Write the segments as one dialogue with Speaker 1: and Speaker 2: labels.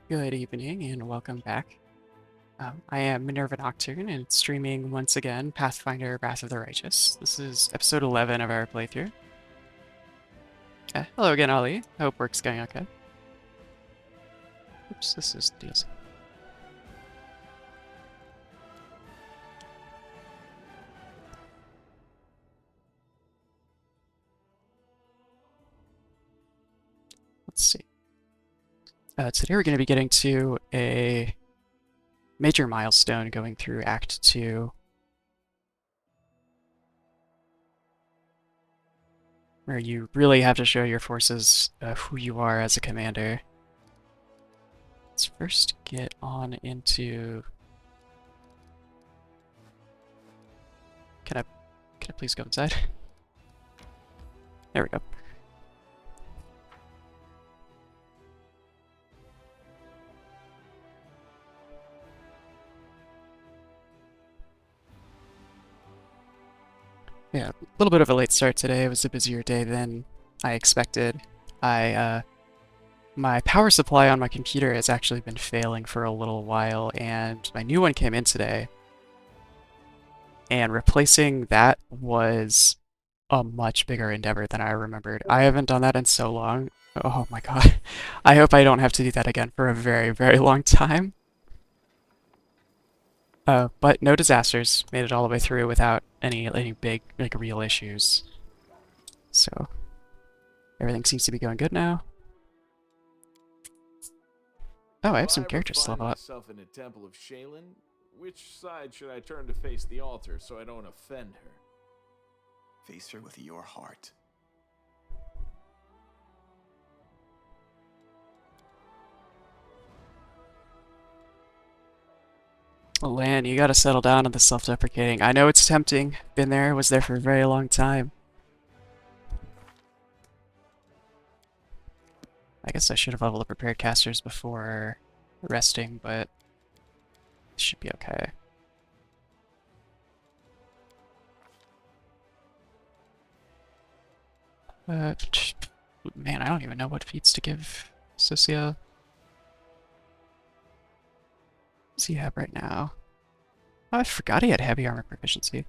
Speaker 1: Good evening and welcome back. I am Minerva Nocturne and streaming once again Pathfinder Wrath of the Righteous. This is episode 11 of our playthrough. Hello again, Ollie. I hope work's going okay. Oops, this is DLC. Let's see. Today we're going to be getting to a major milestone going through Act 2. Where you really have to show your forces who you are as a commander. Let's first get on into... Can I please go inside? There we go. Yeah, a little bit of a late start today. It was a busier day than I expected. My power supply on my computer has actually been failing for a little while, and my new one came in today. And replacing that was a much bigger endeavor than I remembered. I haven't done that in so long. Oh my god. I hope I don't have to do that again for a very, very long time. But no disasters. Made it all the way through without any big, like, real issues. So, everything seems to be going good now. Oh, I have some characters to level up.
Speaker 2: If I ever find myself in a temple of Shaylin, which side should I turn to face the altar so I don't offend her?
Speaker 3: Face her with your heart.
Speaker 1: Lan, you gotta settle down on the self-deprecating. I know it's tempting. Been there, was there for a very long time. I guess I should have leveled up prepared casters before resting, but it should be okay. Man, I don't even know what feats to give Socia. What does he have right now? Oh, I forgot he had heavy armor proficiency.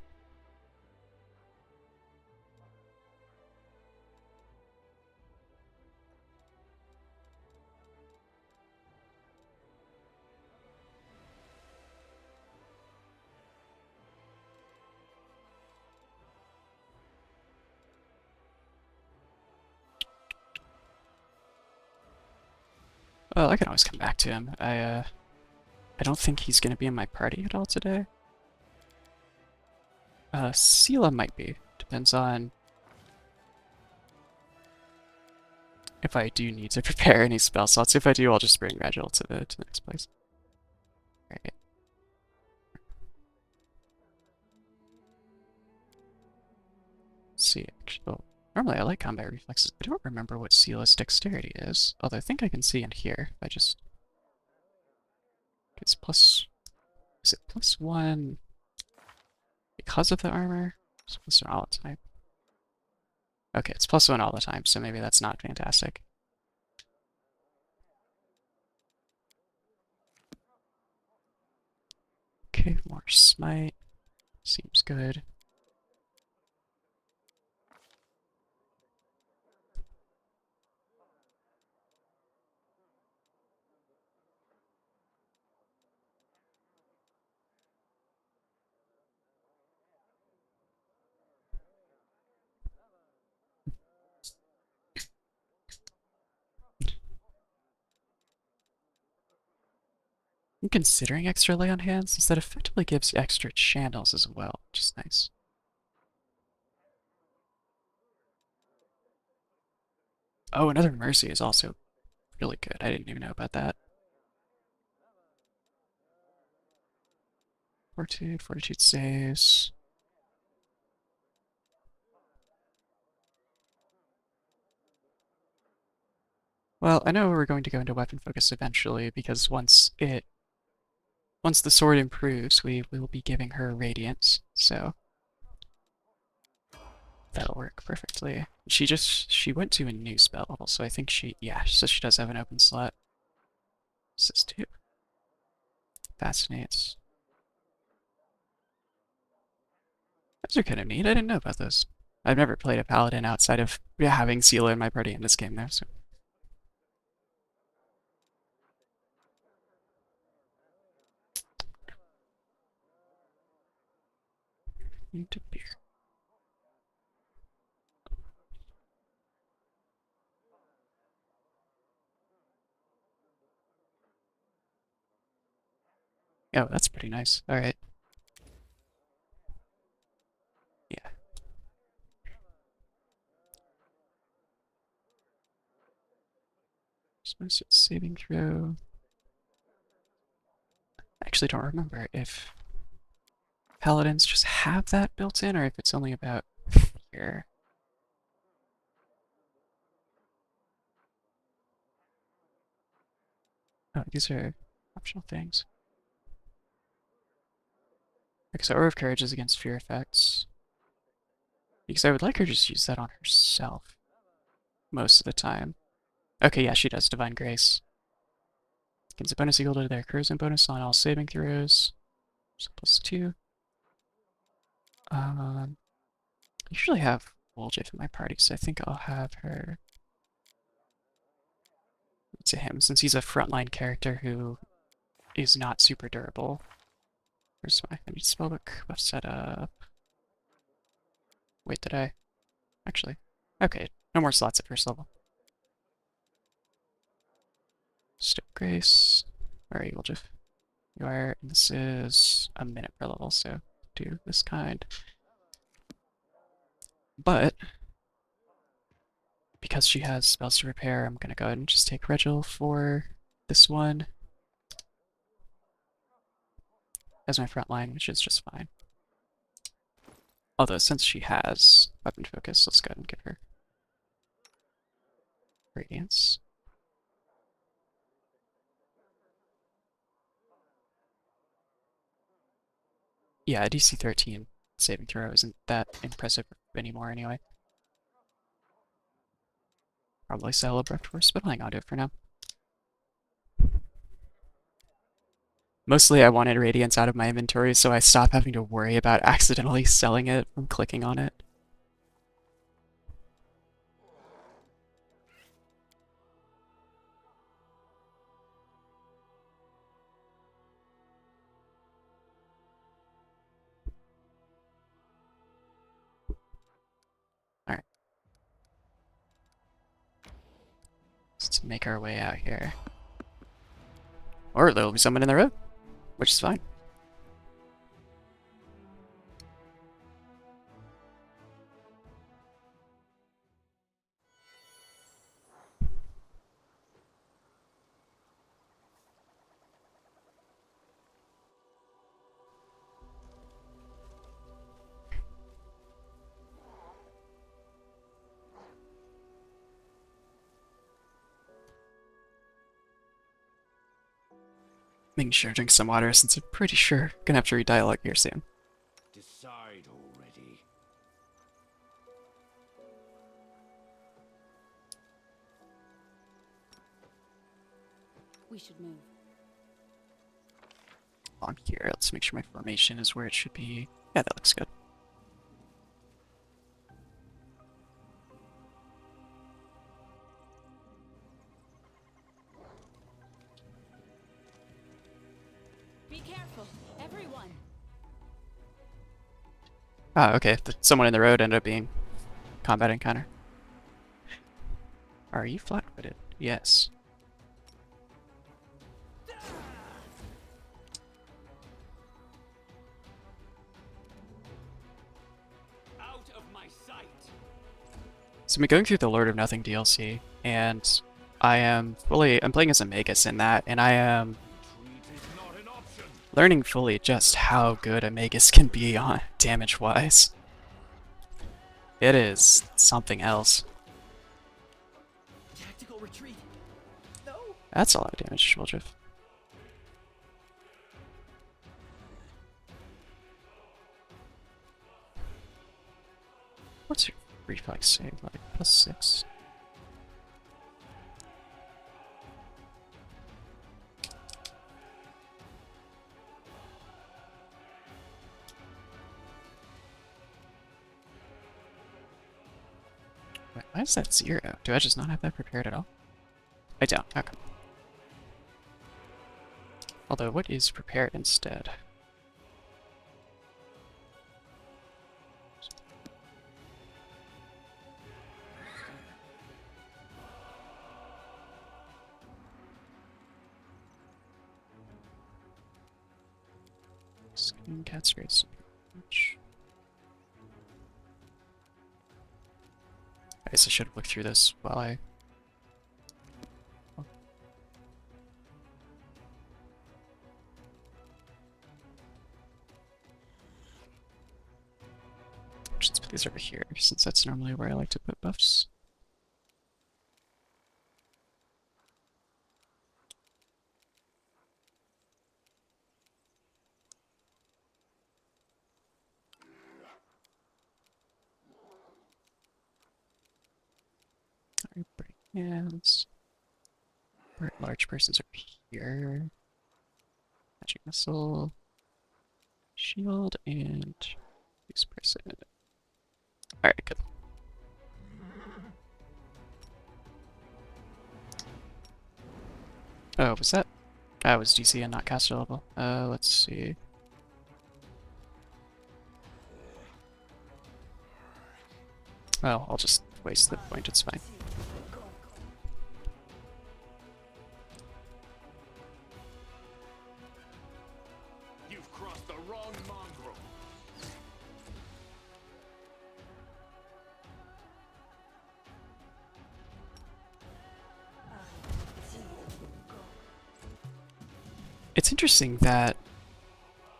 Speaker 1: Well, I can always come back to him. I don't think he's gonna be in my party at all today. Sela might be. Depends on if I do need to prepare any spell slots. If I do, I'll just bring Reginald to the next place. Alright. See, actually, well, normally I like combat reflexes. I don't remember what Sela's dexterity is. Although I think I can see in here. If I just... It's plus... Is it +1 because of the armor? It's +1 all the time. Okay, it's +1 all the time, so maybe that's not fantastic. Okay, more smite. Seems good. I'm considering extra lay on hands, since that effectively gives extra channels as well, which is nice. Oh, another mercy is also really good. I didn't even know about that. Fortitude saves. Well, I know we're going to go into weapon focus eventually because once the sword improves, we will be giving her radiance, so that'll work perfectly. She went to a new spell level, so I think so she does have an open slot. This too. Fascinates. Those are kind of neat. I didn't know about those. I've never played a paladin outside of having Seela in my party in this game though, so. Into beer. Oh, that's pretty nice. Alright. Yeah. Supposed to saving throw. I actually don't remember if paladins just have that built in or if it's only about here. Oh, these are optional things. Okay, so Aura of Courage is against fear effects. Because I would like her to just use that on herself most of the time. Okay, yeah, she does Divine Grace. Gives a bonus equal to their charisma bonus on all saving throws. So +2. I usually have Woljif in my party, so I think I'll have her to him, since he's a frontline character who is not super durable. Where's my I need spellbook buff setup? Wait, did I? Actually. Okay, no more slots at first level. Stoke Grace. Where are you, Woljif? You are, and this is a minute per level, so do this kind. But because she has spells to repair, I'm gonna go ahead and just take Regil for this one as my front line, which is just fine. Although since she has weapon focus, let's go ahead and give her Radiance. Yeah, a DC 13 saving throw isn't that impressive anymore anyway. Probably sell Abrupt Force, but I'll do it for now. Mostly I wanted Radiance out of my inventory so I stop having to worry about accidentally selling it from clicking on it. Alright. Let's make our way out here. Or there'll be someone in the road, which is fine. Making sure to drink some water since I'm pretty sure I'm gonna have to read dialogue here soon.
Speaker 4: Decide already.
Speaker 5: We should move.
Speaker 1: While I'm here, let's make sure my formation is where it should be. Yeah, that looks good.
Speaker 5: Be careful, everyone.
Speaker 1: Ah, okay. Someone in the road ended up being combat encounter. Are you flat-footed? Yes.
Speaker 4: Out of my sight.
Speaker 1: So I'm going through the Lord of Nothing DLC, and I'm playing as a Magus in that, and I am
Speaker 4: Retreat is not an option.
Speaker 1: learning fully just how good a Magus can be on damage-wise. It is something else.
Speaker 3: Tactical retreat.
Speaker 1: That's a lot of damage, Sholdriff. What's your reflex save? Like +6? Wait, why is that 0? Do I just not have that prepared at all? I don't. Okay. Although, what is prepared instead? Skin cat sprays. I guess I should have looked through this while I. Let's put these over here, since that's normally where I like to put buffs. Alright, break hands. Large person's over here. Magic missile. Shield and use person. Alright, good. Oh, was that? That was DC and not caster level. Let's see. Well, I'll just waste the point, it's fine.
Speaker 4: You've crossed the wrong mongrel.
Speaker 1: It's interesting that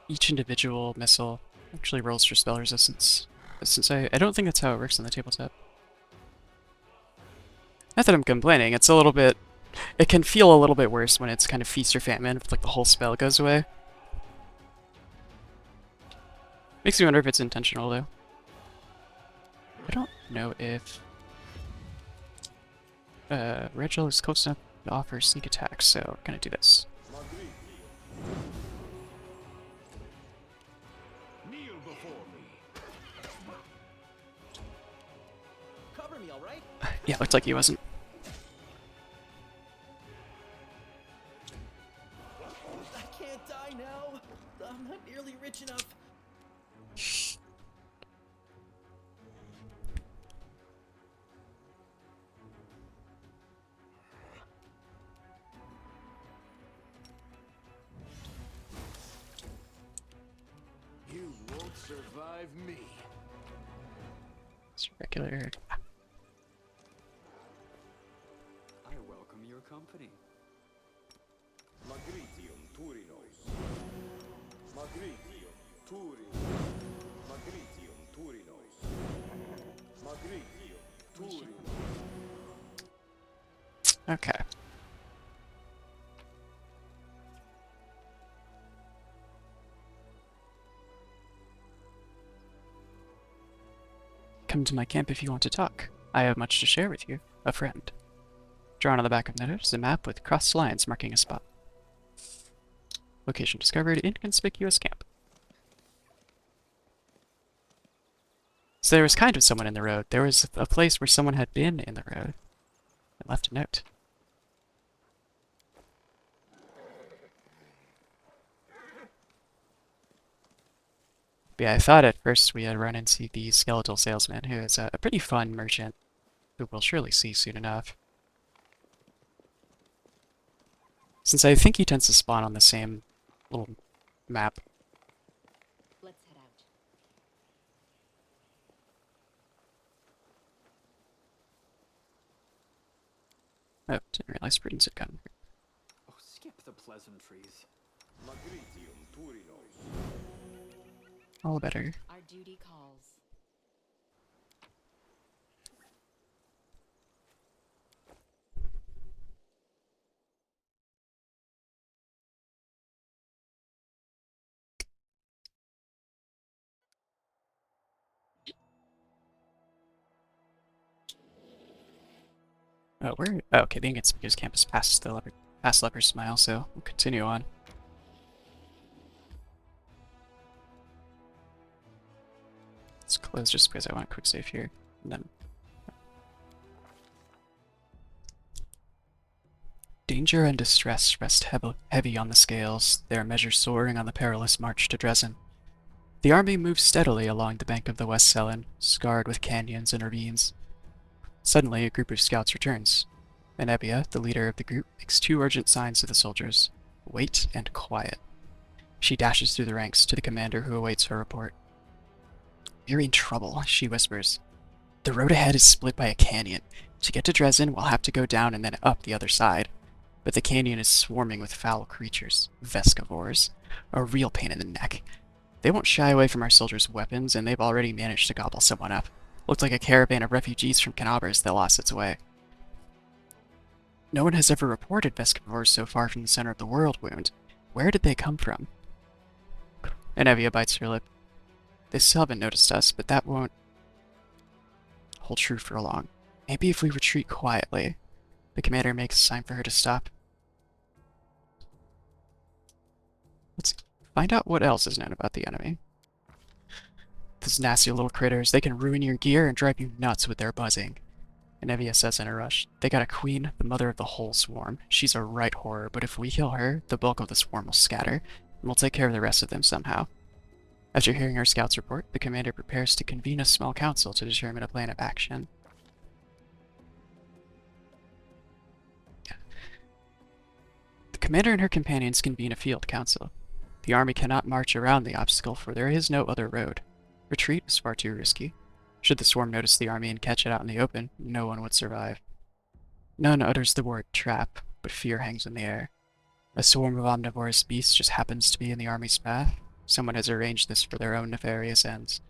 Speaker 1: each individual missile actually rolls for spell resistance. Since I don't think that's how it works on the tabletop. Not that I'm complaining, it's a little bit... It can feel a little bit worse when it's kind of feast or famine, if like the whole spell goes away. Makes me wonder if it's intentional though. I don't know if... Regil is close enough to offer sneak attack, so we're gonna do this.
Speaker 4: Kneel before me.
Speaker 6: Cover me, all right?
Speaker 1: Yeah, looked like he wasn't.
Speaker 6: I can't die now. I'm not nearly rich enough.
Speaker 4: You won't survive me.
Speaker 1: It's regular.
Speaker 7: I welcome your company.
Speaker 4: Magritium Turinos. Magritium Turinos. Magritium Turinos. Magritium Turinos.
Speaker 1: Okay. Come to my camp if you want to talk. I have much to share with you. A friend. Drawn on the back of the note is a map with crossed lines marking a spot. Location discovered, inconspicuous camp. So there was kind of someone in the road. There was a place where someone had been in the road and left a note. But yeah, I thought at first we had run into the skeletal salesman, who is a pretty fun merchant, who we'll surely see soon enough. Since I think he tends to spawn on the same little map.
Speaker 5: Let's head out.
Speaker 1: Oh, didn't realize Prudence had gotten here.
Speaker 7: Oh, skip the pleasantries.
Speaker 4: Magritium Turinos.
Speaker 1: All better.
Speaker 5: Our duty calls.
Speaker 1: Oh, where? Oh, okay, the Ingot Speaker's campus past Leper's Smile, so we'll continue on. Let's close just because I want a quick save here. And then danger and distress rest heavy on the scales, their measure soaring on the perilous march to Dresden. The army moves steadily along the bank of the West Selen, scarred with canyons and ravines. Suddenly, a group of scouts returns. Enebia, the leader of the group, makes two urgent signs to the soldiers: wait and quiet. She dashes through the ranks to the commander who awaits her report. We're in trouble, she whispers. The road ahead is split by a canyon. To get to Dresden, we'll have to go down and then up the other side. But the canyon is swarming with foul creatures, Vescavores, a real pain in the neck. They won't shy away from our soldiers' weapons, and they've already managed to gobble someone up. Looked like a caravan of refugees from Canabras that lost its way. No one has ever reported Vescavores so far from the center of the world wound. Where did they come from? Enevia bites her lip. They still haven't noticed us, but that won't hold true for long. Maybe if we retreat quietly. The commander makes a sign for her to stop. Let's find out what else is known about the enemy. Those nasty little critters, they can ruin your gear and drive you nuts with their buzzing. Enevia says in a rush. They got a queen, the mother of the whole swarm. She's a right horror, but if we kill her, the bulk of the swarm will scatter, and we'll take care of the rest of them somehow. After hearing our scouts report, the commander prepares to convene a small council to determine a plan of action. The commander and her companions convene a field council. The army cannot march around the obstacle, for there is no other road. Retreat is far too risky. Should the swarm notice the army and catch it out in the open, no one would survive. None utters the word trap, but fear hangs in the air. A swarm of omnivorous beasts just happens to be in the army's path. Someone has arranged this for their own nefarious ends.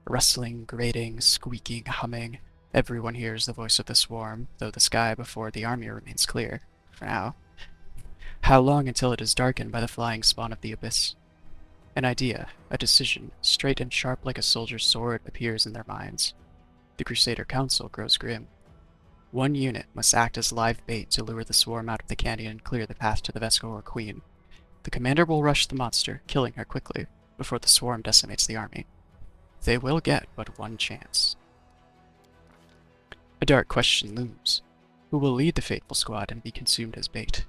Speaker 1: Rustling, grating, squeaking, humming. Everyone hears the voice of the swarm, though the sky before the army remains clear, for now. How long until it is darkened by the flying spawn of the abyss? An idea, a decision, straight and sharp like a soldier's sword, appears in their minds. The Crusader Council grows grim. One unit must act as live bait to lure the swarm out of the canyon and clear the path to the Vescor Queen. The commander will rush the monster, killing her quickly, before the swarm decimates the army. They will get but one chance. A dark question looms. Who will lead the fateful squad and be consumed as bait?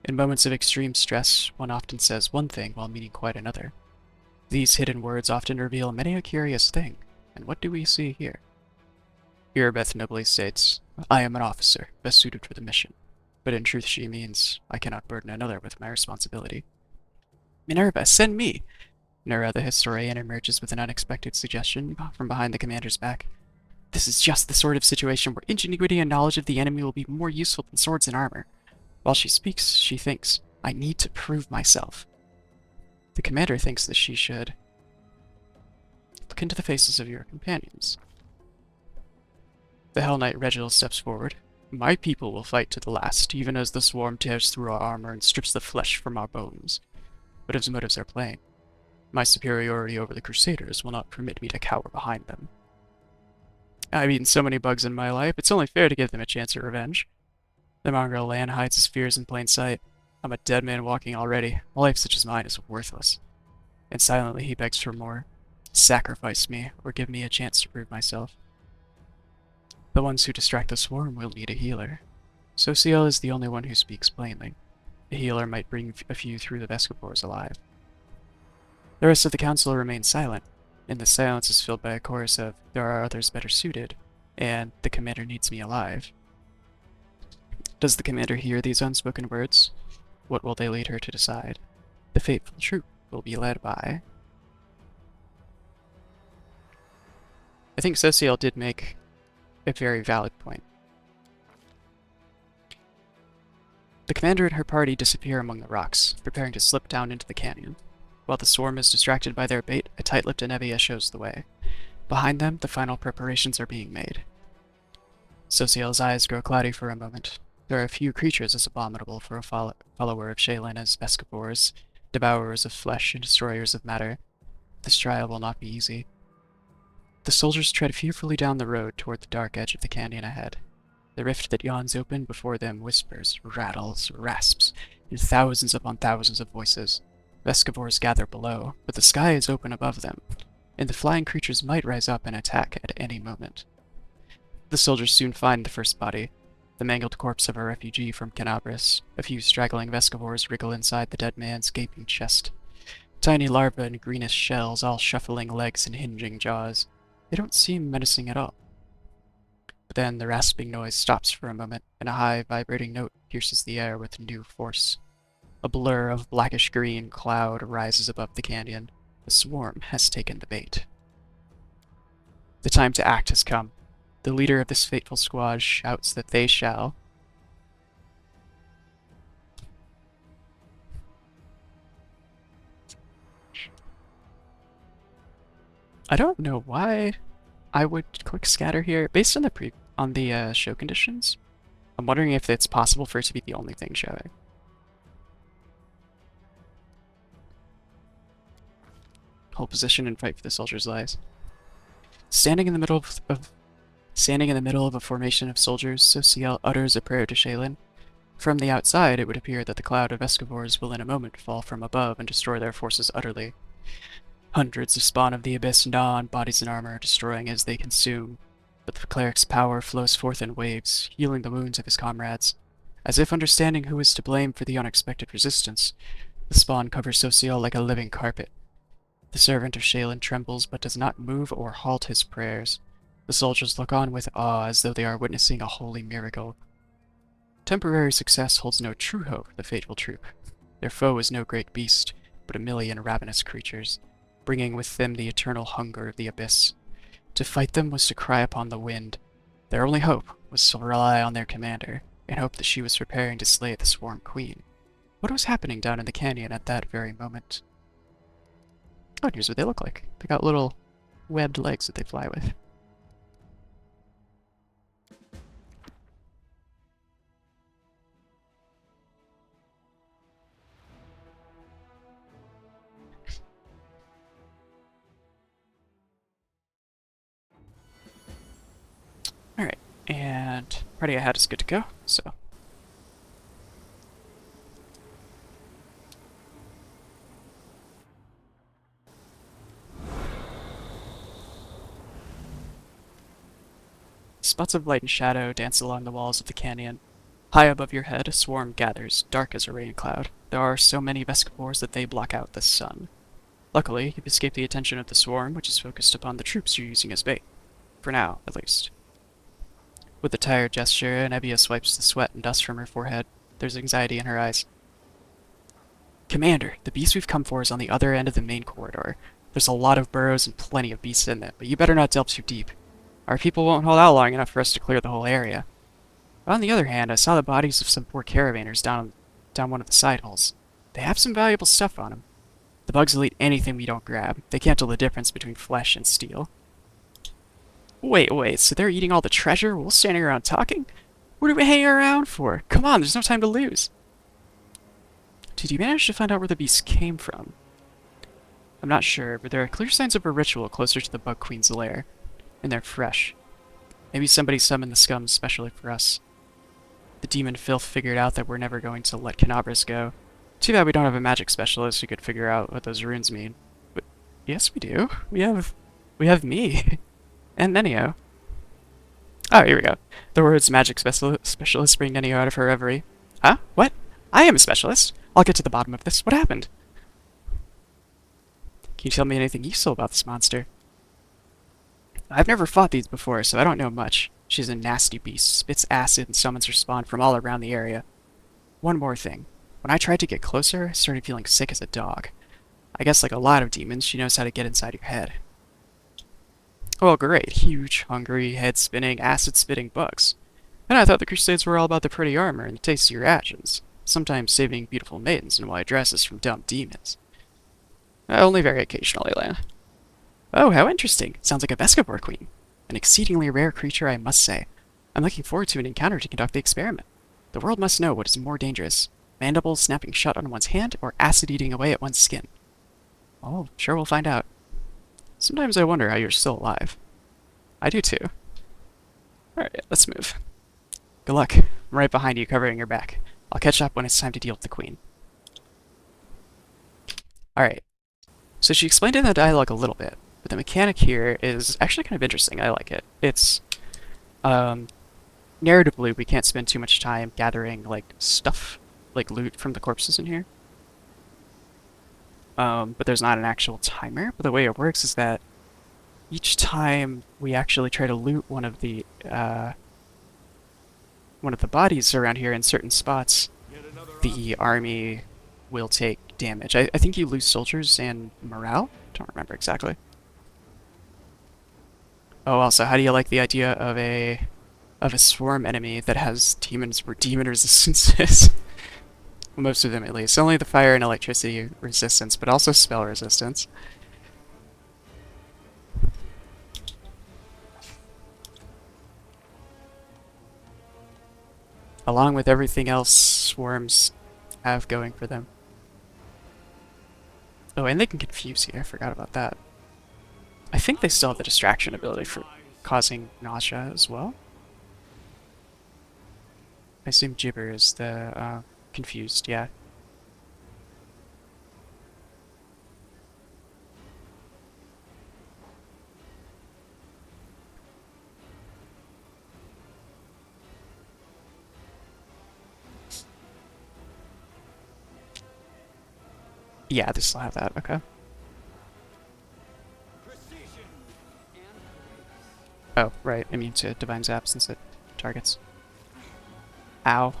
Speaker 1: In moments of extreme stress, one often says one thing while meaning quite another. These hidden words often reveal many a curious thing, and what do we see here? Irabeth nobly states, I am an officer, best suited for the mission. But in truth she means, I cannot burden another with my responsibility. Minerva, send me! Nura, the historian, emerges with an unexpected suggestion from behind the commander's back. This is just the sort of situation where ingenuity and knowledge of the enemy will be more useful than swords and armor. While she speaks, she thinks, I need to prove myself. The commander thinks that she should look into the faces of your companions. The Hell Knight Regil steps forward. My people will fight to the last, even as the swarm tears through our armor and strips the flesh from our bones. But his motives are plain. My superiority over the Crusaders will not permit me to cower behind them. I've eaten so many bugs in my life, it's only fair to give them a chance at revenge. The mongrel Lan hides his fears in plain sight. I'm a dead man walking already. A life such as mine is worthless. And silently he begs for more. Sacrifice me, or give me a chance to prove myself. The ones who distract the swarm will need a healer. Sociel is the only one who speaks plainly. A healer might bring a few through the Vescapores alive. The rest of the council remains silent, and the silence is filled by a chorus of, there are others better suited, and the commander needs me alive. Does the commander hear these unspoken words? What will they lead her to decide? The fateful troop will be led by... I think Sociel did make a very valid point. The commander and her party disappear among the rocks, preparing to slip down into the canyon. While the swarm is distracted by their bait, a tight-lipped Enevia shows the way. Behind them, the final preparations are being made. Sociel's eyes grow cloudy for a moment. There are few creatures as abominable for a follower of Shaylin as Vescapores, devourers of flesh and destroyers of matter. This trial will not be easy. The soldiers tread fearfully down the road toward the dark edge of the canyon ahead. The rift that yawns open before them whispers, rattles, rasps, in thousands upon thousands of voices. Vescivores gather below, but the sky is open above them, and the flying creatures might rise up and attack at any moment. The soldiers soon find the first body, the mangled corpse of a refugee from Canabris. A few straggling Vescivores wriggle inside the dead man's gaping chest. Tiny larvae and greenish shells, all shuffling legs and hinging jaws. They don't seem menacing at all. But then the rasping noise stops for a moment, and a high, vibrating note pierces the air with new force. A blur of blackish-green cloud rises above the canyon. The swarm has taken the bait. The time to act has come. The leader of this fateful squad shouts that they shall. I don't know why I would click scatter here. Based on the show conditions, I'm wondering if it's possible for it to be the only thing showing. Hold position and fight for the soldiers' lives. Standing in the middle of a formation of soldiers, Sociel utters a prayer to Shaylin. From the outside, it would appear that the cloud of Vescivores will in a moment fall from above and destroy their forces utterly. Hundreds of spawn of the abyss gnaw on bodies and armor, destroying as they consume. But the cleric's power flows forth in waves, healing the wounds of his comrades. As if understanding who is to blame for the unexpected resistance, the spawn covers Sociel like a living carpet. The servant of Shaylin trembles but does not move or halt his prayers. The soldiers look on with awe as though they are witnessing a holy miracle. Temporary success holds no true hope for the fateful troop. Their foe is no great beast, but a million ravenous creatures, bringing with them the eternal hunger of the abyss. To fight them was to cry upon the wind. Their only hope was to rely on their commander, and hope that she was preparing to slay the swarm queen. What was happening down in the canyon at that very moment? Oh, and here's what they look like. They got little webbed legs that they fly with. Alright, and party I had is good to go, so. Spots of light and shadow dance along the walls of the canyon. High above your head, a swarm gathers, dark as a rain cloud. There are so many Vescivores that they block out the sun. Luckily, you've escaped the attention of the swarm, which is focused upon the troops you're using as bait. For now, at least. With a tired gesture, Nebbia swipes the sweat and dust from her forehead. There's anxiety in her eyes. Commander, the beast we've come for is on the other end of the main corridor. There's a lot of burrows and plenty of beasts in it, but you better not delve too deep. Our people won't hold out long enough for us to clear the whole area. On the other hand, I saw the bodies of some poor caravanners down one of the side holes. They have some valuable stuff on them. The bugs will eat anything we don't grab. They can't tell the difference between flesh and steel. Wait, so they're eating all the treasure? We're standing around talking? What are we hanging around for? Come on, there's no time to lose. Did you manage to find out where the beast came from? I'm not sure, but there are clear signs of a ritual closer to the Bug Queen's lair. And they're fresh. Maybe somebody summoned the scum specially for us. The demon filth figured out that we're never going to let Canabras go. Too bad we don't have a magic specialist who could figure out what those runes mean. But yes, we do. We have me. And Nenio. Oh, here we go. The words magic specialist bring Nenio out of her reverie. Huh? What? I am a specialist. I'll get to the bottom of this. What happened? Can you tell me anything useful about this monster? I've never fought these before, so I don't know much. She's a nasty beast, spits acid and summons her spawn from all around the area. One more thing. When I tried to get closer, I started feeling sick as a dog. I guess like a lot of demons, she knows how to get inside your head. Well, great. Huge, hungry, head-spinning, acid-spitting bugs. And I thought the Crusades were all about the pretty armor and the tastier actions, sometimes saving beautiful maidens in white dresses from dumb demons. Only very occasionally, Lan. Oh, how interesting. Sounds like a Vescivore queen. An exceedingly rare creature, I must say. I'm looking forward to an encounter to conduct the experiment. The world must know what is more dangerous, mandibles snapping shut on one's hand or acid eating away at one's skin. Oh, sure we'll find out. Sometimes I wonder how you're still alive. I do too. Alright, let's move. Good luck. I'm right behind you, covering your back. I'll catch up when it's time to deal with the queen. Alright. So she explained in the dialogue a little bit, but the mechanic here is actually kind of interesting. I like it. It's, narratively, we can't spend too much time gathering, like, stuff, like loot from the corpses in here. But there's not an actual timer. But the way it works is that each time we actually try to loot one of the bodies around here in certain spots, the army will take damage. I think you lose soldiers and morale? Don't remember exactly. Oh, also, how do you like the idea of a swarm enemy that has demon resistances? Most of them, at least. Only the fire and electricity resistance, but also spell resistance. Along with everything else swarms have going for them. Oh, and they can confuse you. I forgot about that. I think they still have the distraction ability for causing nausea as well. I assume Gibber is the confused, yeah. Yeah, they still have that, okay.
Speaker 4: Precision.
Speaker 1: Oh, right, immune to divine zap since it targets. Ow.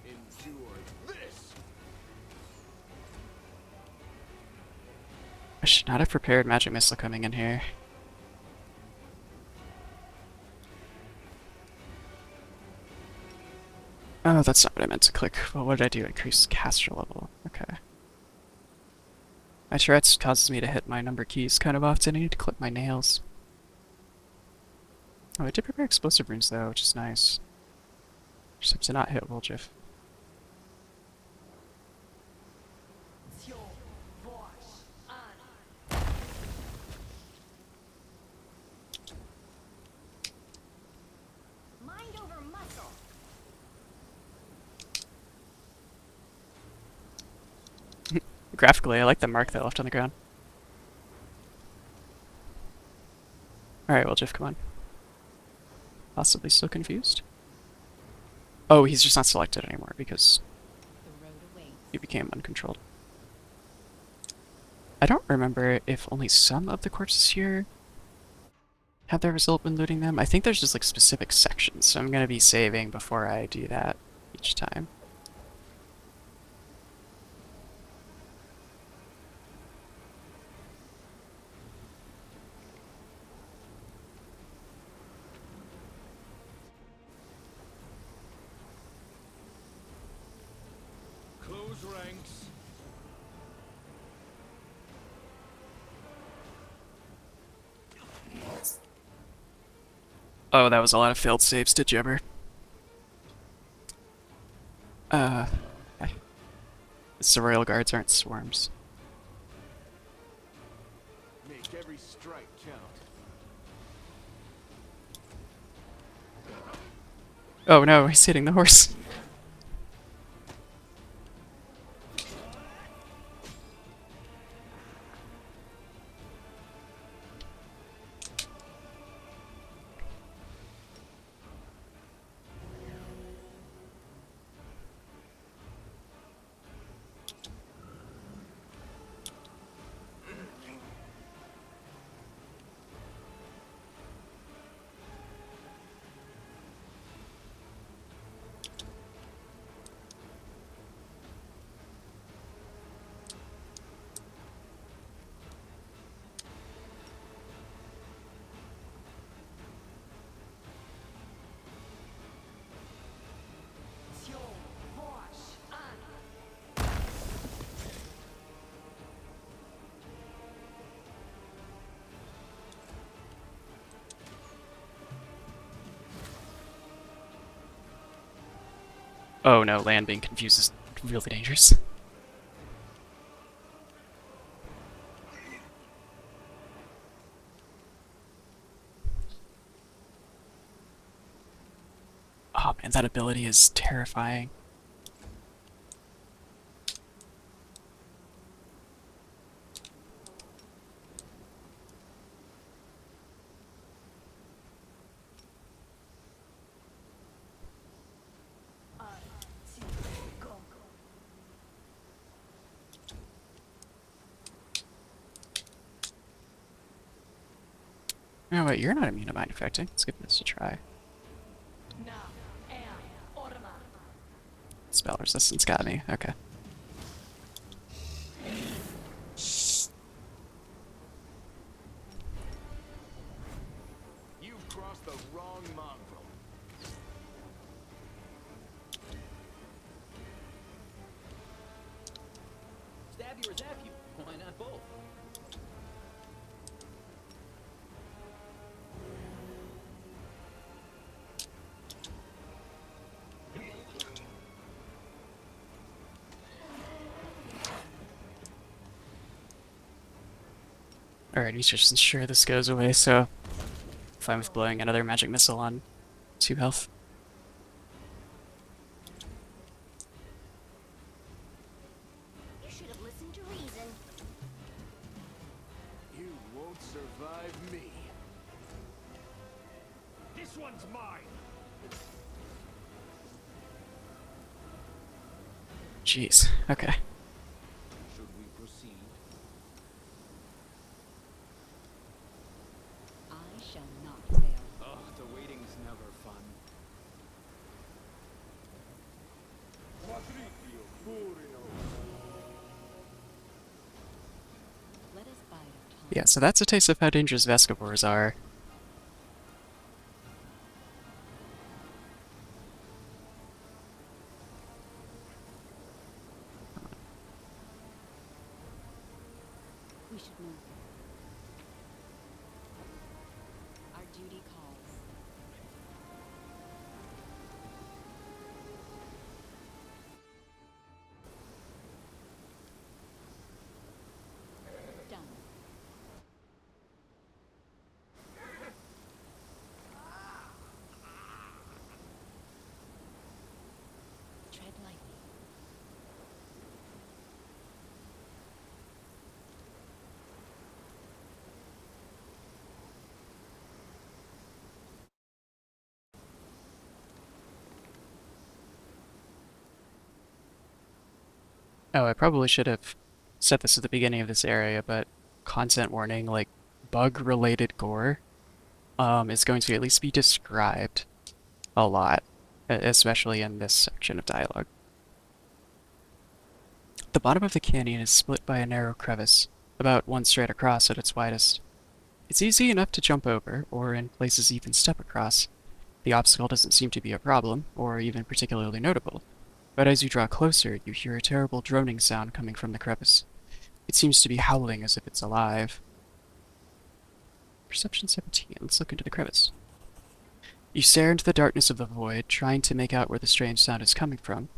Speaker 2: Endure this.
Speaker 1: I should not have prepared magic missile coming in here. Oh, that's not what I meant to click. Well, what did I do? Increase caster level. Okay. My Tourette's causes me to hit my number keys kind of often. I need to clip my nails. Oh, I did prepare explosive runes though, which is nice. Just have to not hit Woljif.
Speaker 5: Mind over muscle.
Speaker 1: Graphically, I like the mark that left on the ground. Alright, Woljif, come on. Possibly still confused? Oh, he's just not selected anymore because
Speaker 5: The road awaits.
Speaker 1: he became uncontrolled. I don't remember if only some of the corpses here have their result when looting them. I think there's just like specific sections, so I'm gonna be saving before I do that each time.
Speaker 4: Close ranks.
Speaker 1: Oh, that was a lot of failed saves to Jibber. Uh, the Royal Guards aren't swarms.
Speaker 2: Make every strike count.
Speaker 1: Oh no, he's hitting the horse. Oh no, land being confused is really dangerous. Oh man, that ability is terrifying. Oh wait, you're not immune to mind affecting. Let's give this a try. Spell resistance got me. Okay.
Speaker 4: You've crossed the wrong mongrel.
Speaker 6: Stab you or zap you. Why not both?
Speaker 1: Alright, he's just ensure this goes away, so fine with blowing another magic missile on 2 health.
Speaker 5: You should have listened to reason.
Speaker 4: You won't survive me. This one's mine.
Speaker 1: Jeez, okay.
Speaker 4: Should we proceed?
Speaker 5: I shall not fail.
Speaker 7: Ugh, the waiting's never fun.
Speaker 5: Let us bide our time.
Speaker 1: Yeah, so that's a taste of how dangerous Vescivores are.
Speaker 5: We should move. Our duty calls. Done. Tread lightly.
Speaker 1: Oh, I probably should have set this at the beginning of this area, but content warning, like, bug-related gore, is going to at least be described a lot, especially in this section of dialogue. The bottom of the canyon is split by a narrow crevice, about 1 straight across at its widest. It's easy enough to jump over, or in places even step across. The obstacle doesn't seem to be a problem, or even particularly notable, but as you draw closer, you hear a terrible droning sound coming from the crevice. It seems to be howling as if it's alive. Perception 17. Let's look into the crevice. You stare into the darkness of the void, trying to make out where the strange sound is coming from.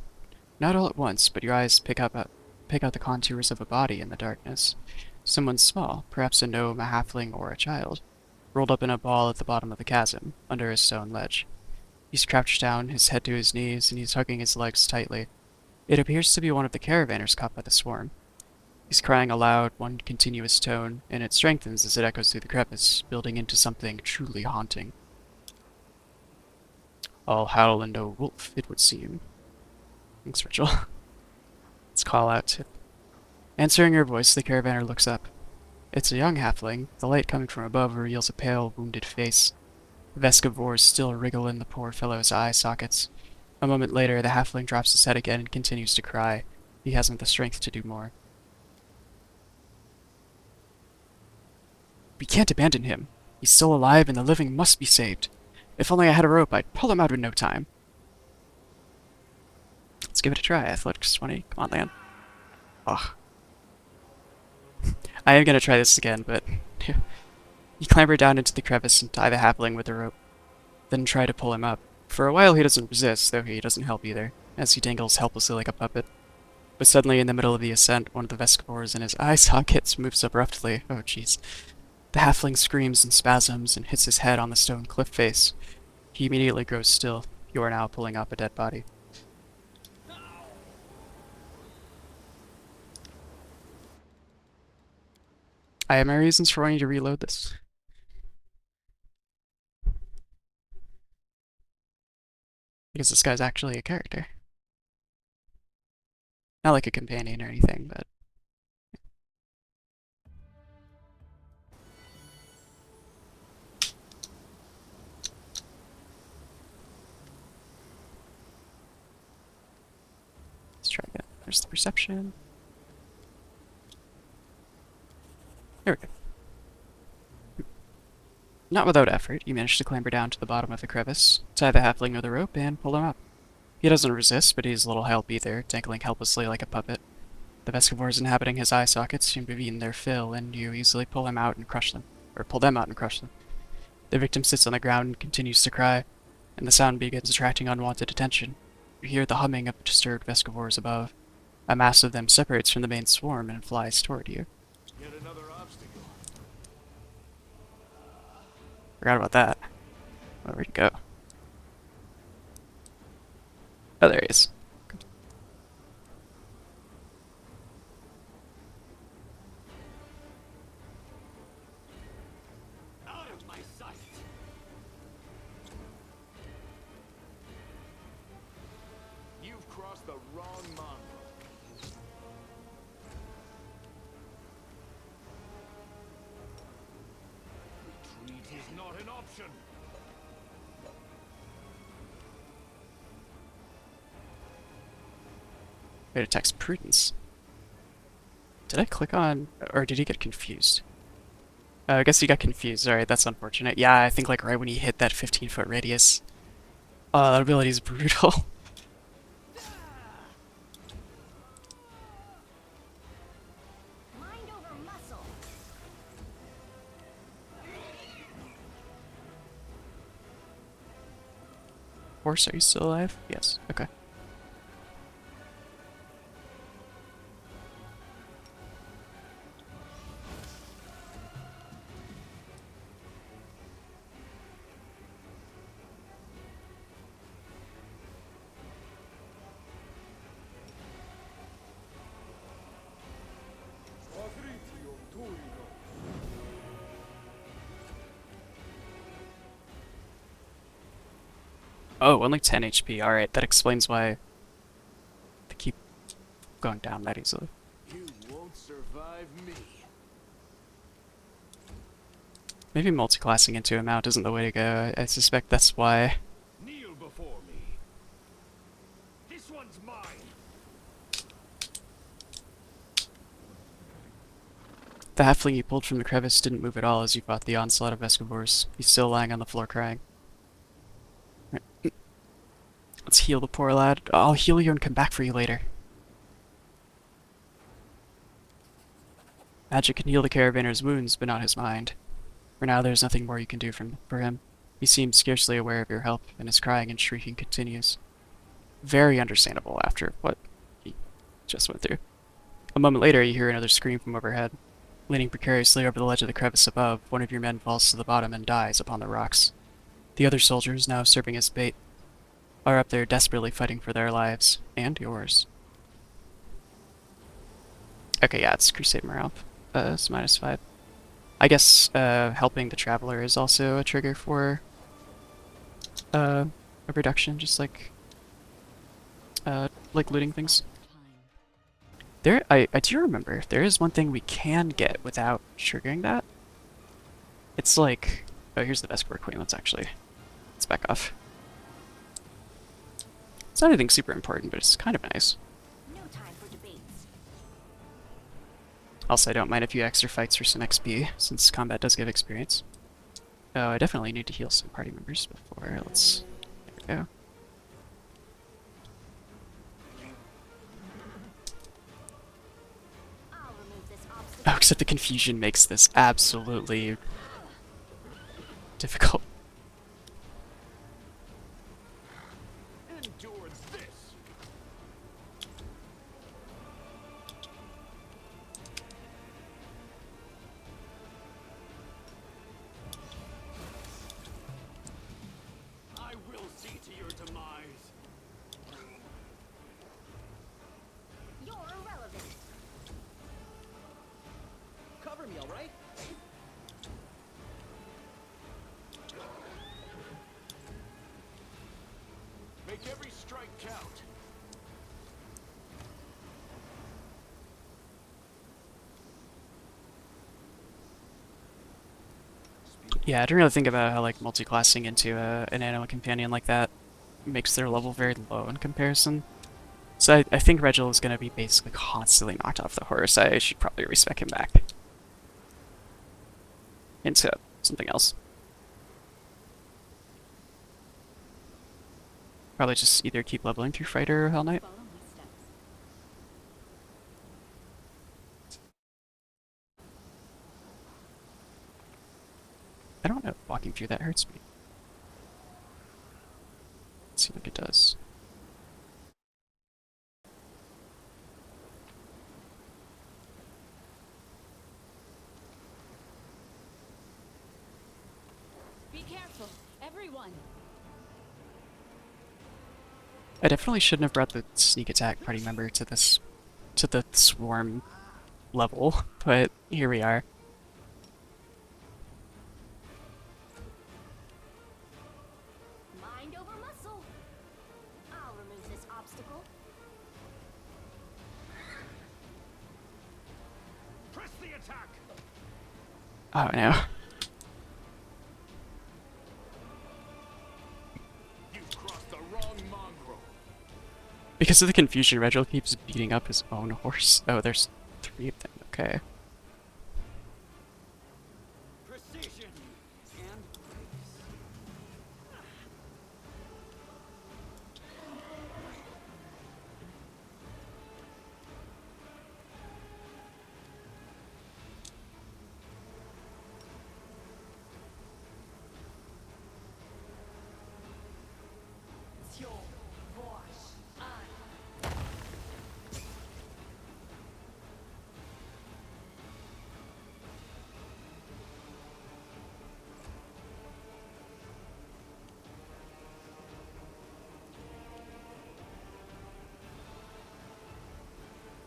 Speaker 1: Not all at once, but your eyes pick out the contours of a body in the darkness. Someone small, perhaps a gnome, a halfling, or a child, rolled up in a ball at the bottom of the chasm, under a stone ledge. He's crouched down, his head to his knees, and he's hugging his legs tightly. It appears to be one of the caravanners caught by the swarm. He's crying aloud, one continuous tone, and it strengthens as it echoes through the crevice, building into something truly haunting. All howl and no wolf, it would seem. Thanks, Rachel. Let's call out to... Answering your voice, the caravaner looks up. It's a young halfling. The light coming from above reveals a pale, wounded face. Vescivores still wriggle in the poor fellow's eye sockets. A moment later, the halfling drops his head again and continues to cry. He hasn't the strength to do more. We can't abandon him. He's still alive and the living must be saved. If only I had a rope, I'd pull him out in no time. Let's give it a try. Athletics 20. Come on, Lan. Ugh. I am gonna try this again, but... You clamber down into the crevice and tie the halfling with the rope. Then try to pull him up. For a while he doesn't resist, though he doesn't help either, as he dangles helplessly like a puppet. But suddenly, in the middle of the ascent, one of the Vescivores in his eye sockets moves abruptly. Oh jeez. The halfling screams in spasms and hits his head on the stone cliff face. He immediately grows still. You are now pulling up a dead body. I have my reasons for wanting to reload this. Because this guy's actually a character. Not like a companion or anything, but... Let's try again. There's the perception. There we go. Not without effort, you manage to clamber down to the bottom of the crevice, tie the halfling with a rope, and pull him up. He doesn't resist, but he's a little help either, dangling helplessly like a puppet. The Vescivores inhabiting his eye sockets seem to have eaten their fill, and you easily pull him out and crush them. Or pull them out and crush them. The victim sits on the ground and continues to cry, and the sound begins attracting unwanted attention. You hear the humming of the disturbed Vescivores above. A mass of them separates from the main swarm and flies toward you.
Speaker 4: Yet another obstacle.
Speaker 1: Forgot about that. Oh, where'd he go? Oh, there he is.
Speaker 4: Out of my sight. You've crossed the wrong mongrel. Retreat is not an option.
Speaker 1: It attacks Prudence. Did I click on... or did he get confused? I guess he got confused. Alright, that's unfortunate. Yeah, I think like right when he hit that 15-foot radius. That ability is brutal.
Speaker 5: Mind over muscle.
Speaker 1: Horse, are you still alive? Yes. Okay. Oh, only 10 HP. Alright, that explains why they keep going down that easily.
Speaker 4: You won't survive me.
Speaker 1: Maybe multiclassing into a mount isn't the way to go. I suspect that's why.
Speaker 4: Kneel before me. This one's mine.
Speaker 1: The halfling you pulled from the crevice didn't move at all as you fought the onslaught of Vescivores. He's still lying on the floor crying. Right. Let's heal the poor lad. I'll heal you and come back for you later. Magic can heal the caravanner's wounds, but not his mind. For now, there's nothing more you can do for him. He seems scarcely aware of your help, and his crying and shrieking continues. Very understandable after what he just went through. A moment later, you hear another scream from overhead. Leaning precariously over the ledge of the crevice above, one of your men falls to the bottom and dies upon the rocks. The other soldiers, now serving as bait, are up there desperately fighting for their lives, and yours. Okay, yeah, it's Crusade Morale. It's -5. I guess, helping the Traveler is also a trigger for, a reduction, just like looting things. There, I do remember, there is one thing we can get without triggering that. It's like, oh, here's the Vesper Queen, let's back off. It's not anything super important, but it's kind of nice.
Speaker 5: No time for debates.
Speaker 1: Also, I don't mind a few extra fights for some XP, since combat does give experience. Oh, I definitely need to heal some party members before, let's, there we go.
Speaker 5: I'll remove this obstacle.
Speaker 1: Oh, except the confusion makes this absolutely difficult.
Speaker 4: Endure this. I will see to your demise. strike count.
Speaker 1: Yeah, I didn't really think about how like multi-classing into an animal companion like that makes their level very low in comparison. So I think Regil is going to be basically constantly knocked off the horse. I should probably respec him back into something else. Probably just either keep leveling through Fighter or Hell Knight.
Speaker 8: Follow my steps.
Speaker 1: I don't know if walking through that hurts me. Let's see what it does.
Speaker 8: Be careful, everyone.
Speaker 1: I definitely shouldn't have brought the sneak attack party member to this, to the swarm level, but here we are.
Speaker 5: Mind over muscle. I'll remove this obstacle.
Speaker 4: Press the attack.
Speaker 1: Oh no.
Speaker 4: You've crossed the wrong mongrel.
Speaker 1: Because of the confusion, Regil keeps beating up his own horse. Oh, there's 3 of them. Okay.
Speaker 7: Precision and grace.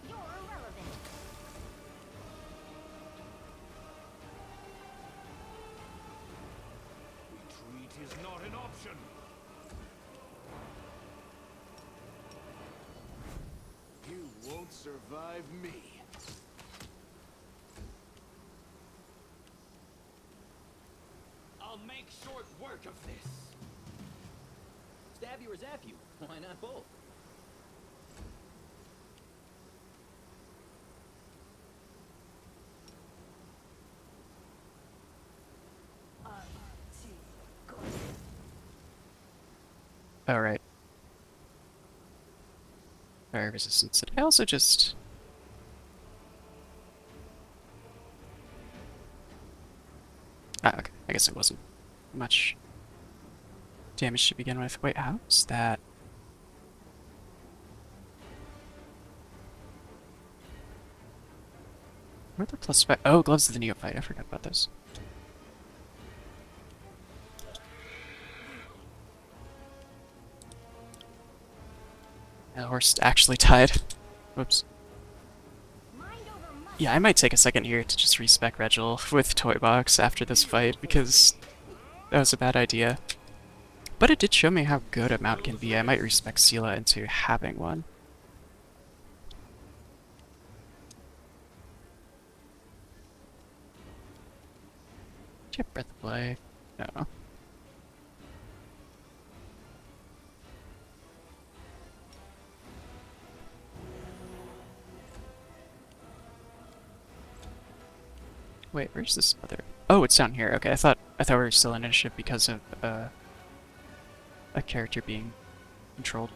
Speaker 5: You're irrelevant.
Speaker 4: Retreat is not an option. You won't survive me.
Speaker 7: I'll make short work of this.
Speaker 6: Stab you or zap you. Why not both?
Speaker 1: Alright. Fire resistance. Did I also just... Ah, okay. I guess it wasn't much damage to begin with. Wait, how's that? Where are the +5? Oh, gloves of the neophyte. I forgot about those. The horse actually died. Whoops.
Speaker 5: Mind over muscle.
Speaker 1: Yeah, I might take a second here to just respec Regil with Toy Box after this fight, because that was a bad idea. But it did show me how good a mount can be. I might respec Sela into having one. Do you have Breath of Play? No. Wait, where's this other? Oh, it's down here. Okay, I thought we were still in initiative because of a character being controlled.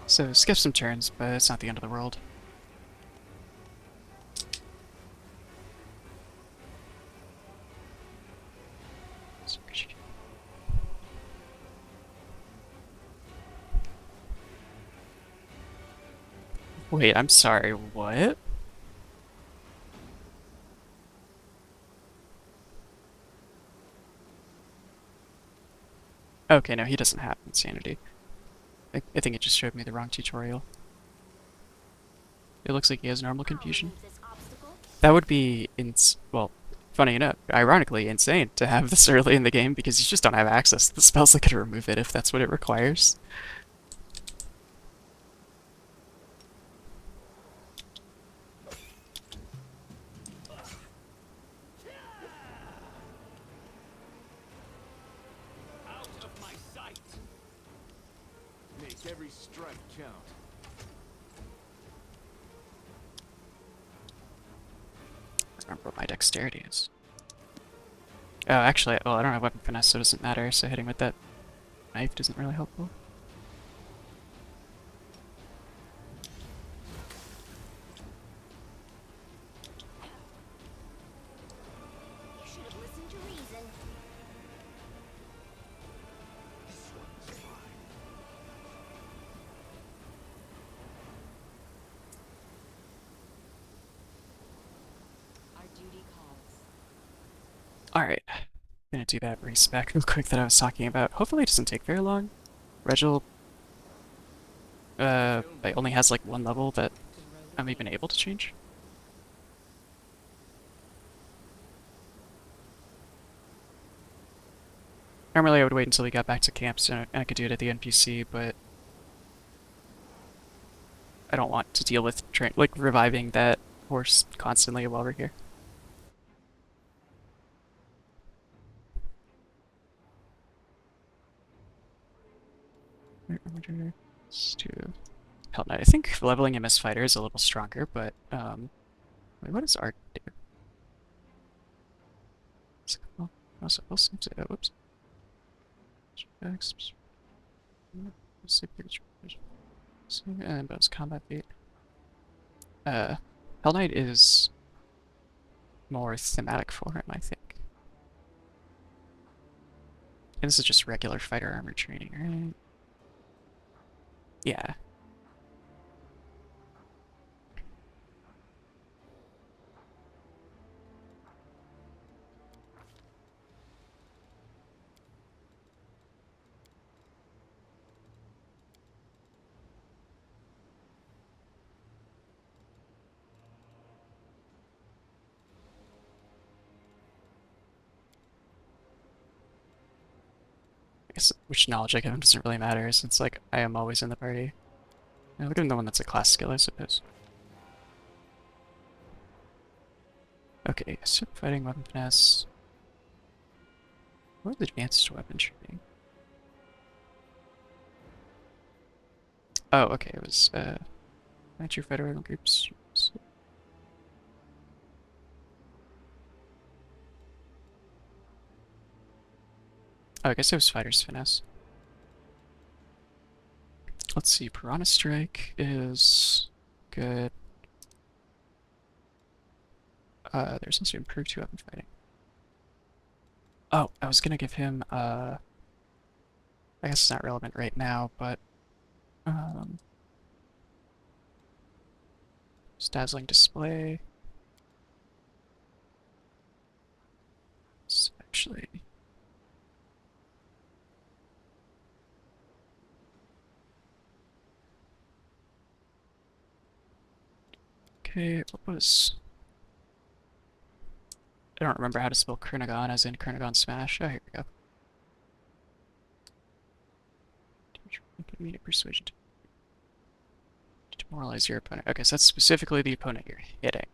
Speaker 1: So skip some turns, but it's not the end of the world. Wait, I'm sorry, what? Okay, no, he doesn't have insanity. I think it just showed me the wrong tutorial. It looks like he has normal
Speaker 5: I'll
Speaker 1: confusion.
Speaker 5: remove this obstacle.
Speaker 1: That would be well, funny enough, ironically insane to have this early in the game because you just don't have access to the spells that can remove it if that's what it requires.
Speaker 7: Out of my sight!
Speaker 2: Make every strike count.
Speaker 1: I don't remember what my dexterity is. Oh, actually, well, I don't have weapon finesse, so it doesn't matter, so hitting with that knife isn't really helpful.
Speaker 5: You should have listened to reason.
Speaker 8: Our duty calls.
Speaker 1: Alright, gonna do that race back real quick that I was talking about. Hopefully it doesn't take very long. Reginald, like, only has like one level that I'm even able to change. Normally I would wait until we got back to camp so I could do it at the NPC, but I don't want to deal with like reviving that horse constantly while we're here. To Hell Knight. I think leveling him as fighter is a little stronger, but wait, what does art do? Well, also, whoops. And bonus combat feat. Hell Knight is more thematic for him, I think. And this is just regular fighter armor training, right? Yeah. I guess which knowledge I give him doesn't really matter, since like I am always in the party. I'll give him the one that's a class skill, I suppose. Okay, so fighting weapon finesse. What was advanced weapon training? Oh, okay, it was Match your federal groups. Oh, I guess it was fighter's finesse. Let's see, Piranha Strike is good. There's also improved 2-weapon fighting. Oh, I was gonna give him, I guess it's not relevant right now, but, Dazzling Display. It's actually... Okay, what was... I don't remember how to spell Kernagon as in Kernagon Smash. Oh, here we go. Immediate persuasion to demoralize your opponent. Okay, so that's specifically the opponent you're hitting.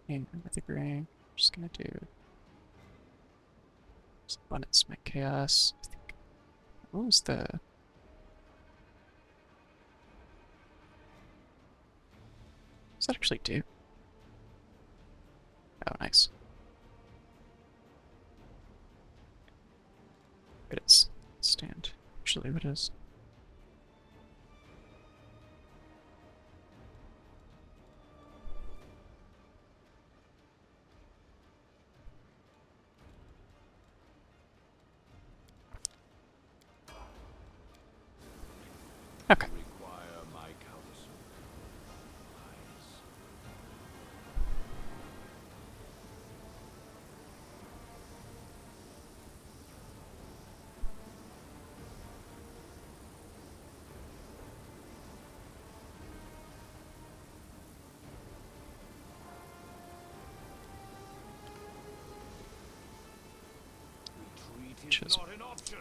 Speaker 1: And with the ring, I'm just gonna do Abundance, my chaos. I think. What was the? What's that actually do? Oh, nice. It is. Stand. Actually, what is? Okay.
Speaker 4: Require my counsel. Wise. Retreat is
Speaker 1: Just-
Speaker 4: not an option.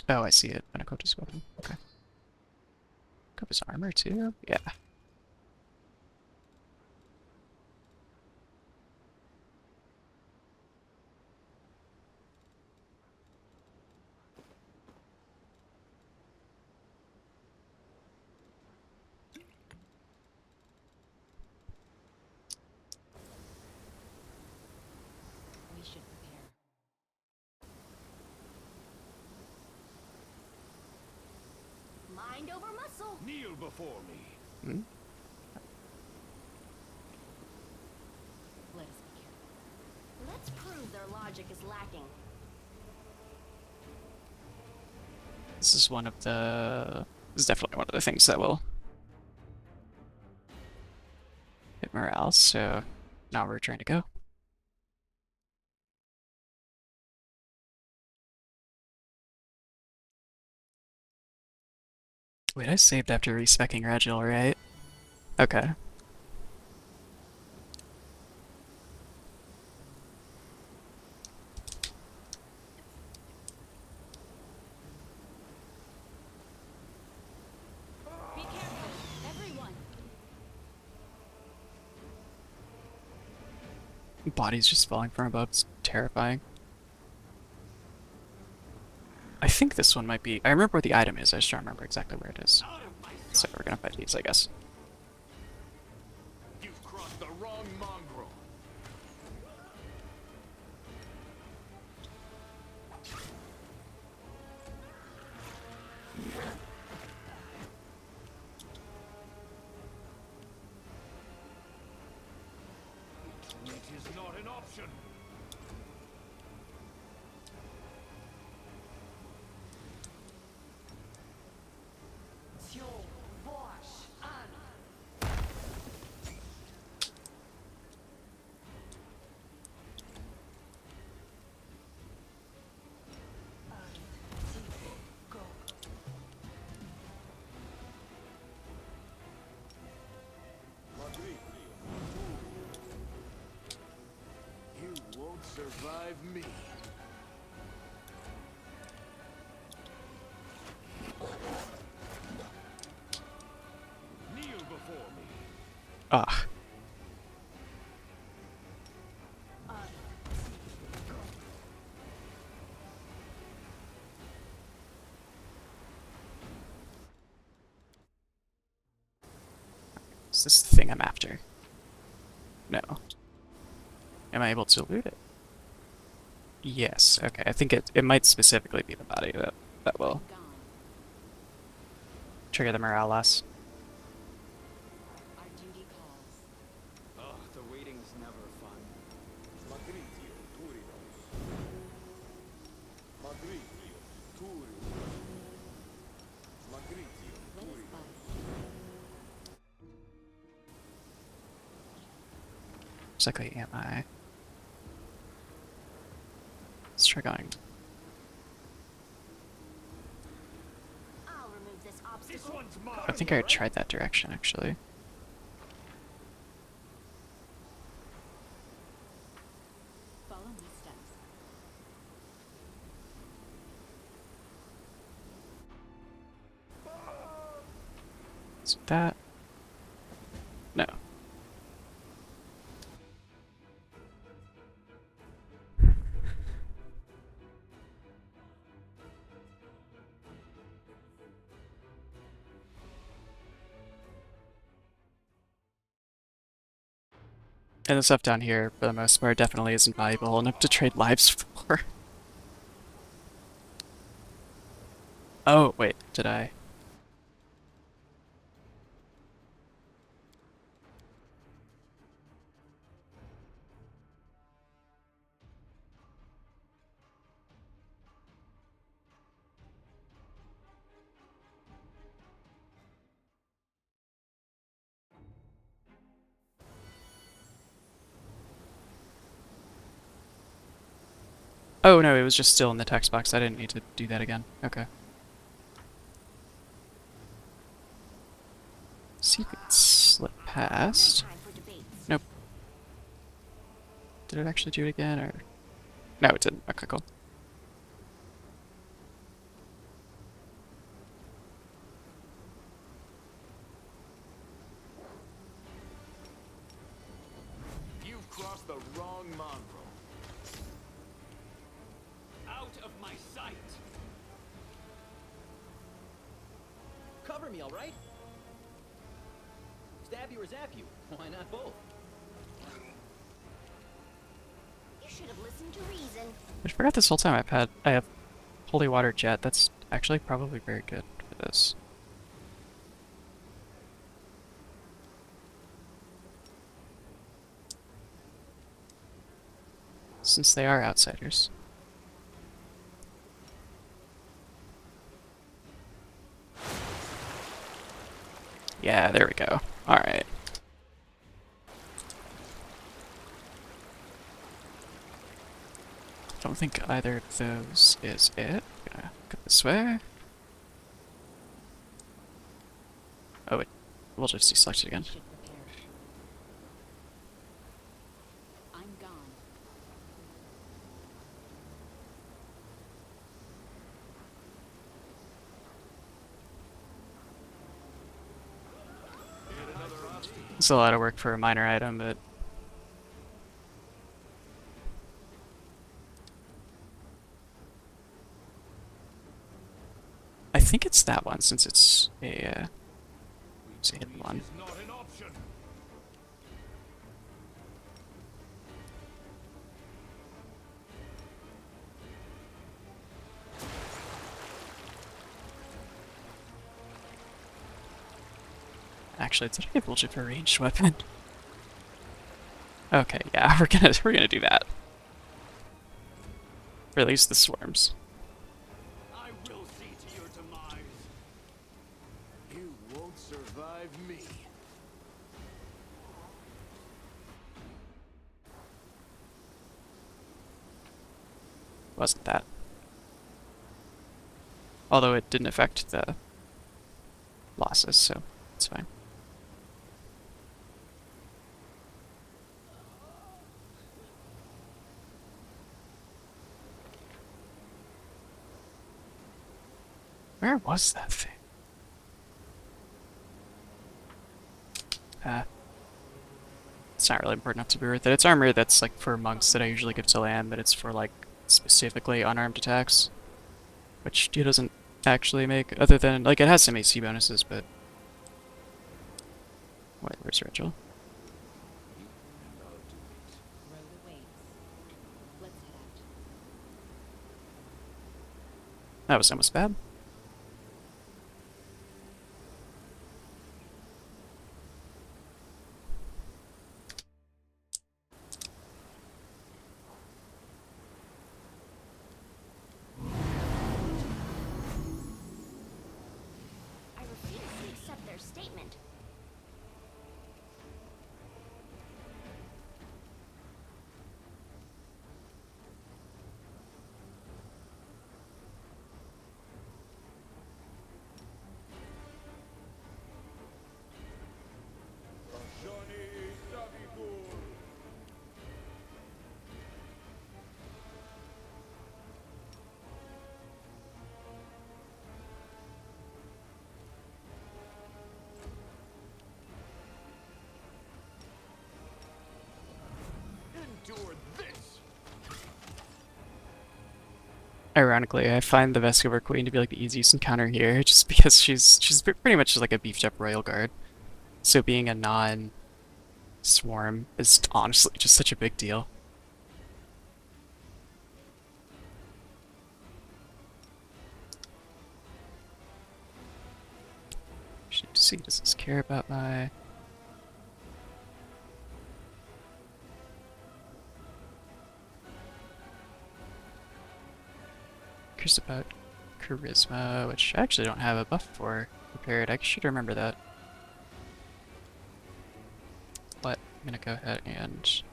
Speaker 1: Oh, I see it. Benacota's weapon. Okay. Covers armor too? Yeah.
Speaker 8: We should prepare.
Speaker 5: Mind over muscle.
Speaker 4: Kneel before me.
Speaker 1: Hmm?
Speaker 8: Let us be careful.
Speaker 5: Let's prove their logic is lacking.
Speaker 1: This is one of the... This is definitely one of the things that will hit morale, so now we're trying to go. Wait, I saved after respecking Regil, right? Okay.
Speaker 8: Be careful, everyone.
Speaker 1: Bodies just falling from above. It's terrifying. I think this one might be... I remember where the item is, I just don't remember exactly where it is.
Speaker 4: Out of my
Speaker 1: So
Speaker 4: sight.
Speaker 1: we're gonna fight these, I guess.
Speaker 4: You've crossed the wrong mongrel. Retreat is not an option. You won't survive me. Kneel before me.
Speaker 1: Ah. Is this the thing I'm after? No. Am I able to loot it? Yes, okay. I think it might specifically be the body that will
Speaker 8: Gone.
Speaker 1: trigger the morale loss.
Speaker 8: Our duty calls.
Speaker 3: Ugh, the waiting's never fun.
Speaker 8: Let us fight.
Speaker 1: Exactly am I? Let's try going.
Speaker 5: I'll remove this
Speaker 4: This
Speaker 5: obstacle.
Speaker 4: one's mine.
Speaker 1: I think I tried that direction actually.
Speaker 8: Follow my steps.
Speaker 1: Is it that? No. And the stuff down here, for the most part, definitely isn't valuable enough to trade lives for. Oh, wait, did I? Oh no, it was just still in the text box. I didn't need to do that again. Okay. See if it slip past.
Speaker 5: Time for debates.
Speaker 1: Nope. Did it actually do it again, or? No, it didn't. Okay, cool.
Speaker 4: You've crossed the wrong mongrel.
Speaker 7: Out of my sight.
Speaker 6: Cover me, all right? Stab you or zap you? Why not both?
Speaker 5: You should have listened to reason.
Speaker 1: I forgot this whole time I have holy water jet. That's actually probably very good for this. Since they are outsiders. Yeah, there we go. Alright. Don't think either of those is it. Gonna go this way. Oh, we'll just deselect it again.
Speaker 8: Should prepare. I'm gone.
Speaker 1: It's a lot of work for a minor item, but I think it's that one since it's it's a hidden one.
Speaker 4: Is not an option.
Speaker 1: Actually, did I get bullshit for a ranged weapon? Okay, yeah, we're gonna do that. Release the swarms.
Speaker 7: I will see to your demise.
Speaker 4: You won't survive me.
Speaker 1: Wasn't that? Although it didn't affect the losses, so it's fine. Where was that thing? It's not really important enough to be worth it. It's armor that's like for monks that I usually give to land, but it's for like specifically unarmed attacks, which he doesn't actually make, other than like it has some AC bonuses, but wait, where's Rachel?
Speaker 8: Road awaits. Let's head out.
Speaker 1: That was almost bad.
Speaker 5: I refuse to accept their statement.
Speaker 4: Endure this.
Speaker 1: Ironically, I find the Vescover Queen to be like the easiest encounter here, just because she's pretty much just like a beefed up royal guard. So being a non swarm is honestly just such a big deal. Should see, does this care about my... Cares about charisma, which I actually don't have a buff for prepared. I should remember that. But I'm gonna go ahead and...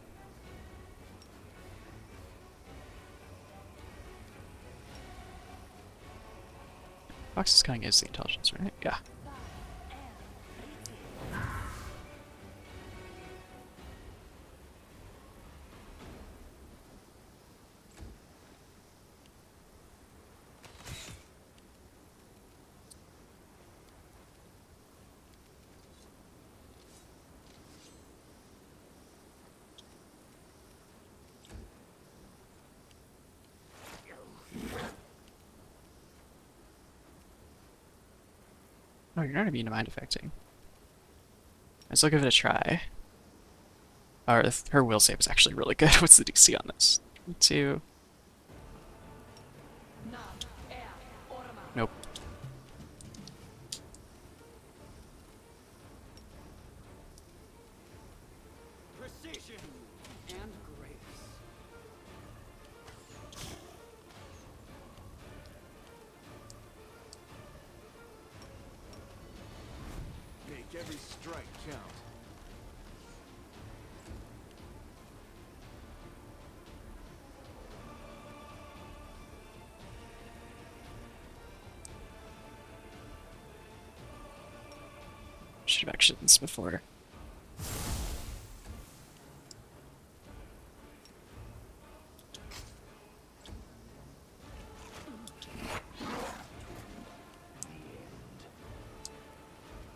Speaker 1: Fox's Cunning is the intelligence, right? Yeah. Oh, you're not immune to mind affecting. Let's look give it a try. Her will save is actually really good. What's the DC on this? 2. Nope.
Speaker 7: Precision and grace.
Speaker 2: Make every strike count.
Speaker 1: Should have actually done this before.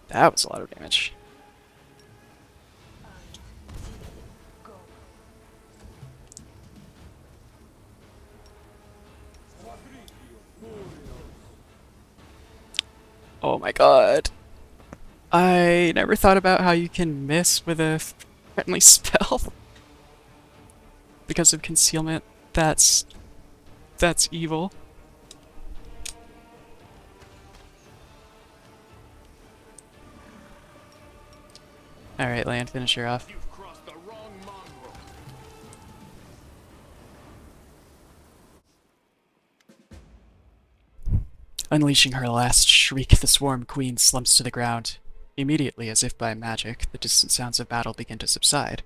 Speaker 1: That was a lot of damage. Oh my god. I never thought about how you can miss with a friendly spell because of concealment. That's evil. Alright, land, finish her off.
Speaker 4: You've crossed the wrong mongrel.
Speaker 1: Unleashing her last shriek, the Swarm Queen slumps to the ground. Immediately, as if by magic, the distant sounds of battle begin to subside.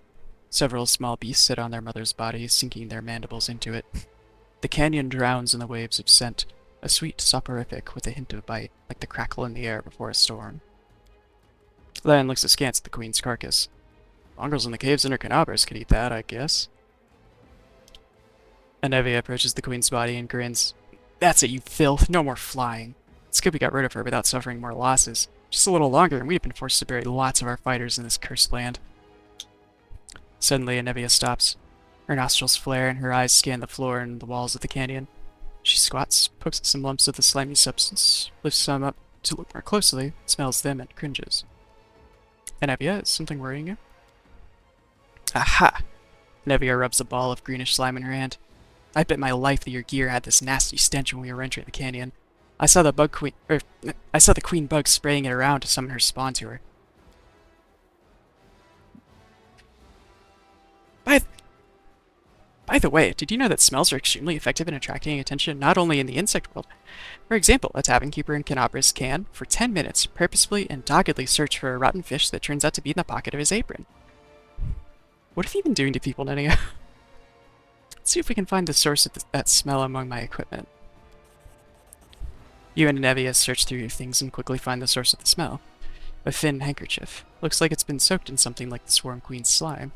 Speaker 1: Several small beasts sit on their mother's body, sinking their mandibles into it. The canyon drowns in the waves of scent, a sweet soporific with a hint of bite, like the crackle in the air before a storm. Lan looks askance at the queen's carcass. Mongrels in the caves under Canabras could eat that, I guess. Anevia approaches the queen's body and grins. That's it, you filth. No more flying. Skippy got rid of her without suffering more losses. Just a little longer, and we'd have been forced to bury lots of our fighters in this cursed land. Suddenly, Anevia stops. Her nostrils flare, and her eyes scan the floor and the walls of the canyon. She squats, pokes at some lumps of the slimy substance, lifts some up to look more closely, smells them, and cringes. Anevia, is something worrying you? Aha! Anevia rubs a ball of greenish slime in her hand. I bet my life that your gear had this nasty stench when we were entering the canyon. I saw the queen bug spraying it around to summon her spawn to her. By the way, did you know that smells are extremely effective in attracting attention not only in the insect world? For example, a tavern keeper in Canabras can, for 10 minutes, purposefully and doggedly search for a rotten fish that turns out to be in the pocket of his apron. What have you been doing to people, Nenia? Let's see if we can find the source of that smell among my equipment. You and Anevia search through your things and quickly find the source of the smell. A thin handkerchief. Looks like it's been soaked in something like the Swarm Queen's slime.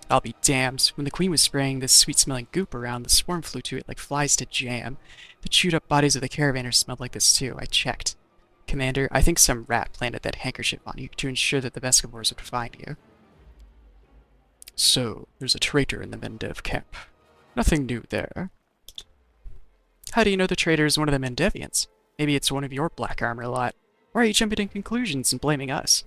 Speaker 1: I'll be damned. When the queen was spraying this sweet-smelling goop around, the swarm flew to it like flies to jam. The chewed-up bodies of the caravanners smelled like this too. I checked. Commander, I think some rat planted that handkerchief on you to ensure that the Beskavors would find you. So, there's a traitor in the Mendev camp. Nothing new there. How do you know the traitor is one of the Mendevians? Maybe it's one of your black armor lot. Why are you jumping to conclusions and blaming us?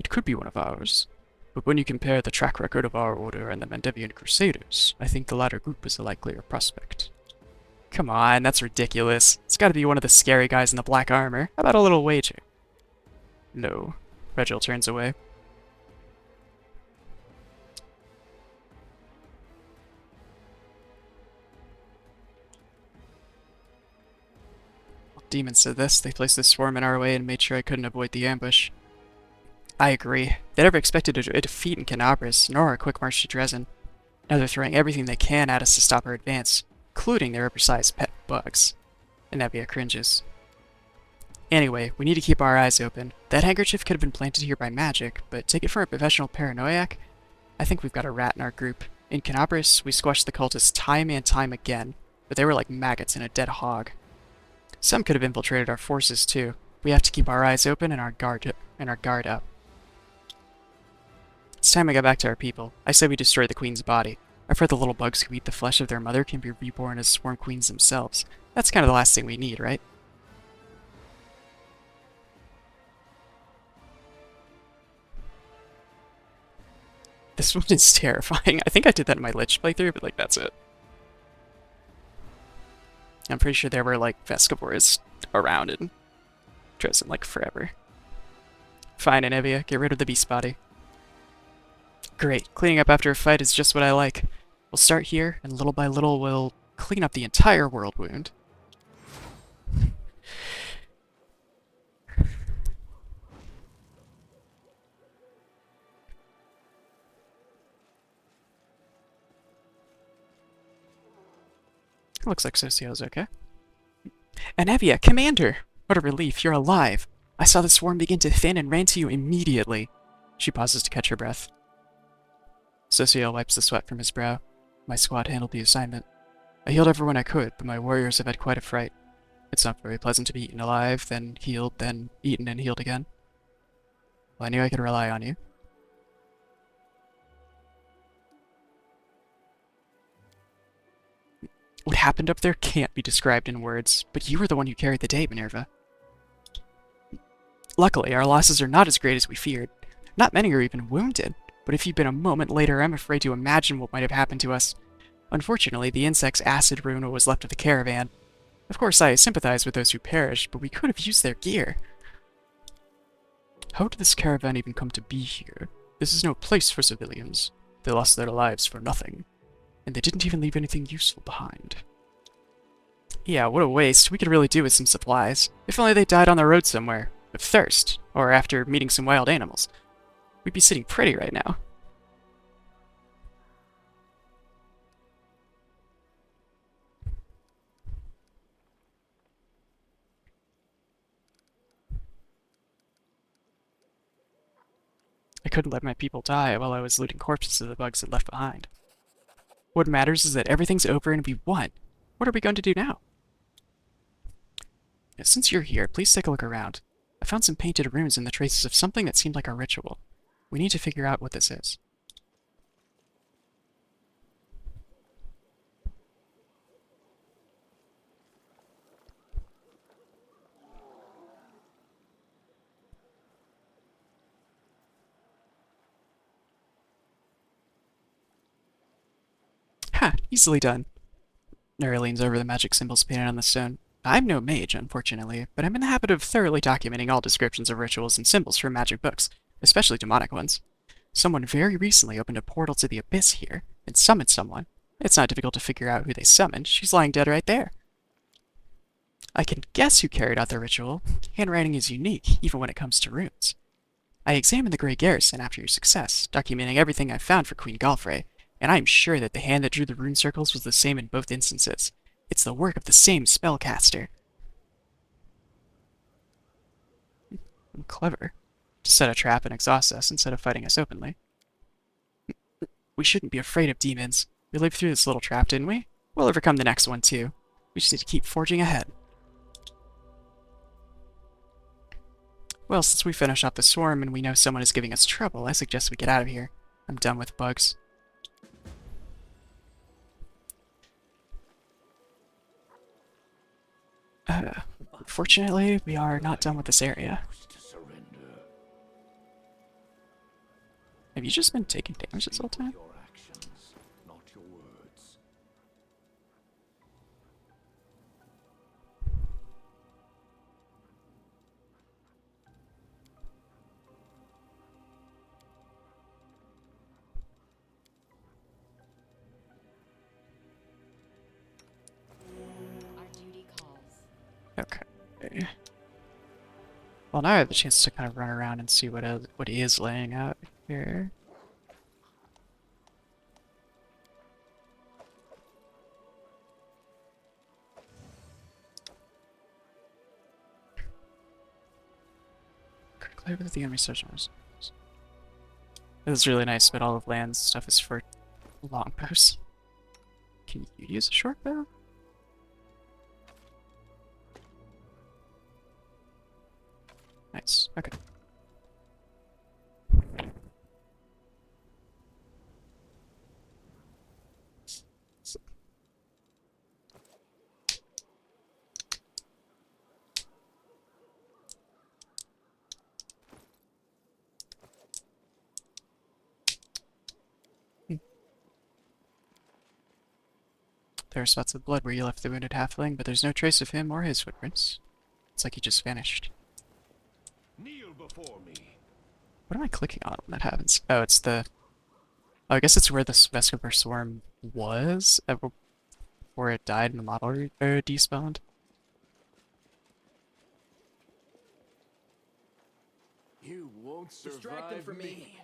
Speaker 1: It could be one of ours, but when you compare the track record of our order and the Mandevian Crusaders, I think the latter group is a likelier prospect. Come on, that's ridiculous. It's gotta be one of the scary guys in the black armor. How about a little wager? No. Reginald turns away. Demons said this. They placed this swarm in our way and made sure I couldn't avoid the ambush. I agree. They never expected a defeat in Canabras, nor a quick march to Dresden. Now they're throwing everything they can at us to stop our advance, including their oversized pet bugs. And Nevia cringes. Anyway, we need to keep our eyes open. That handkerchief could have been planted here by magic, but take it from a professional paranoiac, I think we've got a rat in our group. In Canabras, we squashed the cultists time and time again, but they were like maggots in a dead hog. Some could have infiltrated our forces too. We have to keep our eyes open and our guard up. It's time we got back to our people. I say we destroy the queen's body. I've heard the little bugs who eat the flesh of their mother can be reborn as swarm queens themselves. That's kind of the last thing we need, right? This one is terrifying. I think I did that in my Lich playthrough, but like that's it. I'm pretty sure there were like Vescivores around in Dresden like forever. Fine, Anevia, get rid of the beast body. Great, cleaning up after a fight is just what I like. We'll start here, and little by little we'll clean up the entire world wound. Looks like Socio's okay. Anevia, Commander! What a relief, you're alive. I saw the swarm begin to thin and ran to you immediately. She pauses to catch her breath. Socio wipes the sweat from his brow. My squad handled the assignment. I healed everyone I could, but my warriors have had quite a fright. It's not very pleasant to be eaten alive, then healed, then eaten and healed again. Well, I knew I could rely on you. What happened up there can't be described in words, but you were the one who carried the day, Minerva. Luckily, our losses are not as great as we feared. Not many are even wounded, but if you'd been a moment later, I'm afraid to imagine what might have happened to us. Unfortunately, the insect's acid ruined what was left of the caravan. Of course, I sympathize with those who perished, but we could have used their gear. How did this caravan even come to be here? This is no place for civilians. They lost their lives for nothing. And they didn't even leave anything useful behind. Yeah, what a waste. We could really do with some supplies. If only they died on the road somewhere. Of thirst. Or after meeting some wild animals. We'd be sitting pretty right now. I couldn't let my people die while I was looting corpses of the bugs that left behind. What matters is that everything's over and we won. What are we going to do now? Now, since you're here, please take a look around. I found some painted runes and the traces of something that seemed like a ritual. We need to figure out what this is. Ha! Easily done. Neri leans over the magic symbols painted on the stone. I'm no mage, unfortunately, but I'm in the habit of thoroughly documenting all descriptions of rituals and symbols from magic books, especially demonic ones. Someone very recently opened a portal to the abyss here, and summoned someone. It's not difficult to figure out who they summoned. She's lying dead right there. I can guess who carried out the ritual. Handwriting is unique, even when it comes to runes. I examined the Grey Garrison after your success, documenting everything I found for Queen Galfrey, and I am sure that the hand that drew the rune circles was the same in both instances. It's the work of the same spellcaster. Clever. To set a trap and exhaust us instead of fighting us openly. We shouldn't be afraid of demons. We lived through this little trap, didn't we? We'll overcome the next one, too. We just need to keep forging ahead. Well, since we finished off the swarm and we know someone is giving us trouble, I suggest we get out of here. I'm done with bugs. Unfortunately, we are not done with this area.
Speaker 4: To surrender.
Speaker 1: Have you just been taking damage this whole
Speaker 4: Speak
Speaker 1: time?
Speaker 4: with your actions, not your words.
Speaker 8: Our duty calls.
Speaker 1: Okay. Well, now I have the chance to kind of run around and see what he is laying out here. Critically with the enemy sessions. This is really nice, but all of Land's stuff is for longbows. Can you use a short bow? Nice. Okay. There are spots of blood where you left the wounded halfling, but there's no trace of him or his footprints. It's like he just vanished.
Speaker 4: Kneel before me.
Speaker 1: What am I clicking on when that happens? Oh, it's the... Oh, I guess it's where the Vescoper Swarm was before it died and the model despawned.
Speaker 4: You won't
Speaker 6: Distract them
Speaker 4: survive
Speaker 6: from me.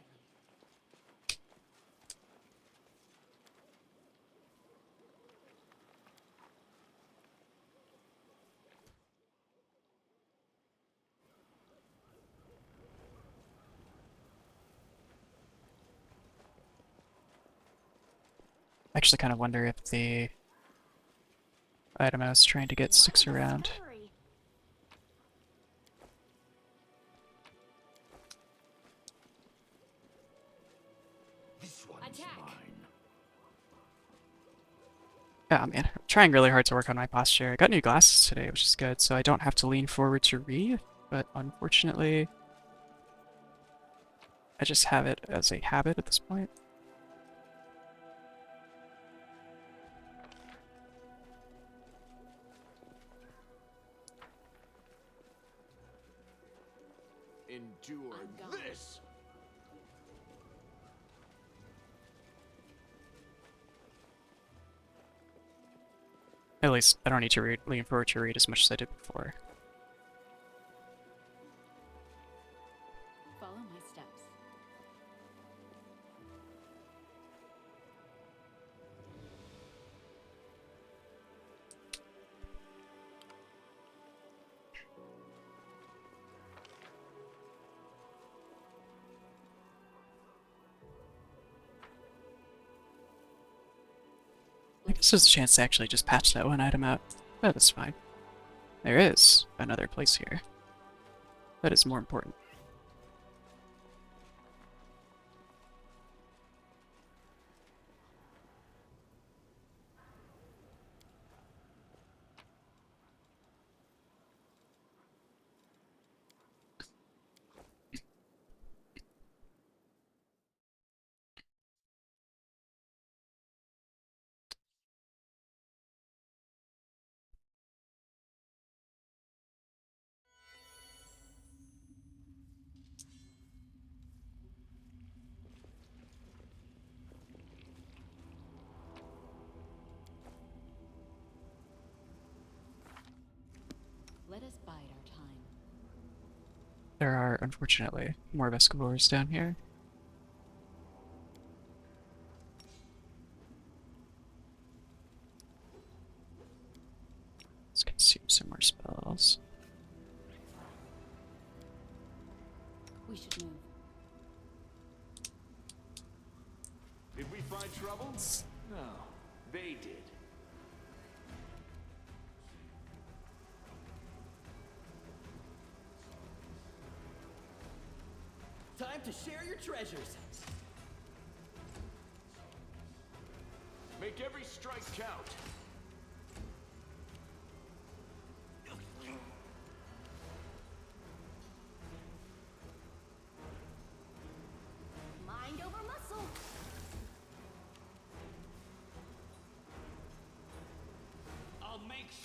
Speaker 1: I actually kind of wonder if the item I was trying to get sticks
Speaker 5: What a
Speaker 1: around.
Speaker 5: discovery.
Speaker 4: This one's
Speaker 8: Attack.
Speaker 4: mine.
Speaker 1: Yeah, man, I'm trying really hard to work on my posture. I got new glasses today, which is good, so I don't have to lean forward to read, but unfortunately, I just have it as a habit at this point.
Speaker 4: Endure
Speaker 8: I'm gone.
Speaker 4: this.
Speaker 1: At least, I don't need to lean forward to read as much as I did before.
Speaker 8: Follow my steps.
Speaker 1: I guess there's a chance to actually just patch that one item out, but that's fine. There is another place here. That is more important.
Speaker 8: Let us bide our time.
Speaker 1: There are, unfortunately, more Vescivores down here. Let's consume some more spells.
Speaker 8: We should move.
Speaker 4: Did we find trouble? No, they did.
Speaker 6: Time to share your treasures.
Speaker 4: Make every strike count.
Speaker 5: Mind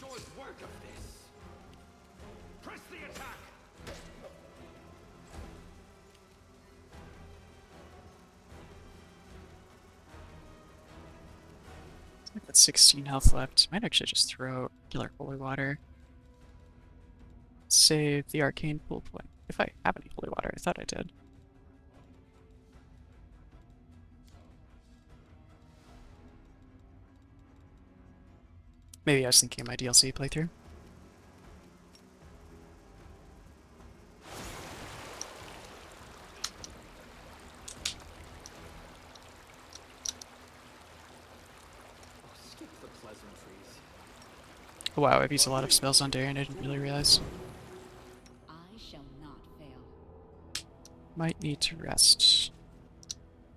Speaker 7: short work of this. Press the attack!
Speaker 1: I've got 16 health left. Might actually just throw regular holy water. Save the arcane pool point. If I have any holy water, I thought I did. Maybe I was thinking of my DLC playthrough.
Speaker 7: Oh, skip the pleasantries.
Speaker 1: Wow, I've used a lot of spells on Darien, I didn't really realize.
Speaker 8: I shall not fail.
Speaker 1: Might need to rest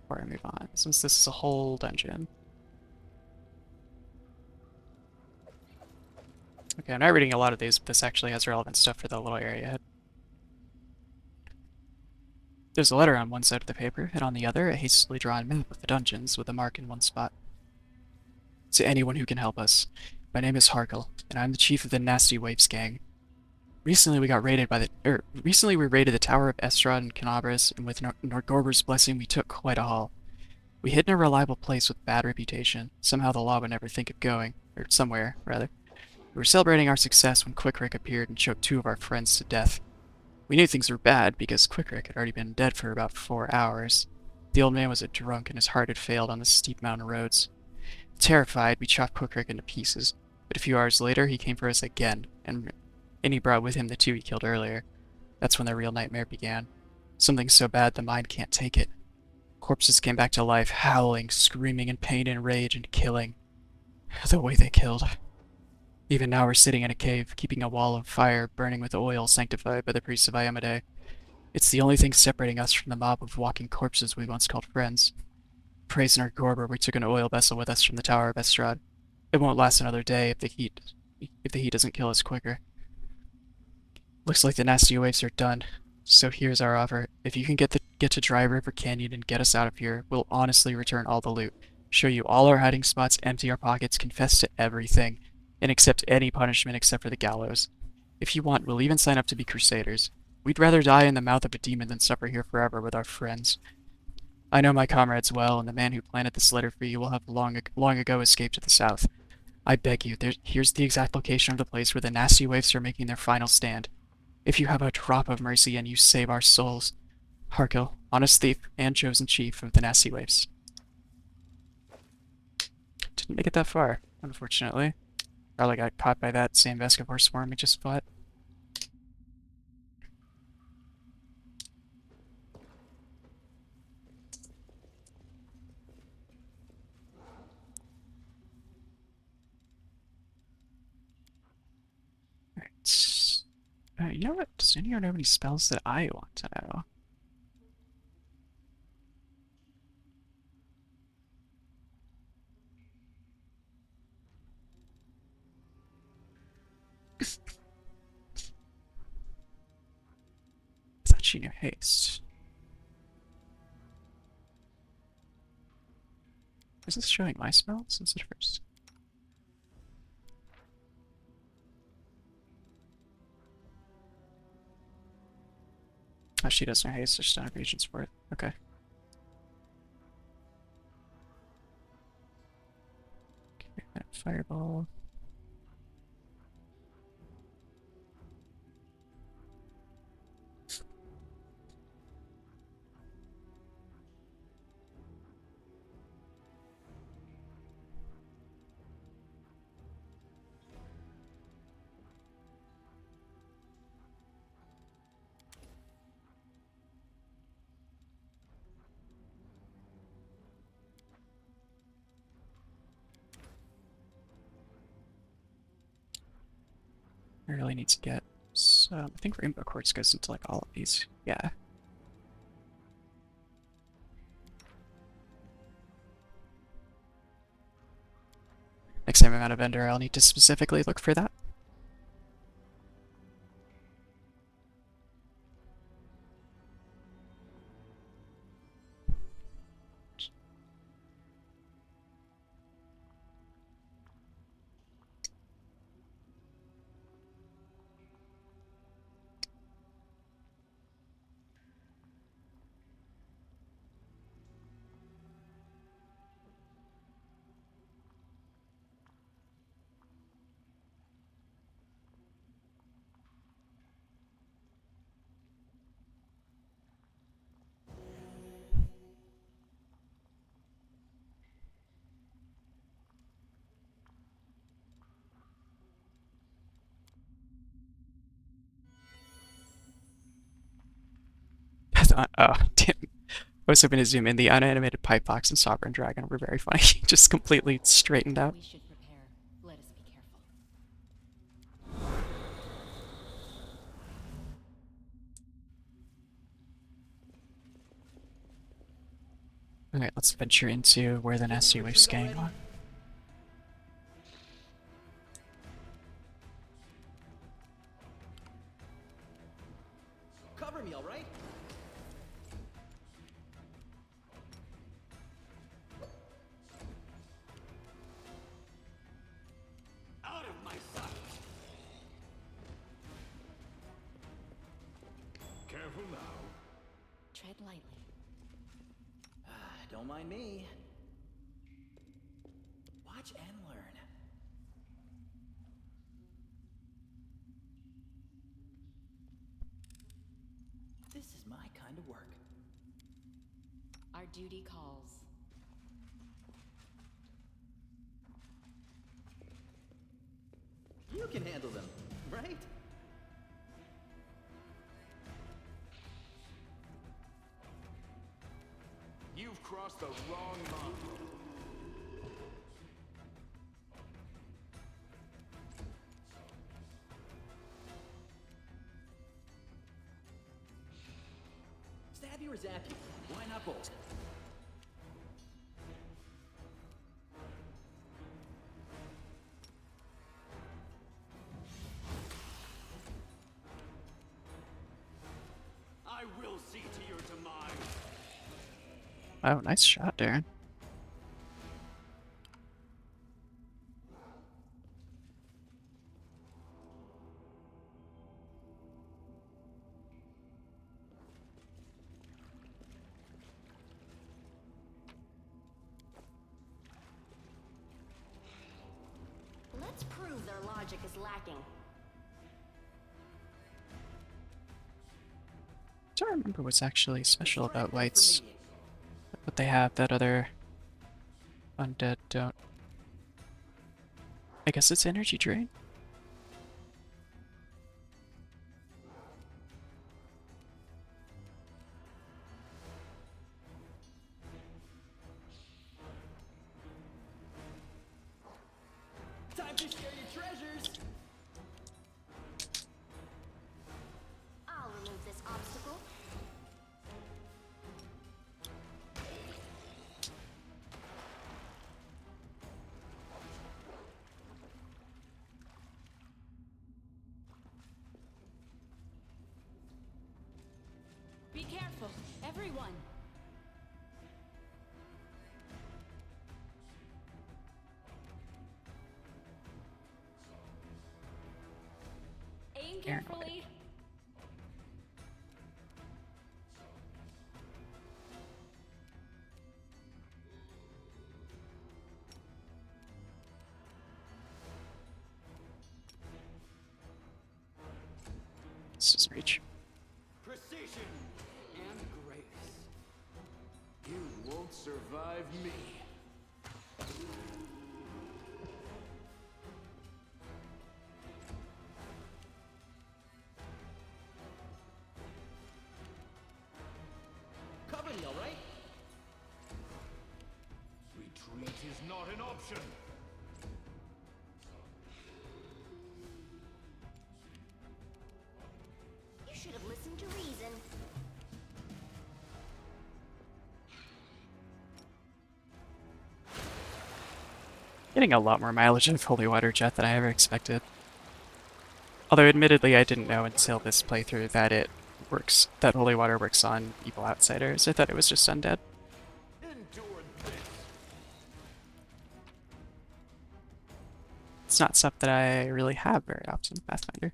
Speaker 1: before I move on, since this is a whole dungeon. Okay, I'm not reading a lot of these, but this actually has relevant stuff for the little area ahead. There's a letter on one side of the paper, and on the other, a hastily drawn map of the dungeons with a mark in one spot. To anyone who can help us. My name is Harkle, and I'm the chief of the Nasty Waves gang. Recently we raided the Tower of Estrad and Canabras, and with Norgorber's blessing we took quite a haul. We hid in a reliable place with bad reputation. Somehow the law would never think of going, or somewhere, rather. We were celebrating our success when Quickrick appeared and choked 2 of our friends to death. We knew things were bad because Quickrick had already been dead for about 4 hours. The old man was a drunk and his heart had failed on the steep mountain roads. Terrified, we chopped Quickrick into pieces, but a few hours later he came for us again, and he brought with him the 2 he killed earlier. That's when the real nightmare began. Something so bad the mind can't take it. Corpses came back to life, howling, screaming in pain and rage, and killing. The way they killed. Even now we're sitting in a cave, keeping a wall of fire burning with oil sanctified by the priests of Iamade. It's the only thing separating us from the mob of walking corpses we once called friends. Praise Gorber, we took an oil vessel with us from the Tower of Estrad. It won't last another day if the heat doesn't kill us quicker. Looks like the nasty waves are done. So here's our offer. If you can get to Dry River Canyon and get us out of here, we'll honestly return all the loot, show you all our hiding spots, empty our pockets, confess to everything, and accept any punishment except for the gallows. If you want, we'll even sign up to be crusaders. We'd rather die in the mouth of a demon than suffer here forever with our friends. I know my comrades well, and the man who planted this letter for you will have long ago escaped to the south. I beg you, here's the exact location of the place where the nasty waves are making their final stand. If you have a drop of mercy and you save our souls. Harkill, honest thief and chosen chief of the nasty waves. Didn't make it that far, unfortunately. Probably got caught by that same Vescavor swarm we just fought. Alright. You know what? Does anyone know any spells that I want to know? I thought she knew haste. Is this showing my spells? Is it first? Oh, she does know haste, there's stone regions for it. Okay. Okay, fireball. I really need to get some. I think Rainbow Quartz goes into like all of these. Yeah. Next time I'm at a vendor, I'll need to specifically look for that. oh, damn. I was hoping to zoom in. The unanimated pipe box and sovereign dragon were very funny. Just completely straightened out.
Speaker 8: We should prepare. Let us be careful.
Speaker 1: Okay, let's venture into where the nasty waif's gang are.
Speaker 6: Cover me, all right?
Speaker 7: Out of my sight! Careful now.
Speaker 8: Tread lightly.
Speaker 6: Don't mind me. Watch and learn. This is my kind of work.
Speaker 8: Our duty calls.
Speaker 6: You can handle them, right?
Speaker 4: You've crossed the wrong line.
Speaker 6: Stab you or zap you? Why not both?
Speaker 7: I will see to your demise.
Speaker 1: Oh, nice shot, Darren.
Speaker 5: Let's prove their logic is lacking.
Speaker 1: Don't remember what's actually special
Speaker 6: Strike
Speaker 1: about
Speaker 6: them for
Speaker 1: whites.
Speaker 6: me.
Speaker 1: What they have that other undead don't. I guess it's energy drain.
Speaker 6: Time to share your treasures.
Speaker 5: I'll remove this obstacle.
Speaker 8: Be careful, everyone. Aim carefully.
Speaker 1: This doesn't reach.
Speaker 7: Precision and grace.
Speaker 4: You won't survive me.
Speaker 6: Cover me, all right?
Speaker 7: Retreat is not an option.
Speaker 5: You should have listened to reason.
Speaker 1: Getting a lot more mileage of Holy Water Jet than I ever expected. Although admittedly I didn't know until this playthrough that it works, that Holy Water works on evil outsiders. I thought it was just undead.
Speaker 4: Endure this.
Speaker 1: It's not stuff that I really have very often in Pathfinder.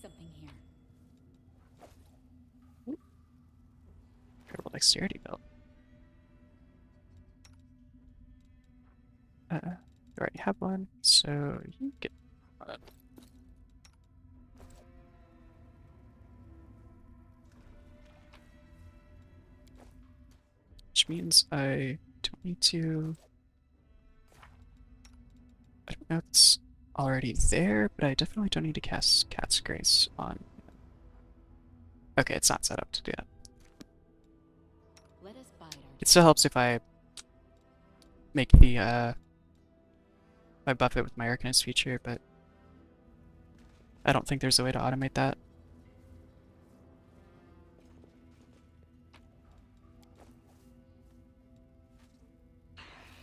Speaker 8: Something here.
Speaker 1: Careful dexterity belt. You already have one, so you get one. Which means I don't need to. I don't know if it's already there, but I definitely don't need to cast Cat's Grace on. Okay, it's not set up to do that.
Speaker 8: Let us bide our
Speaker 1: It still helps if I make the I buff it with my Arcanist feature, but I don't think there's a way to automate that.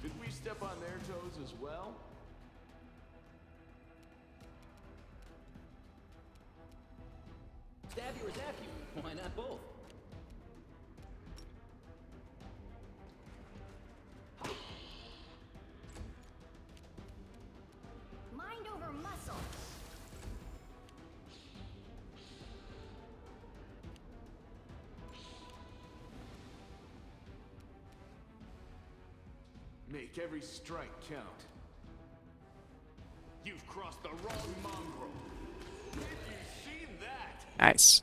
Speaker 2: Did we step on their toes as well?
Speaker 6: Stab you or zap you? Why not both?
Speaker 5: Mind over muscle.
Speaker 2: Make every strike count.
Speaker 4: You've crossed the wrong mongrel. Have you seen that?
Speaker 1: Nice.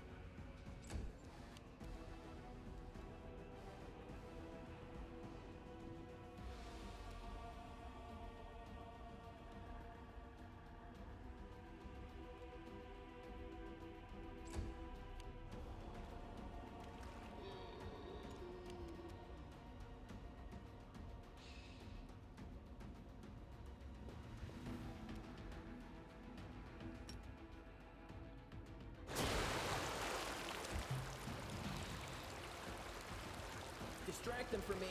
Speaker 6: Distract them from me.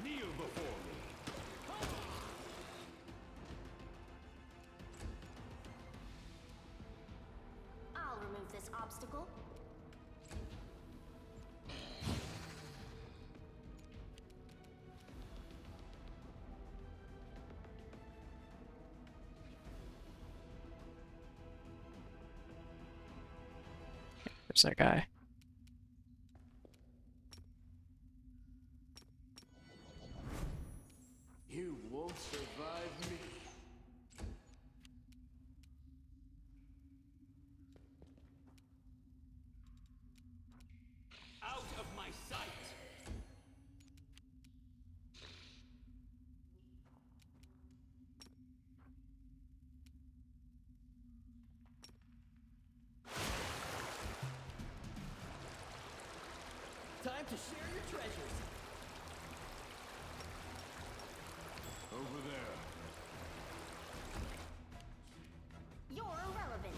Speaker 4: Kneel before me.
Speaker 5: I'll remove this obstacle.
Speaker 1: There's that guy.
Speaker 2: You won't survive me.
Speaker 7: Out of my sight!
Speaker 6: Time to share your treasures.
Speaker 4: Over there.
Speaker 5: You're irrelevant.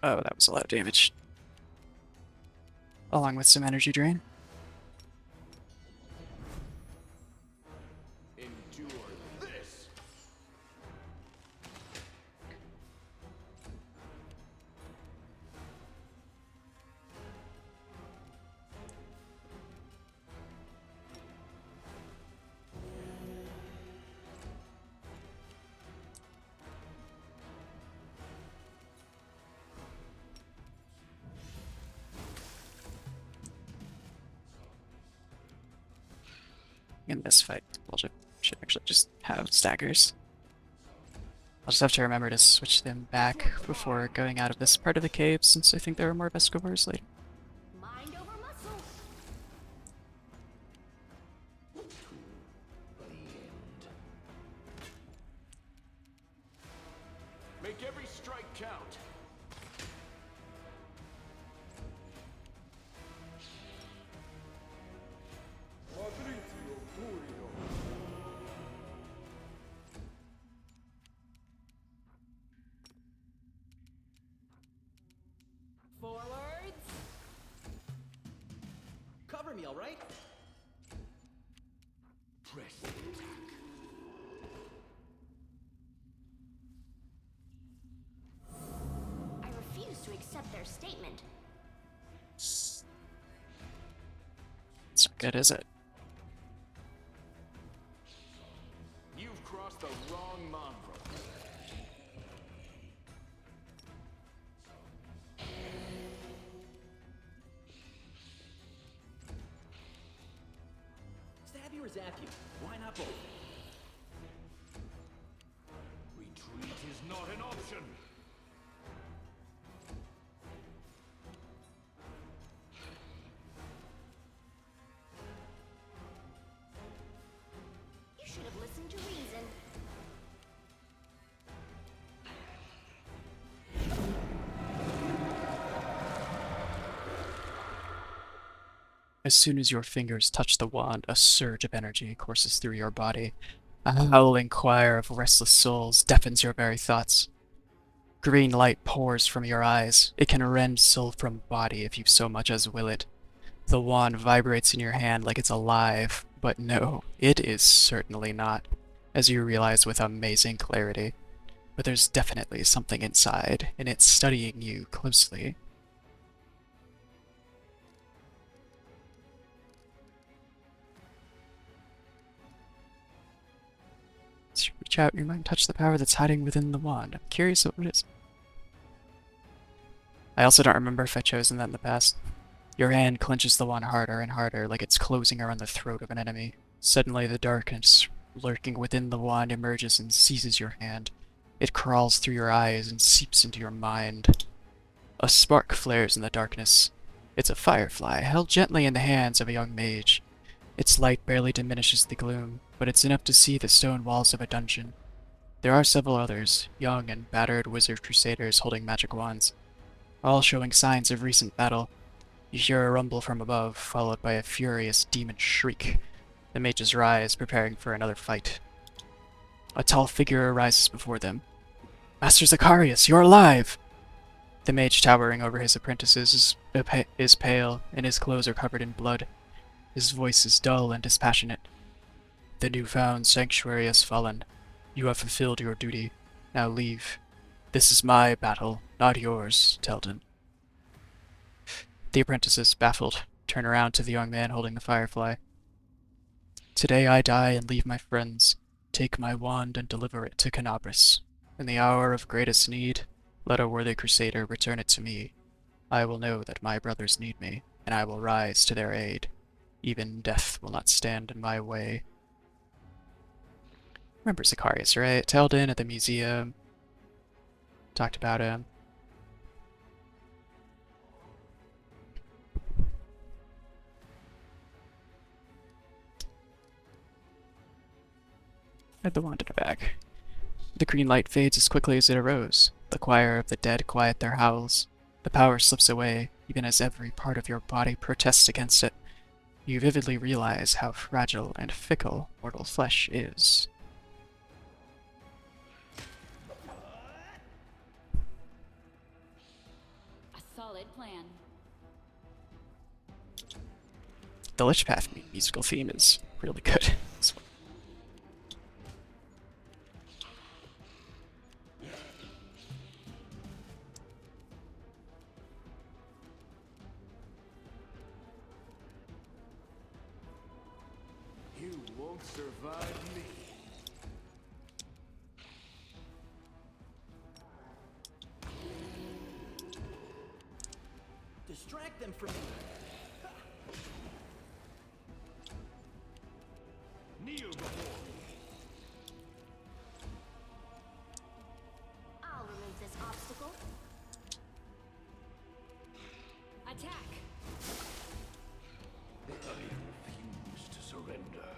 Speaker 1: Oh, that was a lot of damage. Along with some energy drain.
Speaker 2: Endure this.
Speaker 1: In this fight, we'll should actually just have staggers. I'll just have to remember to switch them back before going out of this part of the cave, since I think there are more Vescovores later.
Speaker 5: Mind over muscle.
Speaker 2: Make every strike count.
Speaker 6: Forwards. Cover me, all right?
Speaker 4: Press the attack.
Speaker 5: I refuse to accept their statement.
Speaker 1: It's not good, is it?
Speaker 2: You've crossed the wrong mongrel.
Speaker 6: zap you. Why not both?
Speaker 7: Retreat is not an option.
Speaker 5: You should have listened to reason.
Speaker 1: As soon as your fingers touch the wand, a surge of energy courses through your body. A howling choir of restless souls deafens your very thoughts. Green light pours from your eyes. It can rend soul from body if you so much as will it. The wand vibrates in your hand like it's alive, but no, it is certainly not, as you realize with amazing clarity. But there's definitely something inside, and it's studying you closely. As you reach out, your mind touch the power that's hiding within the wand. I'm curious what it is. I also don't remember if I've chosen that in the past. Your hand clenches the wand harder and harder, like it's closing around the throat of an enemy. Suddenly, the darkness lurking within the wand emerges and seizes your hand. It crawls through your eyes and seeps into your mind. A spark flares in the darkness. It's a firefly, held gently in the hands of a young mage. Its light barely diminishes the gloom, but it's enough to see the stone walls of a dungeon. There are several others, young and battered wizard crusaders holding magic wands, all showing signs of recent battle. You hear a rumble from above, followed by a furious demon shriek. The mages rise, preparing for another fight. A tall figure arises before them. Master Zacharias, you're alive! The mage towering over his apprentices is pale, and his clothes are covered in blood. His voice is dull and dispassionate. The newfound sanctuary has fallen. You have fulfilled your duty. Now leave. This is my battle, not yours, Telden. The apprentices, baffled, turn around to the young man holding the firefly. Today I die and leave my friends. Take my wand and deliver it to Canabris. In the hour of greatest need, let a worthy crusader return it to me. I will know that my brothers need me, and I will rise to their aid. Even death will not stand in my way. Remember Zacharias, right? Telden at the museum. Talked about him. Had the wand in the bag. The green light fades as quickly as it arose. The choir of the dead quiet their howls. The power slips away, even as every part of your body protests against it. You vividly realize how fragile and fickle mortal flesh is.
Speaker 8: A solid plan.
Speaker 1: The Lich Path musical theme is really good.
Speaker 4: You won't survive me.
Speaker 6: Distract them from me.
Speaker 7: Kneel before me.
Speaker 5: I'll remove this obstacle.
Speaker 8: Attack!
Speaker 7: I refuse to surrender.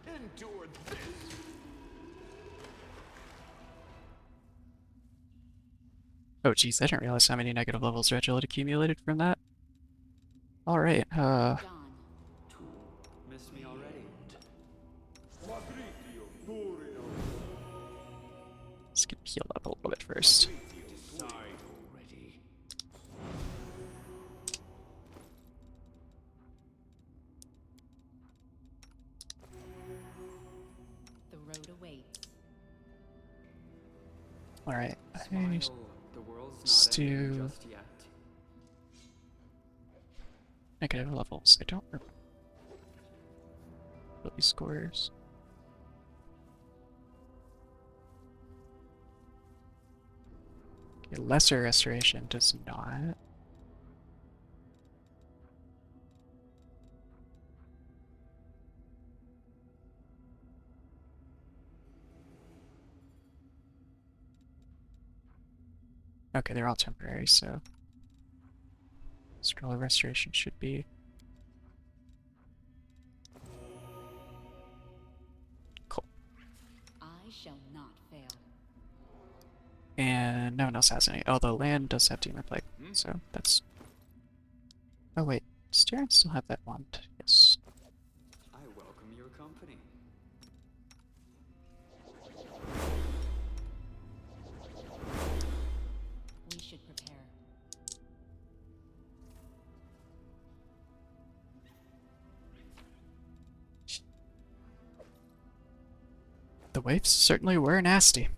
Speaker 4: Endure this.
Speaker 1: Oh geez, I didn't realize how many negative levels Rachel had accumulated from that. Alright,
Speaker 8: Dawn.
Speaker 3: Missed me already.
Speaker 1: let's get healed up a little bit first.
Speaker 7: Decide already.
Speaker 8: The road awaits.
Speaker 1: Alright,
Speaker 3: Smile. The world's
Speaker 1: Let's
Speaker 3: not ending
Speaker 1: do-
Speaker 3: just yet.
Speaker 1: negative levels. I don't remember these scores. A lesser restoration does not. Okay, they're all temporary, so scroll of restoration should be cool.
Speaker 8: I shall not fail.
Speaker 1: And no one else has any. Oh, the land does have Demon Plague, so that's. Oh wait, does Darren still have that wand? Yes.
Speaker 3: I welcome your company.
Speaker 8: We should prepare.
Speaker 1: The waves certainly were nasty.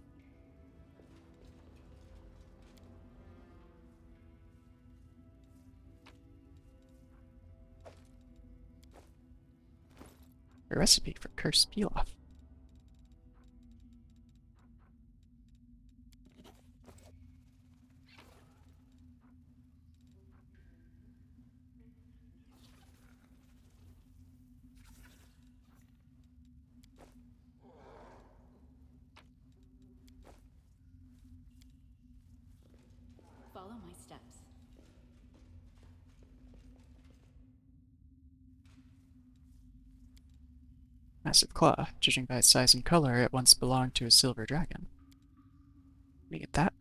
Speaker 1: A recipe for cursed peel-off.
Speaker 8: Follow my steps.
Speaker 1: Massive claw. Judging by its size and color, it once belonged to a silver dragon. Let me get that.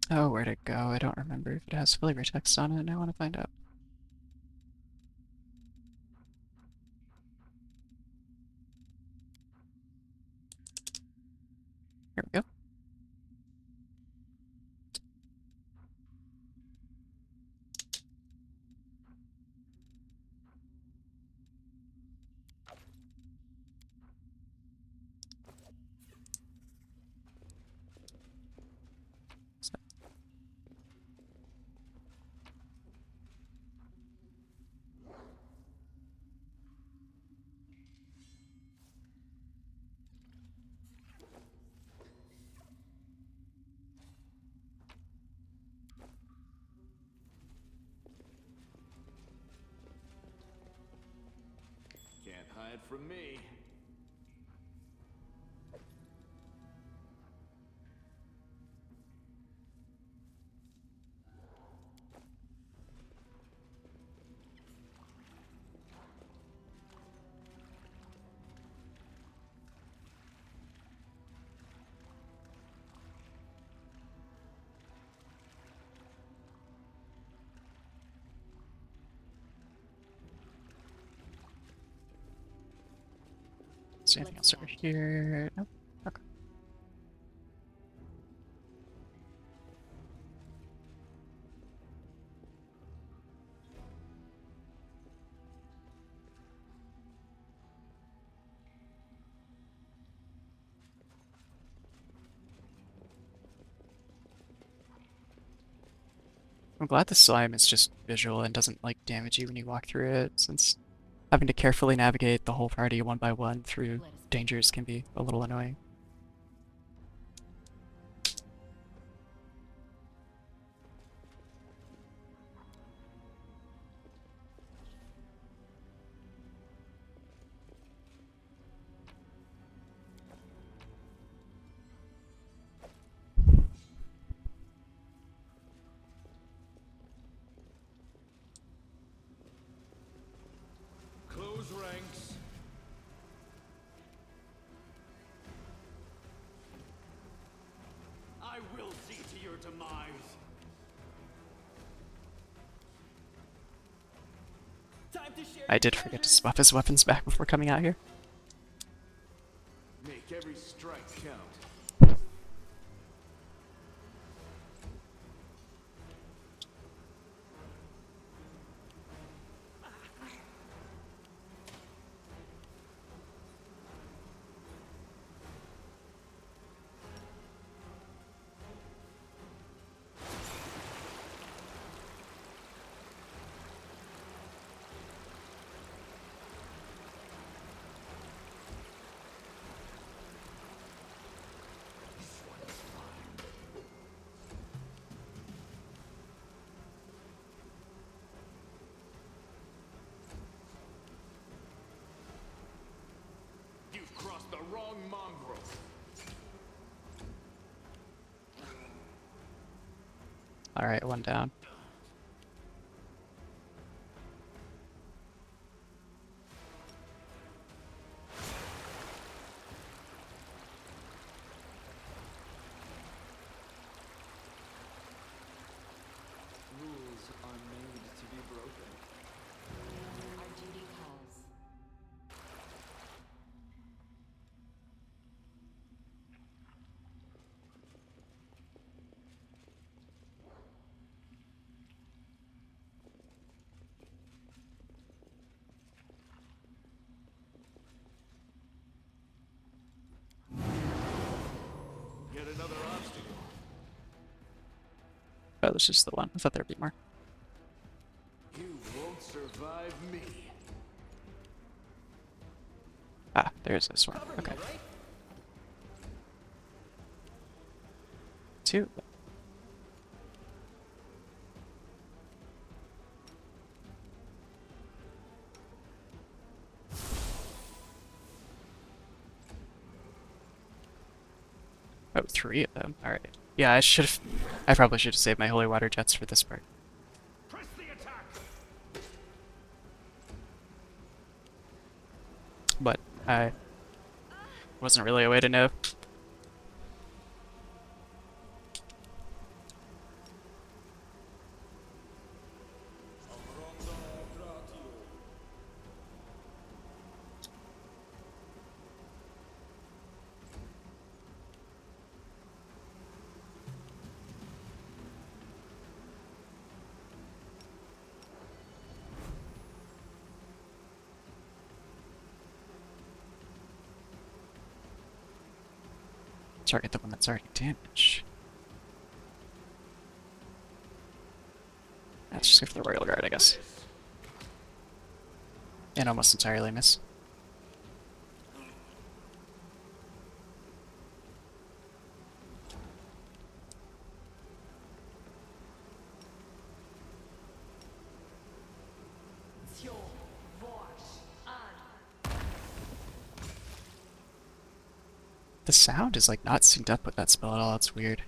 Speaker 1: Oh, where'd it go? I don't remember if it has flavor text on it, and I want to find out. Here we go.
Speaker 4: Can't hide from me.
Speaker 1: Is there anything else over here? Nope. Okay. I'm glad the slime is just visual and doesn't like damage you when you walk through it, since having to carefully navigate the whole party one by one through
Speaker 8: Let us
Speaker 1: dangers can be a little annoying.
Speaker 7: Close ranks. I will see to your demise.
Speaker 6: Time to share
Speaker 1: I did forget to swap his weapons back before coming out here.
Speaker 4: Make every strike count.
Speaker 1: Alright, one down.
Speaker 3: Rules are made to be broken.
Speaker 8: Our duty calls.
Speaker 4: Yet another obstacle.
Speaker 1: Oh, this is the one. I thought there'd be more.
Speaker 4: You won't survive me.
Speaker 1: Ah, there's this one.
Speaker 6: Cover
Speaker 1: Okay.
Speaker 6: me, right?
Speaker 1: Two. Oh, three of them. Alright. Yeah, I probably should have saved my holy water jets for this part.
Speaker 7: Press the attack.
Speaker 1: But I wasn't really a way to know. Target the one that's already damaged. Let's just go for the Royal Guard, I guess. And almost entirely miss. The sound is like not synced up with that spell at all, it's weird.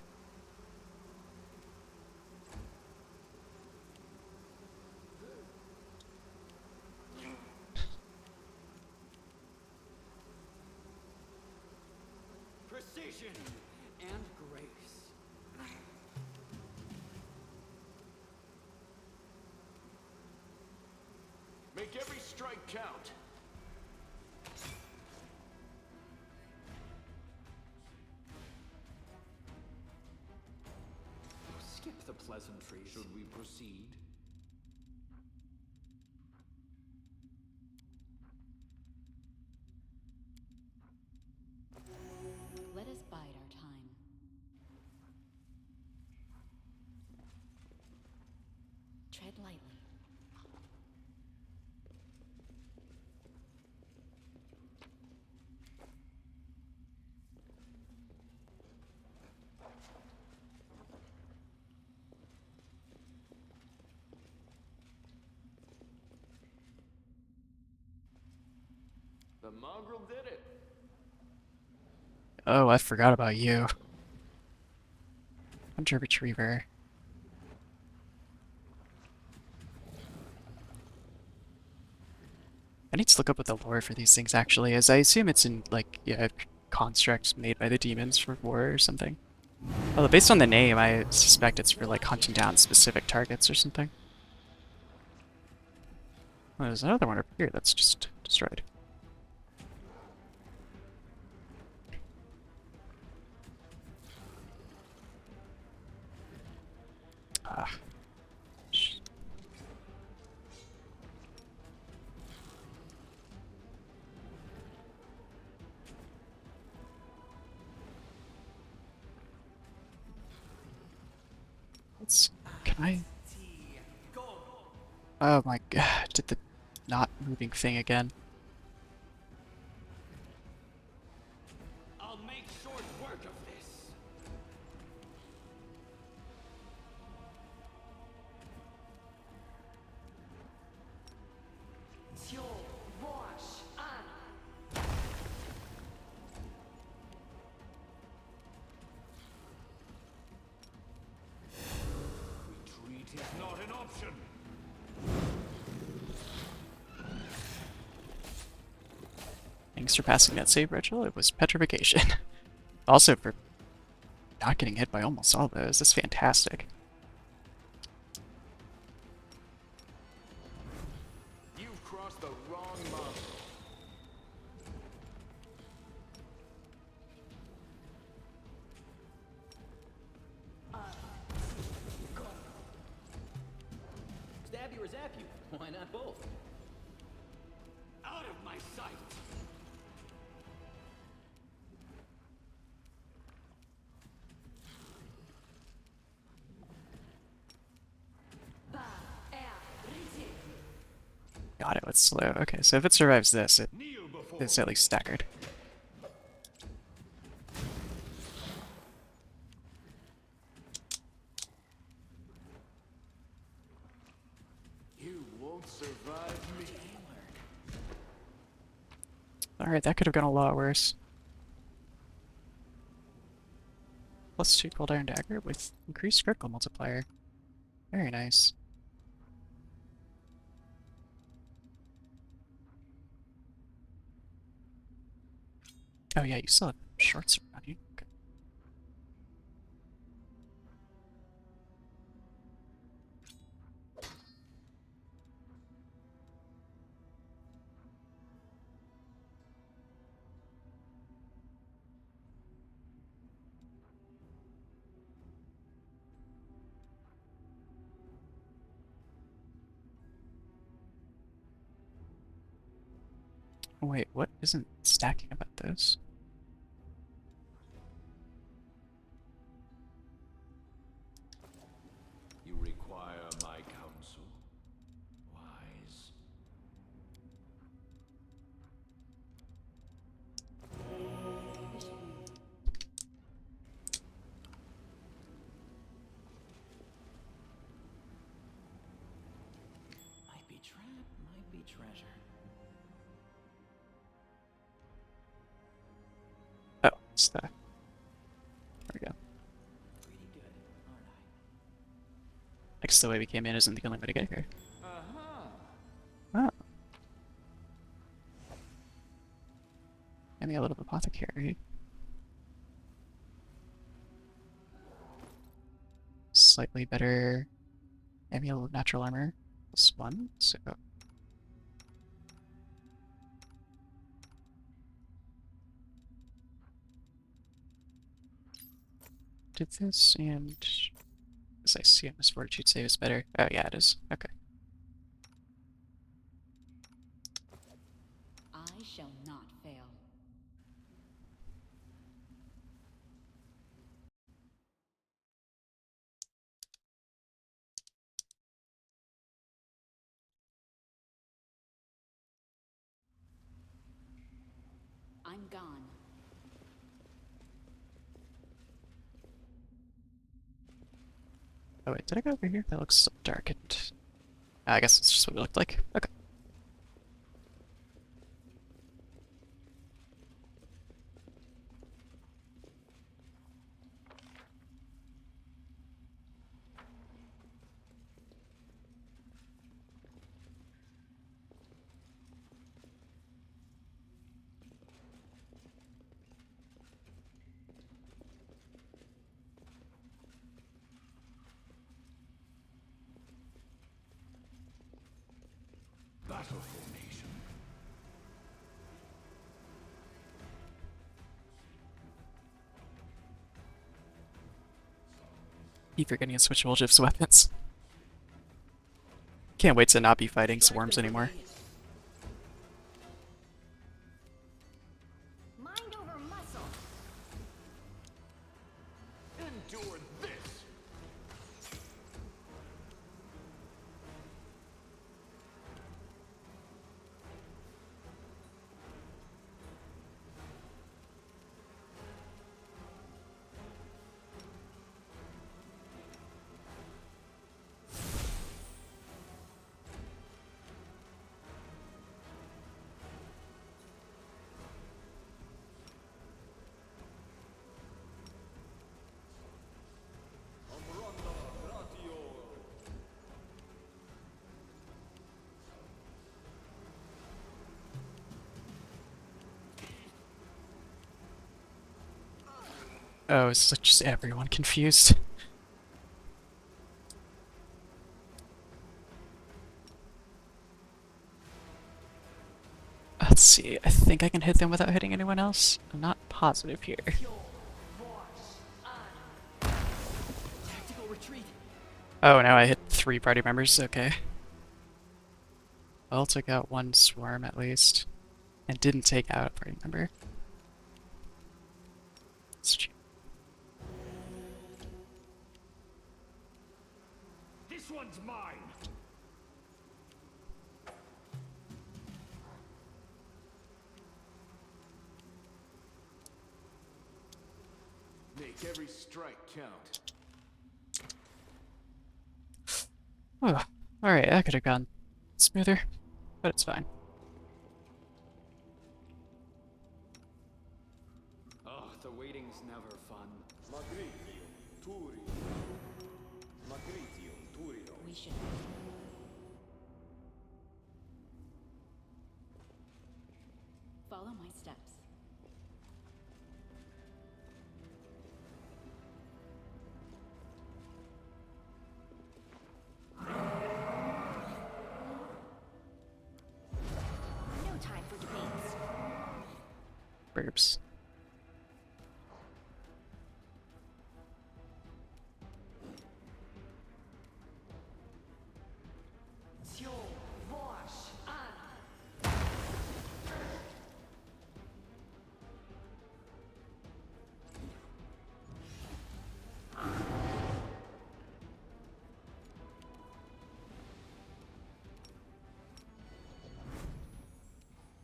Speaker 3: Precision and grace.
Speaker 4: Make every strike count.
Speaker 3: Skip the pleasantries.
Speaker 4: Should we proceed?
Speaker 8: Let us bide our time. Tread lightly.
Speaker 4: The mongrel did it.
Speaker 1: Oh, I forgot about you. Hunter Retriever. I need to look up what the lore for these things actually is. I assume it's in, like, yeah, constructs made by the demons for war or something. Although based on the name, I suspect it's for, like, hunting down specific targets or something. Oh, there's another one over here that's just destroyed. Ah. Can I? Oh my god, did the not moving thing again.
Speaker 3: I'll make short work of this.
Speaker 7: It is not an option.
Speaker 1: Thanks for passing that save, Rachel. It was petrification. Also for not getting hit by almost all those. That's fantastic.
Speaker 4: You've crossed the wrong month.
Speaker 6: Stab you or zap you? Why not both?
Speaker 3: Out of my sight!
Speaker 1: Got it, it's slow. Okay, so if it survives this,
Speaker 7: Kneel before
Speaker 1: it's at least staggered.
Speaker 4: You won't survive me.
Speaker 1: Alright, that could have gone a lot worse. +2 cooldown dagger with increased critical multiplier. Very nice. Oh yeah, you still have shorts around you. Okay. Wait, what isn't stacking about those?
Speaker 4: You require my counsel? Wise.
Speaker 6: Might be trap, might be treasure.
Speaker 1: Oh, it's the... There we go.
Speaker 6: Pretty good, aren't I?
Speaker 1: I guess the way we came in isn't the only way to get here.
Speaker 4: Uh-huh.
Speaker 1: Oh. Maybe a little apothecary. Slightly better amulet of natural armor. +1, so... Did this, and... As I see, this fortitude save is better. Oh yeah, it is. Okay.
Speaker 8: I shall not fail. I'm gone.
Speaker 1: Oh wait, did I go over here? That looks so darkened. I guess it's just what it looked like. Okay.
Speaker 7: battle formation.
Speaker 1: Keep forgetting to switch Woljif's weapons. Can't wait to not be fighting swarms anymore.
Speaker 5: Mind over muscle.
Speaker 4: Endure this!
Speaker 1: Oh, is just everyone confused? Let's see. I think I can hit them without hitting anyone else. I'm not positive here.
Speaker 6: Tactical retreat.
Speaker 1: Oh, now I hit 3 party members. Okay. Well, took out 1 swarm at least. And didn't take out a party member. Let's check.
Speaker 7: This one's mine.
Speaker 4: Make every strike count.
Speaker 1: Oh, alright, that could have gone smoother, but it's fine.
Speaker 3: Oh, the waiting's never fun.
Speaker 8: We should. Follow my steps.
Speaker 5: No time for debates.
Speaker 1: Burps.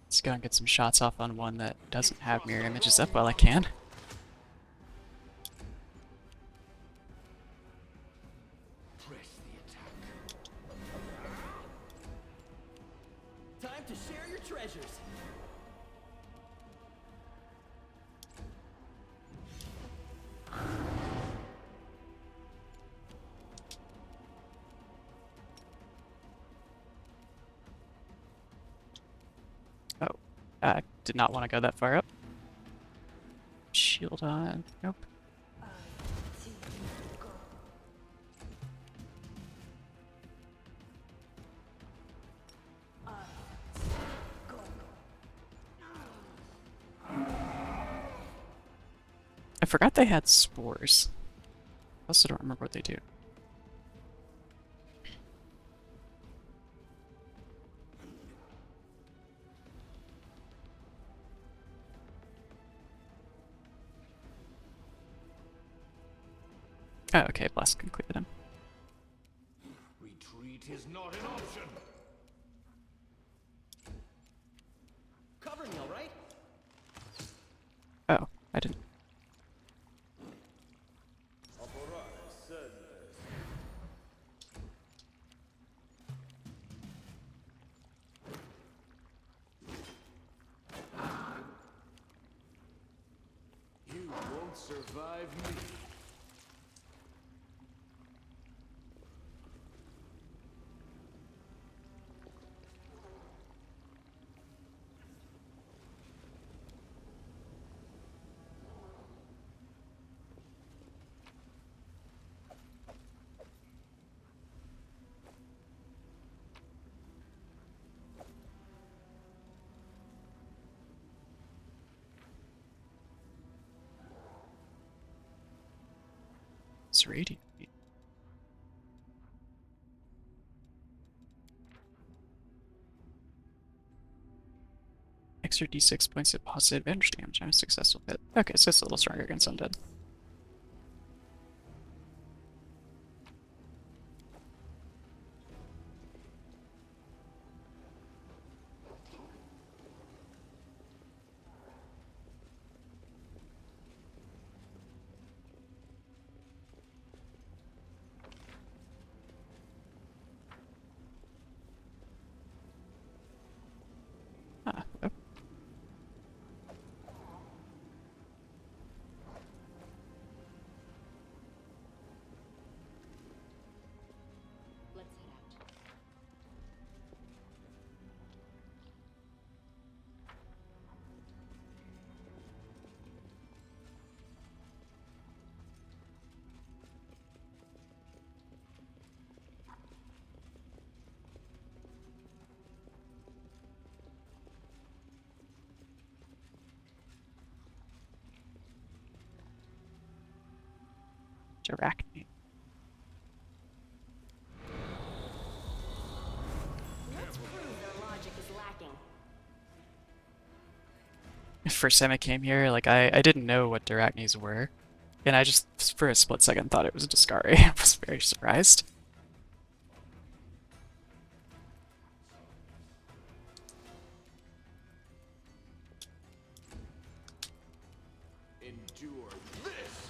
Speaker 1: Let's go and get some shots off on one that doesn't have mirror images up while I can.
Speaker 7: Press the attack.
Speaker 6: Time to share your treasures.
Speaker 1: Oh, did not want to go that far up. Shield on. Nope. I forgot they had spores. I also don't remember what they do. Oh, okay, Blast can clear them.
Speaker 7: Retreat is not an option.
Speaker 6: Cover me, all right?
Speaker 1: Oh, I didn't.
Speaker 4: You won't survive me.
Speaker 1: It's radiant. Extra d6 points of positive energy damage on a successful hit. Okay, so it's a little stronger against undead. Ah, oh. Arachne.
Speaker 5: Let's prove their logic is lacking.
Speaker 1: First time I came here, like I didn't know what Arachnes were, and I just for a split second thought it was a Discari. I was very surprised.
Speaker 4: Endure this!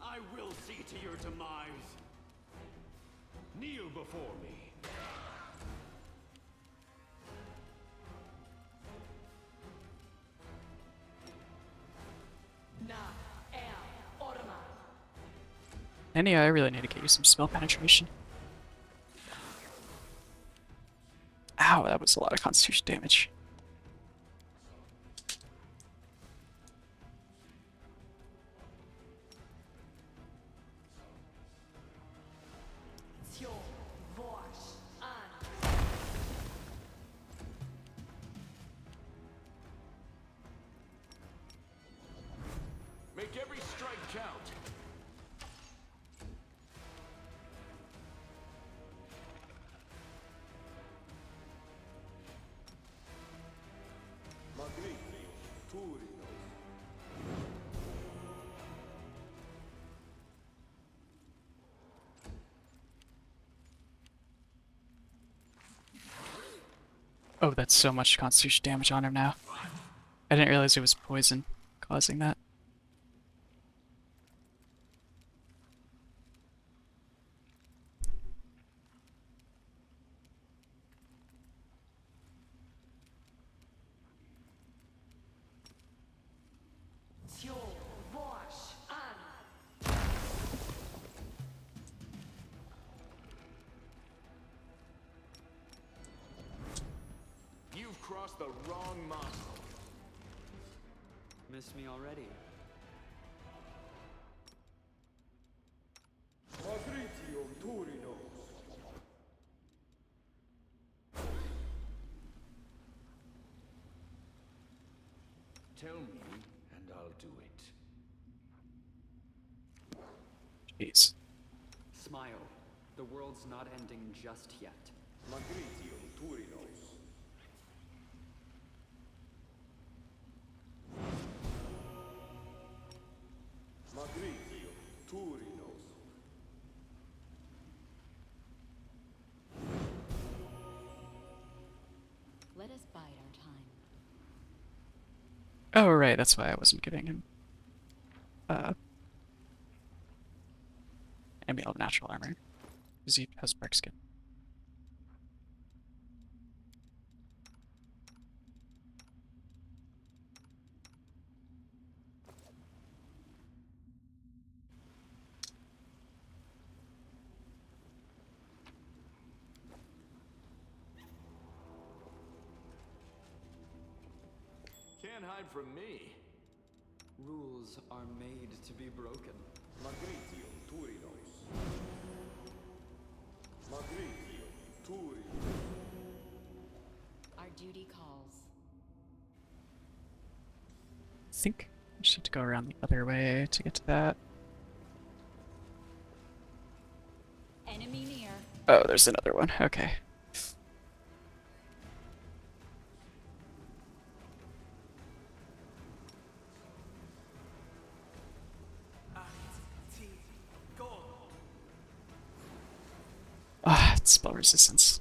Speaker 3: I will see to your demise. Kneel before me.
Speaker 1: And yeah, I really need to get you some spell penetration. Ow, that was a lot of constitution damage.
Speaker 4: Make every strike count.
Speaker 1: Oh, that's so much constitution damage on him now. I didn't realize it was poison causing that.
Speaker 4: You've crossed the wrong mile.
Speaker 9: Missed me already.
Speaker 4: Tell me, and I'll do it.
Speaker 1: Jeez.
Speaker 9: Smile. The world's not ending just yet.
Speaker 8: Let us bide our time.
Speaker 1: Oh, right, that's why I wasn't giving him Amulet of Natural Armor. Because he has bark skin.
Speaker 4: Can't hide from me.
Speaker 9: Rules are made to be broken.
Speaker 8: Our duty calls.
Speaker 1: I think I just have to go around the other way to get to that.
Speaker 8: Enemy near.
Speaker 1: Oh, there's another one. Okay. Ah, it's spell resistance.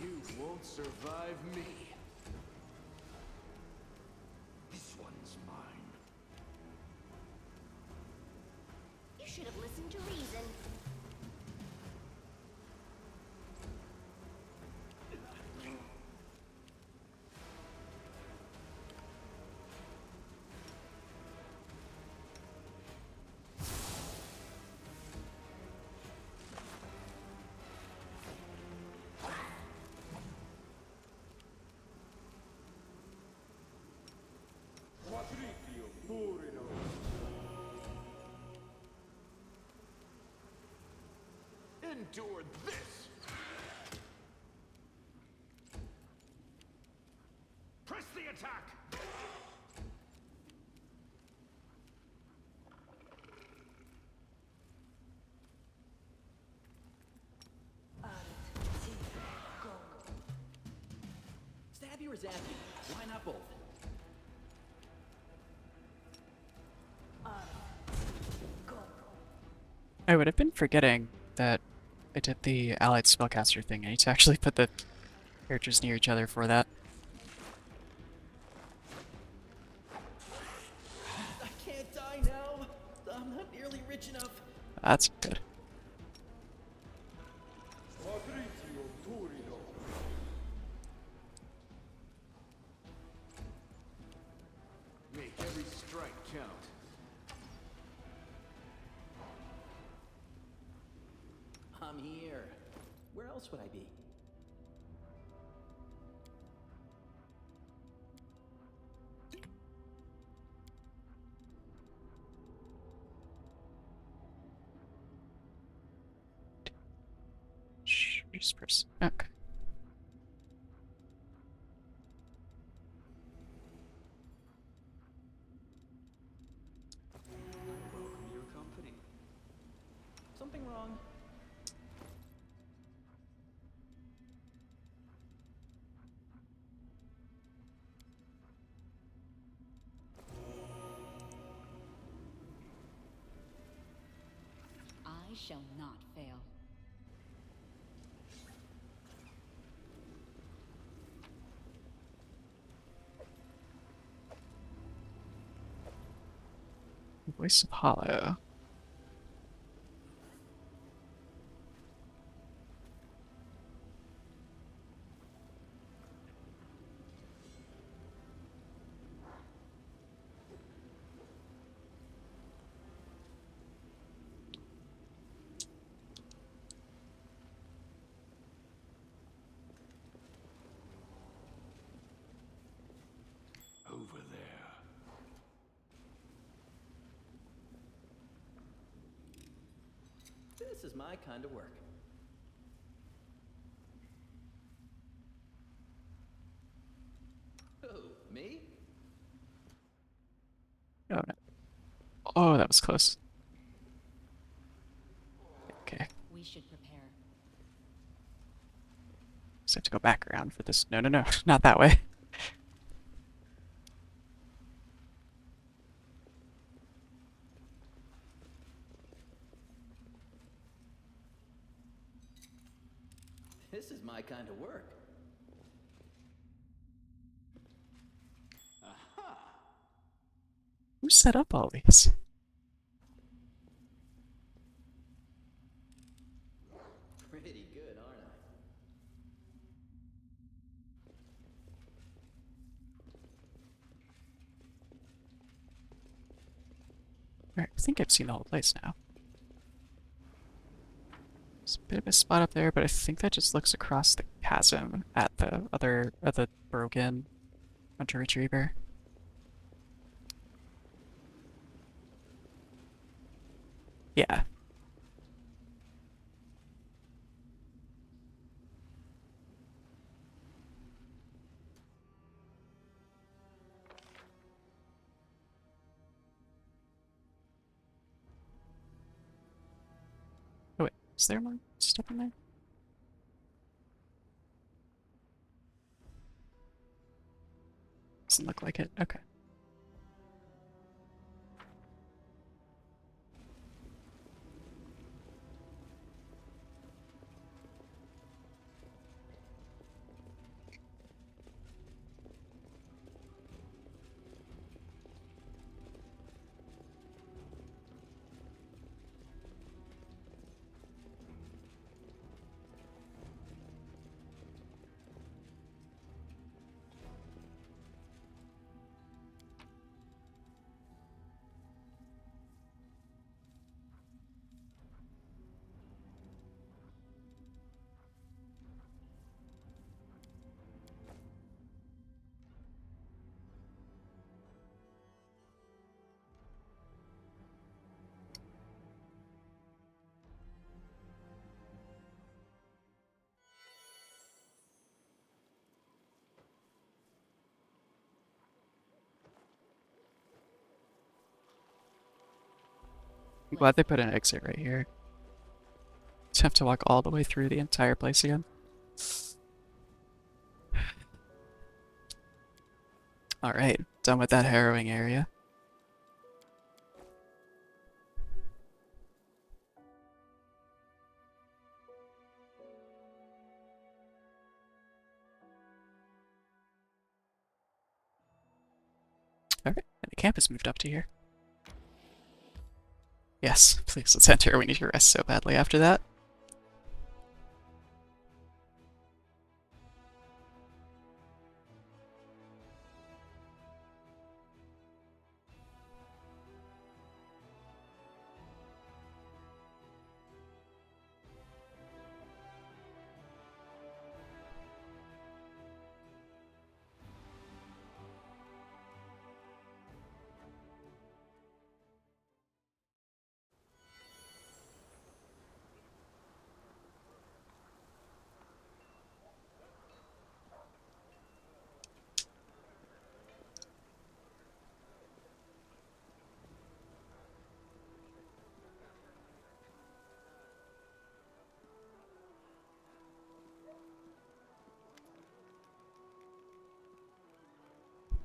Speaker 4: You won't survive me. This one's mine.
Speaker 5: You should have listened to reason.
Speaker 4: Endure this!
Speaker 7: Press the attack!
Speaker 6: Stabby or zappy? Why not both?
Speaker 1: I would have been forgetting that I did the allied spellcaster thing. I need to actually put the characters near each other for that.
Speaker 6: I can't die now. I'm not nearly rich enough.
Speaker 1: That's good.
Speaker 4: Make every strike count.
Speaker 6: I'm here. Where else would I be?
Speaker 1: Shh, just press. Okay.
Speaker 9: Welcome your company.
Speaker 6: Something wrong?
Speaker 8: I shall not fail.
Speaker 1: Voice of Hollow.
Speaker 4: Over there.
Speaker 6: This is my kind of work. Who, me?
Speaker 1: Oh no. Oh, that was close. Okay.
Speaker 8: We should prepare.
Speaker 1: So I have to go back around for this. No, no, no. Not that way.
Speaker 6: This is my kind of work.
Speaker 4: Aha!
Speaker 1: Who set up all these?
Speaker 6: Pretty good, aren't I?
Speaker 1: Alright, I think I've seen the whole place now. There's a bit of a spot up there, but I think that just looks across the chasm at the broken Hunter Retriever. Yeah. Oh wait, is there more stuff in there? Doesn't look like it. Okay. I'm glad they put an exit right here. Just have to walk all the way through the entire place again. Alright, done with that harrowing area. Alright, and the camp has moved up to here. Yes, please, let's enter. We need to rest so badly after that.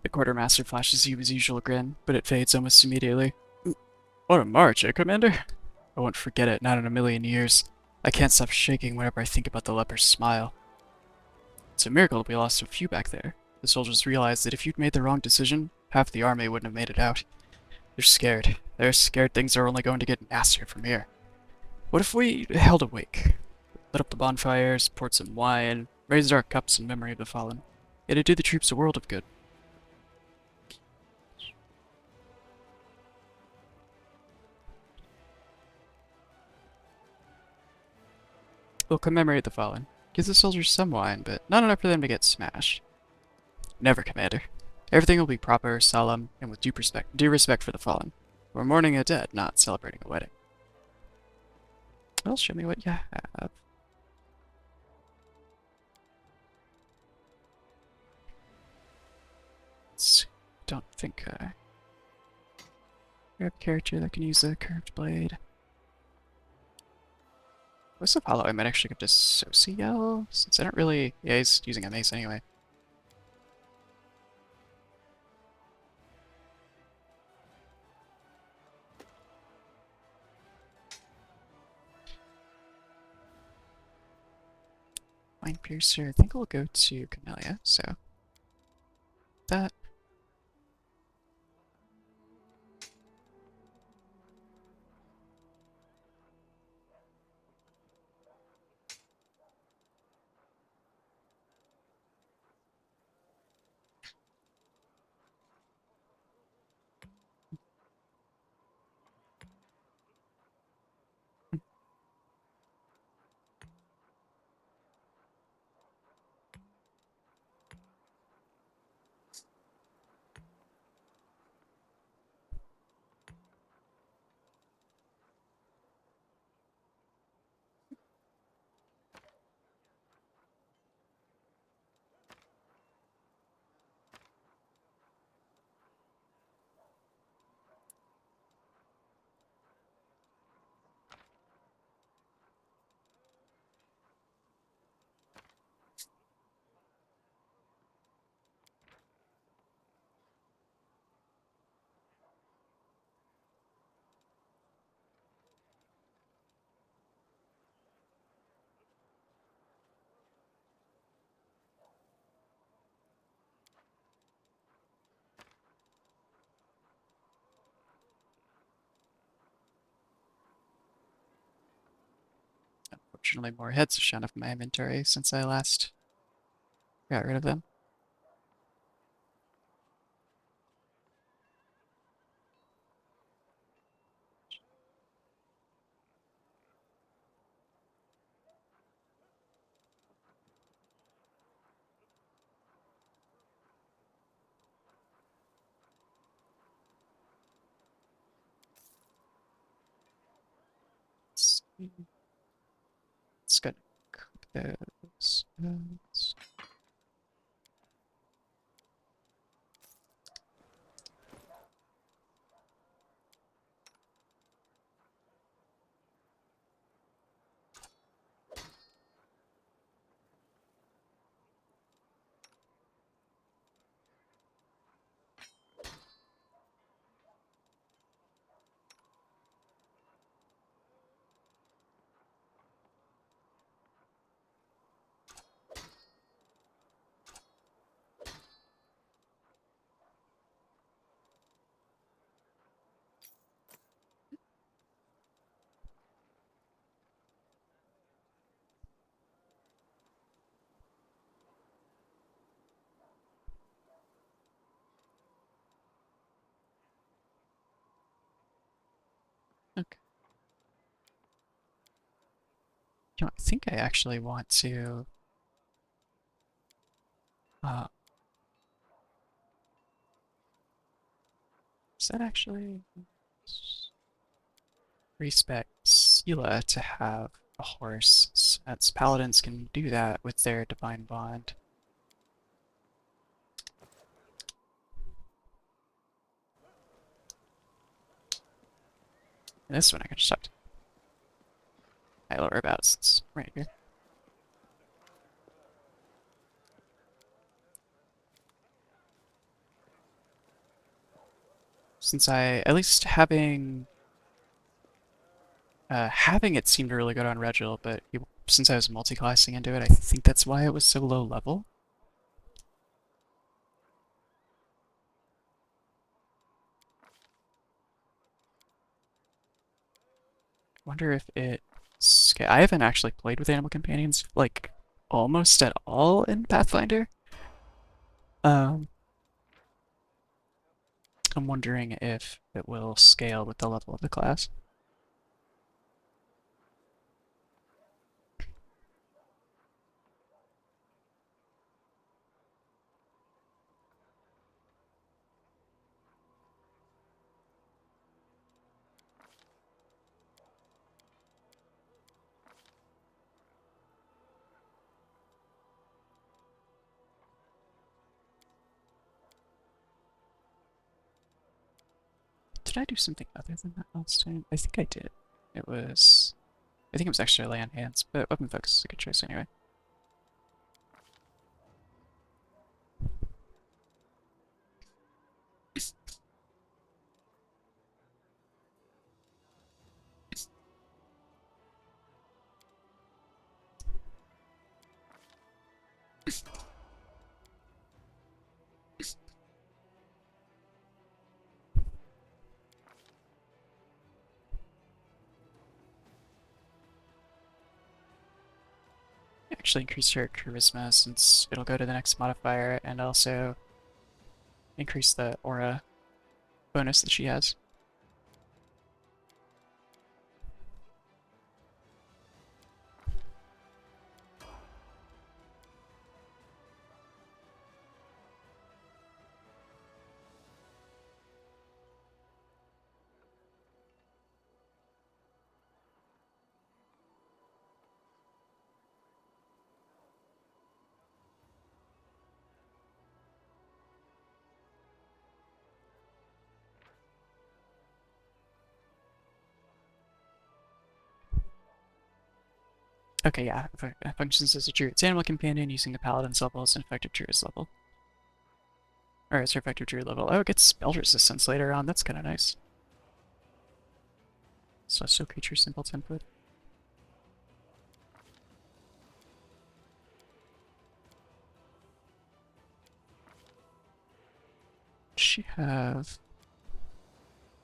Speaker 1: The quartermaster flashes you his usual grin, but it fades almost immediately. What a march, eh, Commander? I won't forget it, not in a million years. I can't stop shaking whenever I think about the leper's smile. It's a miracle we lost so few back there. The soldiers realized that if you'd made the wrong decision, half the army wouldn't have made it out. They're scared. They're scared things are only going to get nastier from here. What if we held a wake? Lit up the bonfires, poured some wine, raised our cups in memory of the fallen. It'd do the troops a world of good. We'll commemorate the fallen. Give the soldiers some wine, but not enough for them to get smashed. Never, Commander. Everything will be proper, solemn, and with due respect for the fallen. We're mourning a dead, not celebrating a wedding. Well, show me what you have. Don't think I have a character that can use a curved blade. What's the follow? I might actually give to Sociel, since I don't really... Yeah, he's using a mace anyway. Mind Piercer, I think we'll go to Camellia, so... That. Unfortunately, more heads have shown up in my inventory since I last got rid of them. Let's see. It's gonna cook those. You know, I think I actually want to uh is that actually respect Sela to have a horse, since paladins can do that with their divine bond. And this one I can just have to I lower about since it's right here. Since I at least having it seemed really good on Regil, but since I was multi-classing into it, I think that's why it was so low level. Wonder if it. I haven't actually played with animal companions like almost at all in Pathfinder. Um, I'm wondering if it will scale with the level of the class. Did I do something other than that last time? I think I did. It was. I think it was extra lay on hands, but weapon focus is a good choice anyway. Actually increase her charisma since it'll go to the next modifier and also increase the aura bonus that she has. Okay, yeah, it functions as a druid's animal companion using the paladin's level as an effective druid's level. Or as her effective druid level. Oh, it gets spell resistance later on. That's kind of nice. Celestial creature simple template. Does she have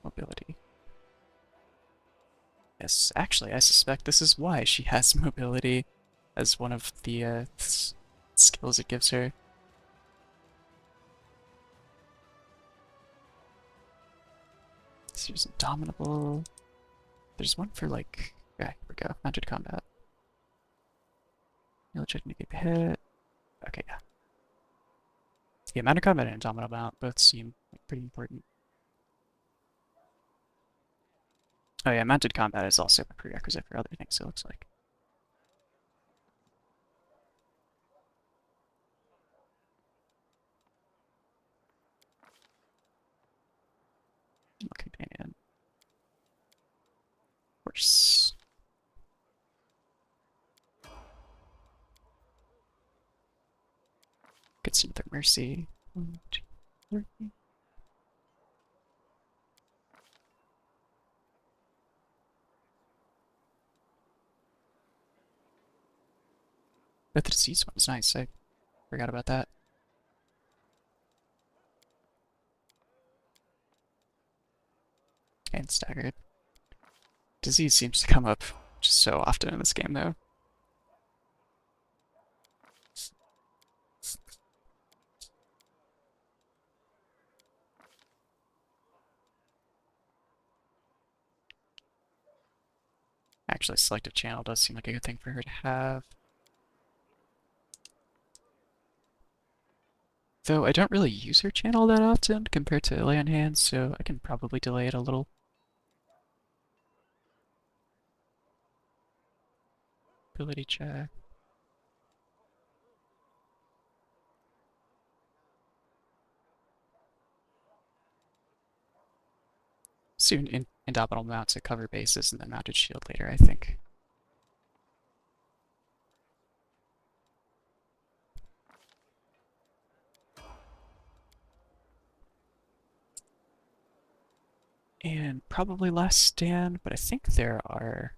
Speaker 1: mobility? Yes, actually, I suspect this is why she has mobility as one of the skills it gives her. She's indomitable. There's one for like. Yeah, here we go. Mounted combat. You'll check to negate the hit. Okay, yeah. Yeah, mounted combat and indomitable mount both seem like pretty important. Oh yeah, mounted combat is also a prerequisite for other things, it looks like. Companion. Horse. Gets another mercy. 1, 2, 3. But the disease one is nice. I forgot about that. And staggered. Disease seems to come up just so often in this game, though. Actually, selective channel does seem like a good thing for her to have. Though I don't really use her channel that often compared to lay on hands, so I can probably delay it a little. Ability check. Soon Indomitable mount to cover bases and then mounted shield later, I think. And probably last stand, but I think there are...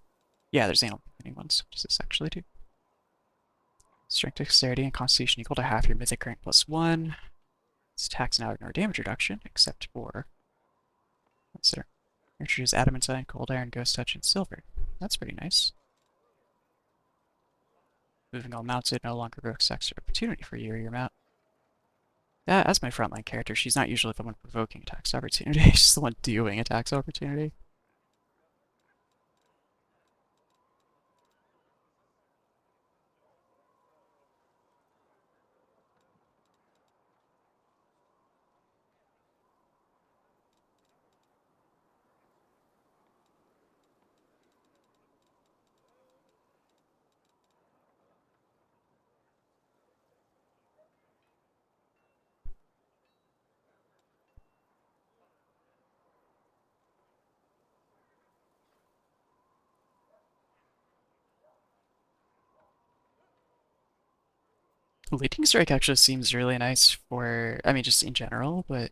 Speaker 1: Yeah, there's animal ones. What does this actually do? Strength, dexterity, and constitution equal to half your mythic rank plus 1. Its attacks now ignore damage reduction, except for... What's there? Introduce adamantine, cold iron, ghost touch, and silver. That's pretty nice. Moving all mounted no longer provokes extra opportunity for you or your mount. As my frontline character, she's not usually the one provoking attacks opportunity, she's the one doing attacks opportunity. Leading Strike actually seems really nice for, I mean, just in general, but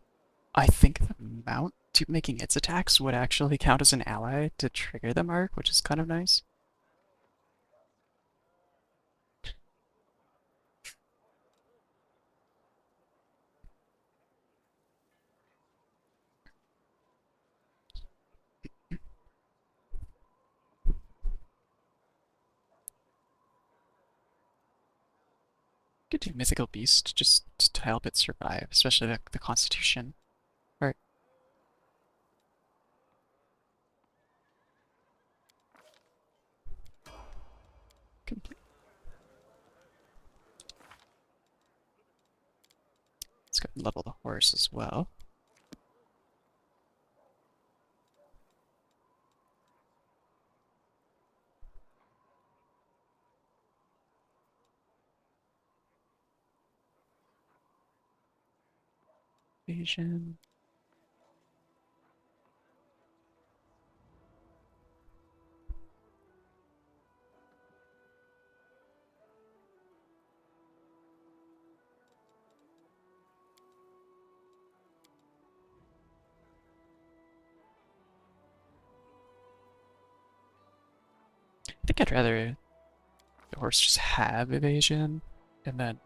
Speaker 1: I think the mount to making its attacks would actually count as an ally to trigger the mark, which is kind of nice. Could do Mythical Beast just to help it survive, especially the Constitution part. Complete. Let's go and level the horse as well. Evasion. I think I'd rather the horse just have evasion, and then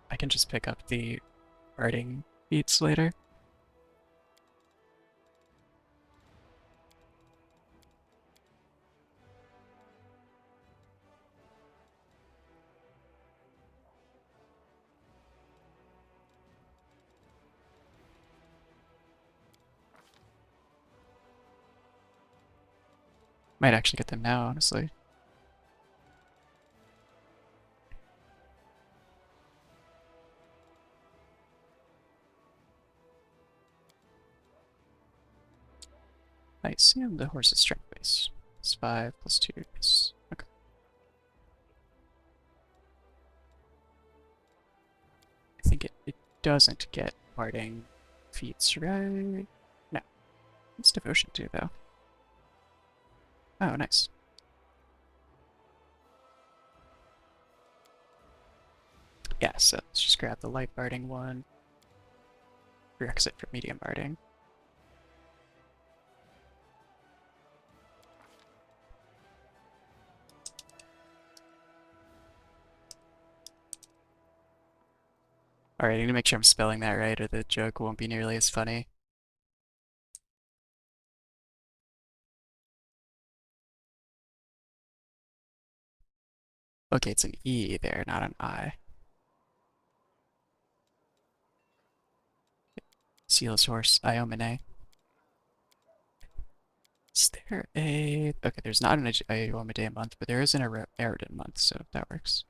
Speaker 1: I can just pick up the riding feats later. Might actually get them now, honestly. Nice, and the horse's strength base. It's 5 plus 2. Nice. Okay. I think it doesn't get parting feats, right? No. It's devotion too, though. Oh, nice. Yeah, so let's just grab the light barding one. Prerequisite for medium barding. Alright, I need to make sure I'm spelling that right or the joke won't be nearly as funny. Okay, it's an E there, not an I. Sealess horse, Iomine. Is there a... Okay, there's not an Ayomide month, but there is an Eridan month, so that works.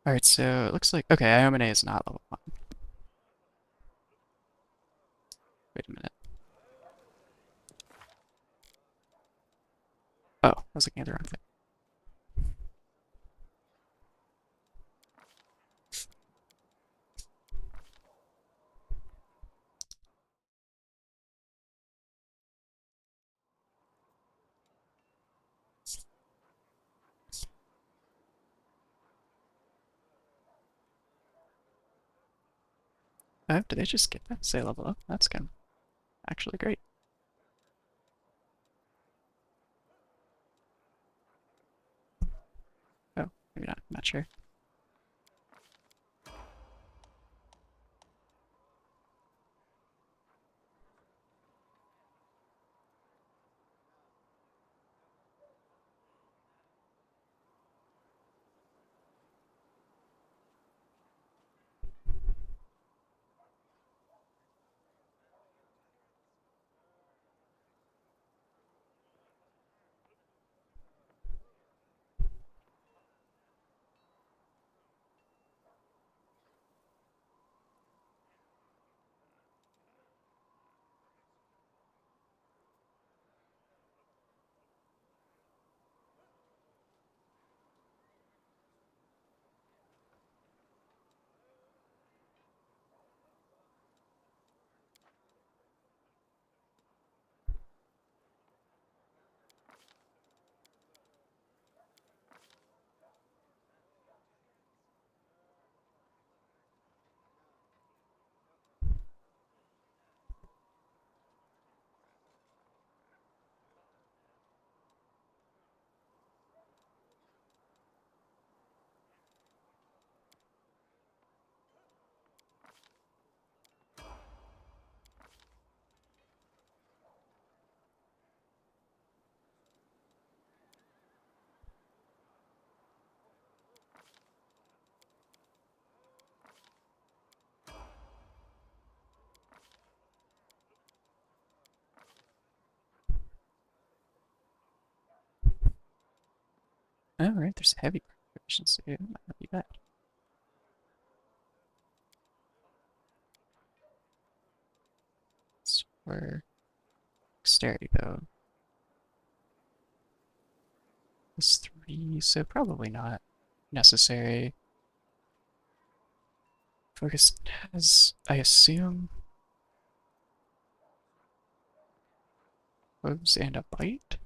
Speaker 1: Alright, so it looks like... Okay, Ayomine is not level 1. Wait a minute. Oh, I was looking at the wrong thing. Oh, did they just get that? Say level up? That's kind of actually great. Oh, maybe not. I'm not sure. Alright, there's heavy proficiency. It might not be bad. It's for dexterity, though. It's 3, so probably not necessary. Focus has, I assume, hooves and a bite?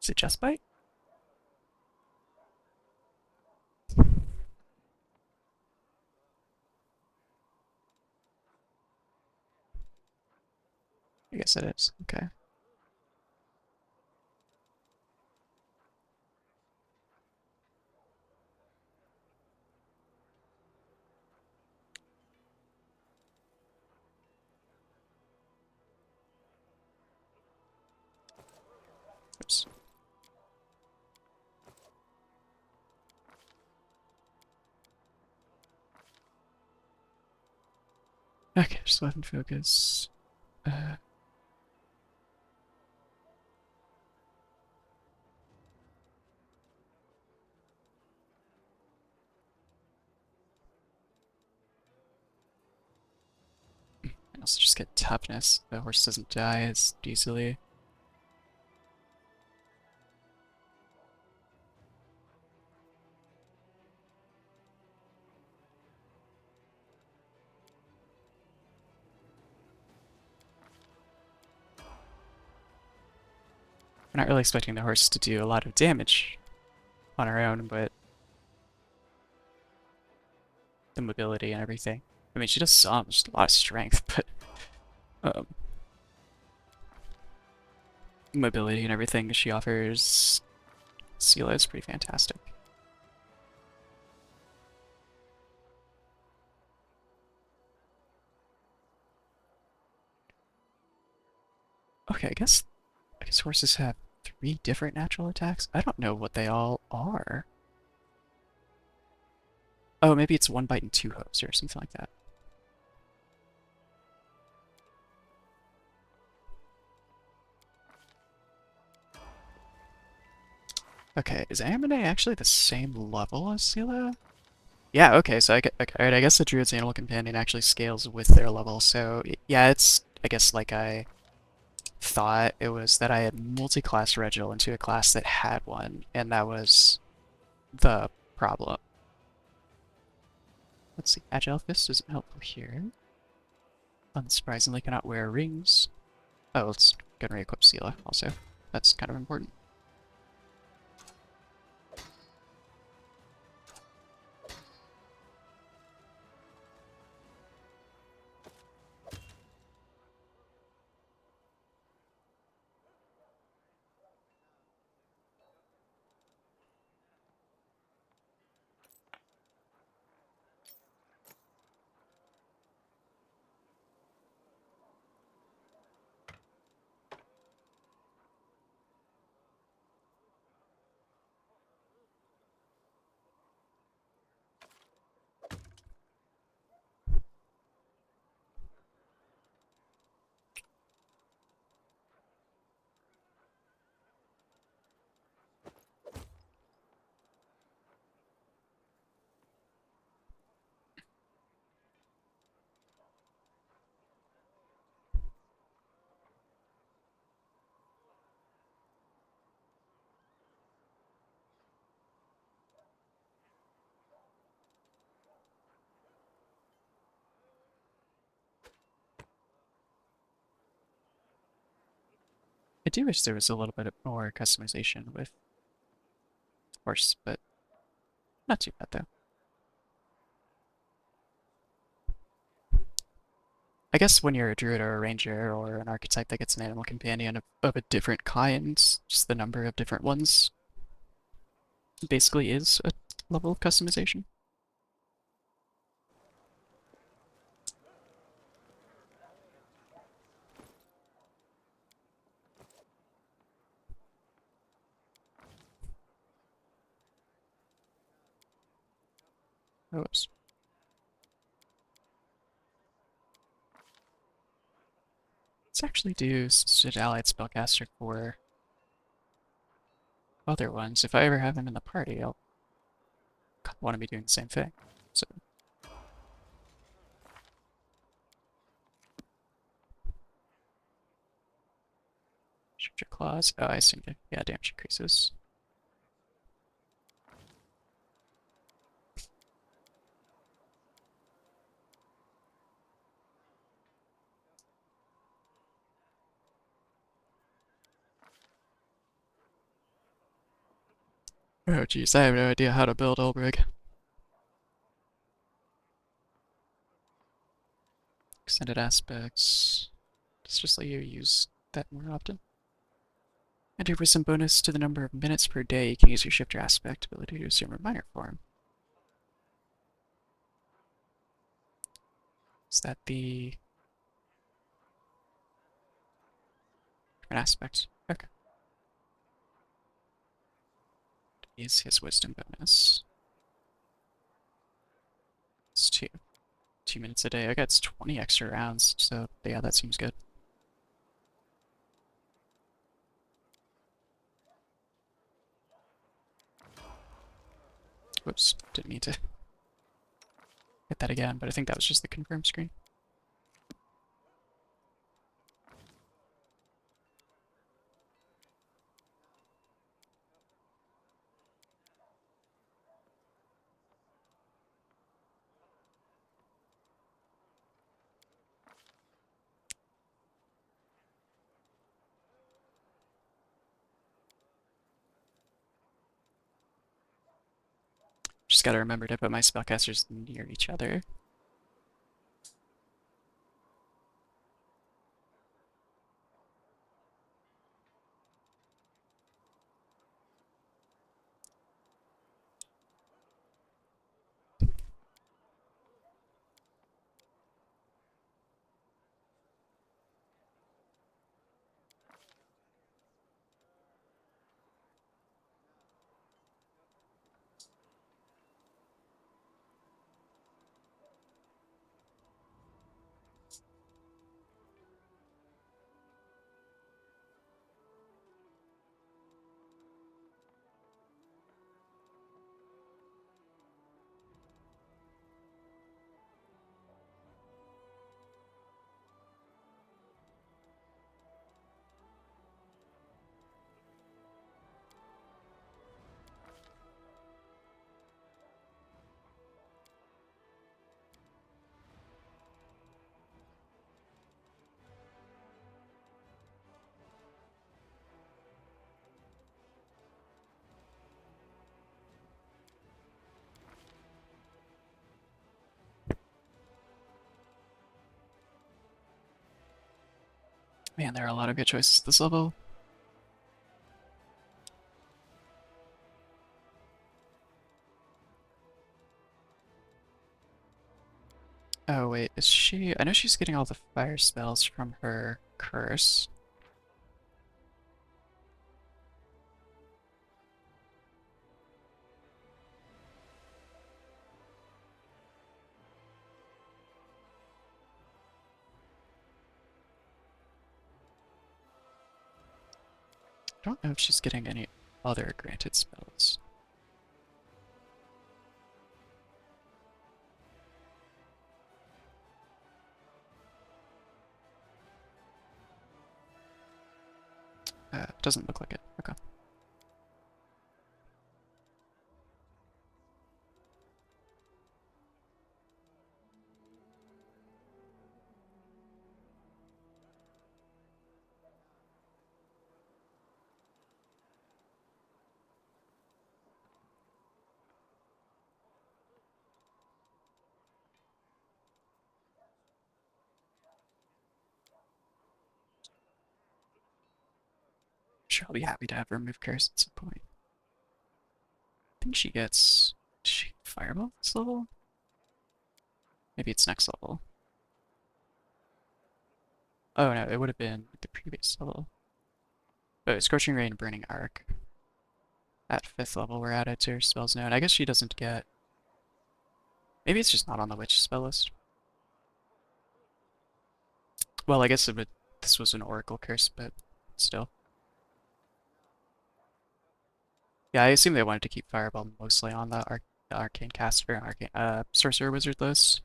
Speaker 1: Is it just bite? I guess it is. Okay. Oops. Okay, just weapon focus. Uh, I also just get toughness. The horse doesn't die as easily. I'm not really expecting the horse to do a lot of damage on her own, but the mobility and everything. I mean, she does some, just a lot of strength, but mobility and everything she offers Sela is pretty fantastic. Okay, I guess horses have 3 different natural attacks. I don't know what they all are. Oh, maybe it's 1 bite and 2 hooves or something like that. Okay, is Amine actually the same level as Sela? Yeah, okay, so alright, I guess the Druid's Animal Companion actually scales with their level, so yeah, it's, I guess, like I thought it was that I had multi-class Regil into a class that had one, and that was the problem. Let's see, Agile Fist isn't helpful here. Unsurprisingly, cannot wear rings. Oh, let's go and re-equip Sela also. That's kind of important. I do wish there was a little bit more customization with horse, but not too bad though. I guess when you're a druid or a ranger or an archetype that gets an animal companion of a different kind, just the number of different ones basically is a level of customization. Oops. Let's actually do such allied spellcaster for other ones. If I ever have him in the party, I'll want to be doing the same thing. So, shoot your claws. Oh, I assume that, yeah, damage increases. Oh jeez, I have no idea how to build Ulbrig. Extended aspects. Let's just let you use that more often. And here for some bonus to the number of minutes per day, you can use your shifter aspect ability to assume a minor form. Is that the different aspect? Okay. Is his wisdom bonus. It's 2. 2 minutes a day. Okay, it's 20 extra rounds, so yeah, that seems good. Whoops, didn't mean to hit that again, but I think that was just the confirm screen. Just gotta remember to put my spellcasters near each other. Man, there are a lot of good choices this level. Oh wait, is she... I know she's getting all the fire spells from her curse. I don't know if she's getting any other granted spells. Doesn't look like it. Okay. Sure, I'll be happy to have her remove curse at some point. I think she gets... Does she fireball this level? Maybe it's next level. Oh no, it would have been the previous level. Oh, Scorching Ray and Burning Arc. At 5th level we're added to her spells known. I guess she doesn't get... Maybe it's just not on the witch spell list. Well, I guess this was an Oracle curse, but still. Yeah, I assume they wanted to keep Fireball mostly on the Arcane Caster and Sorcerer Wizard list.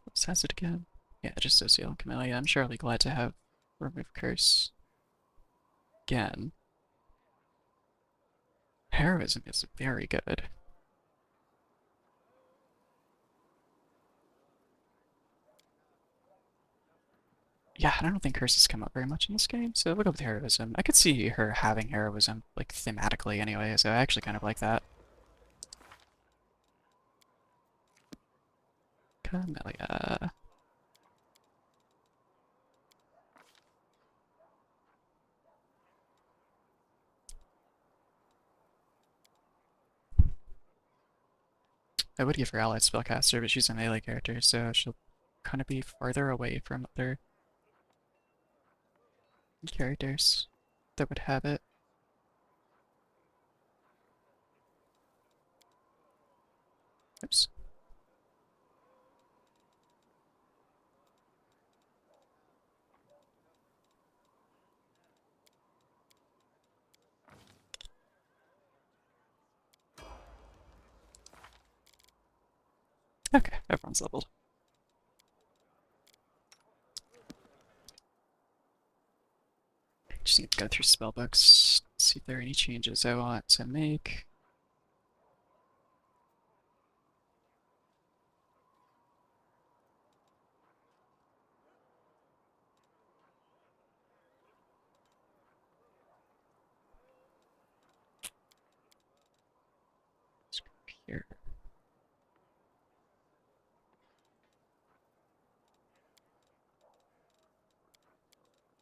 Speaker 1: What says it again? Yeah, just Social and Camellia. I'm sure I'll be glad to have Remove Curse again. Heroism is very good. Yeah, I don't think curses come up very much in this game, so we'll go with heroism. I could see her having heroism, like, thematically anyway, so I actually kind of like that. Camellia. I would give her allied spellcaster, but she's a melee character, so she'll kind of be farther away from other characters that would have it. Oops. Okay, everyone's leveled. Just need to go through spellbooks, see if there are any changes I want to make. here.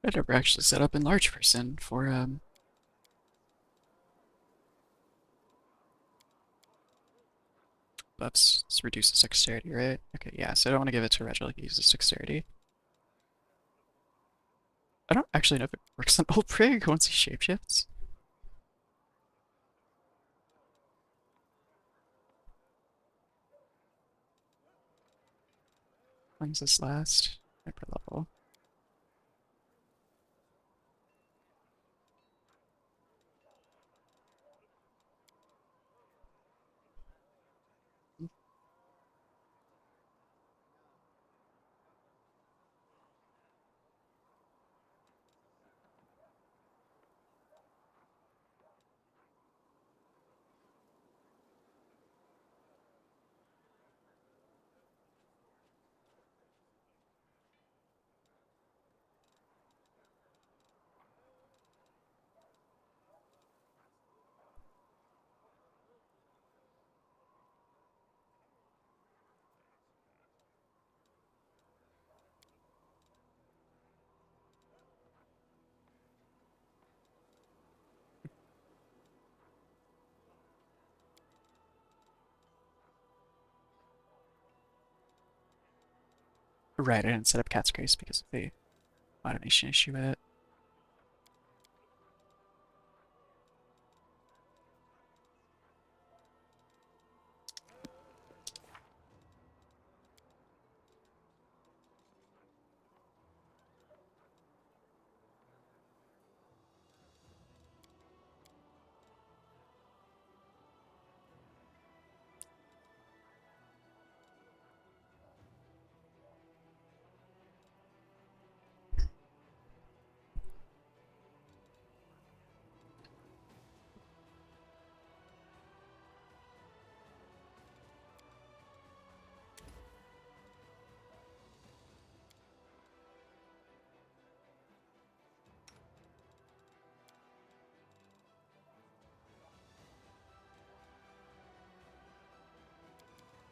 Speaker 1: I never actually set up enlarge person for buffs. Let's reduce the dexterity, right? Okay, yeah, so I don't want to give it to Reginald, he uses dexterity. I don't actually know if it works on Old Prig once he shapeshifts. How long does this last? Hyper level. Right, I didn't set up Cat's Grace because of the automation issue with it.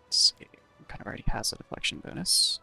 Speaker 1: Let's see, kind of already has a deflection bonus.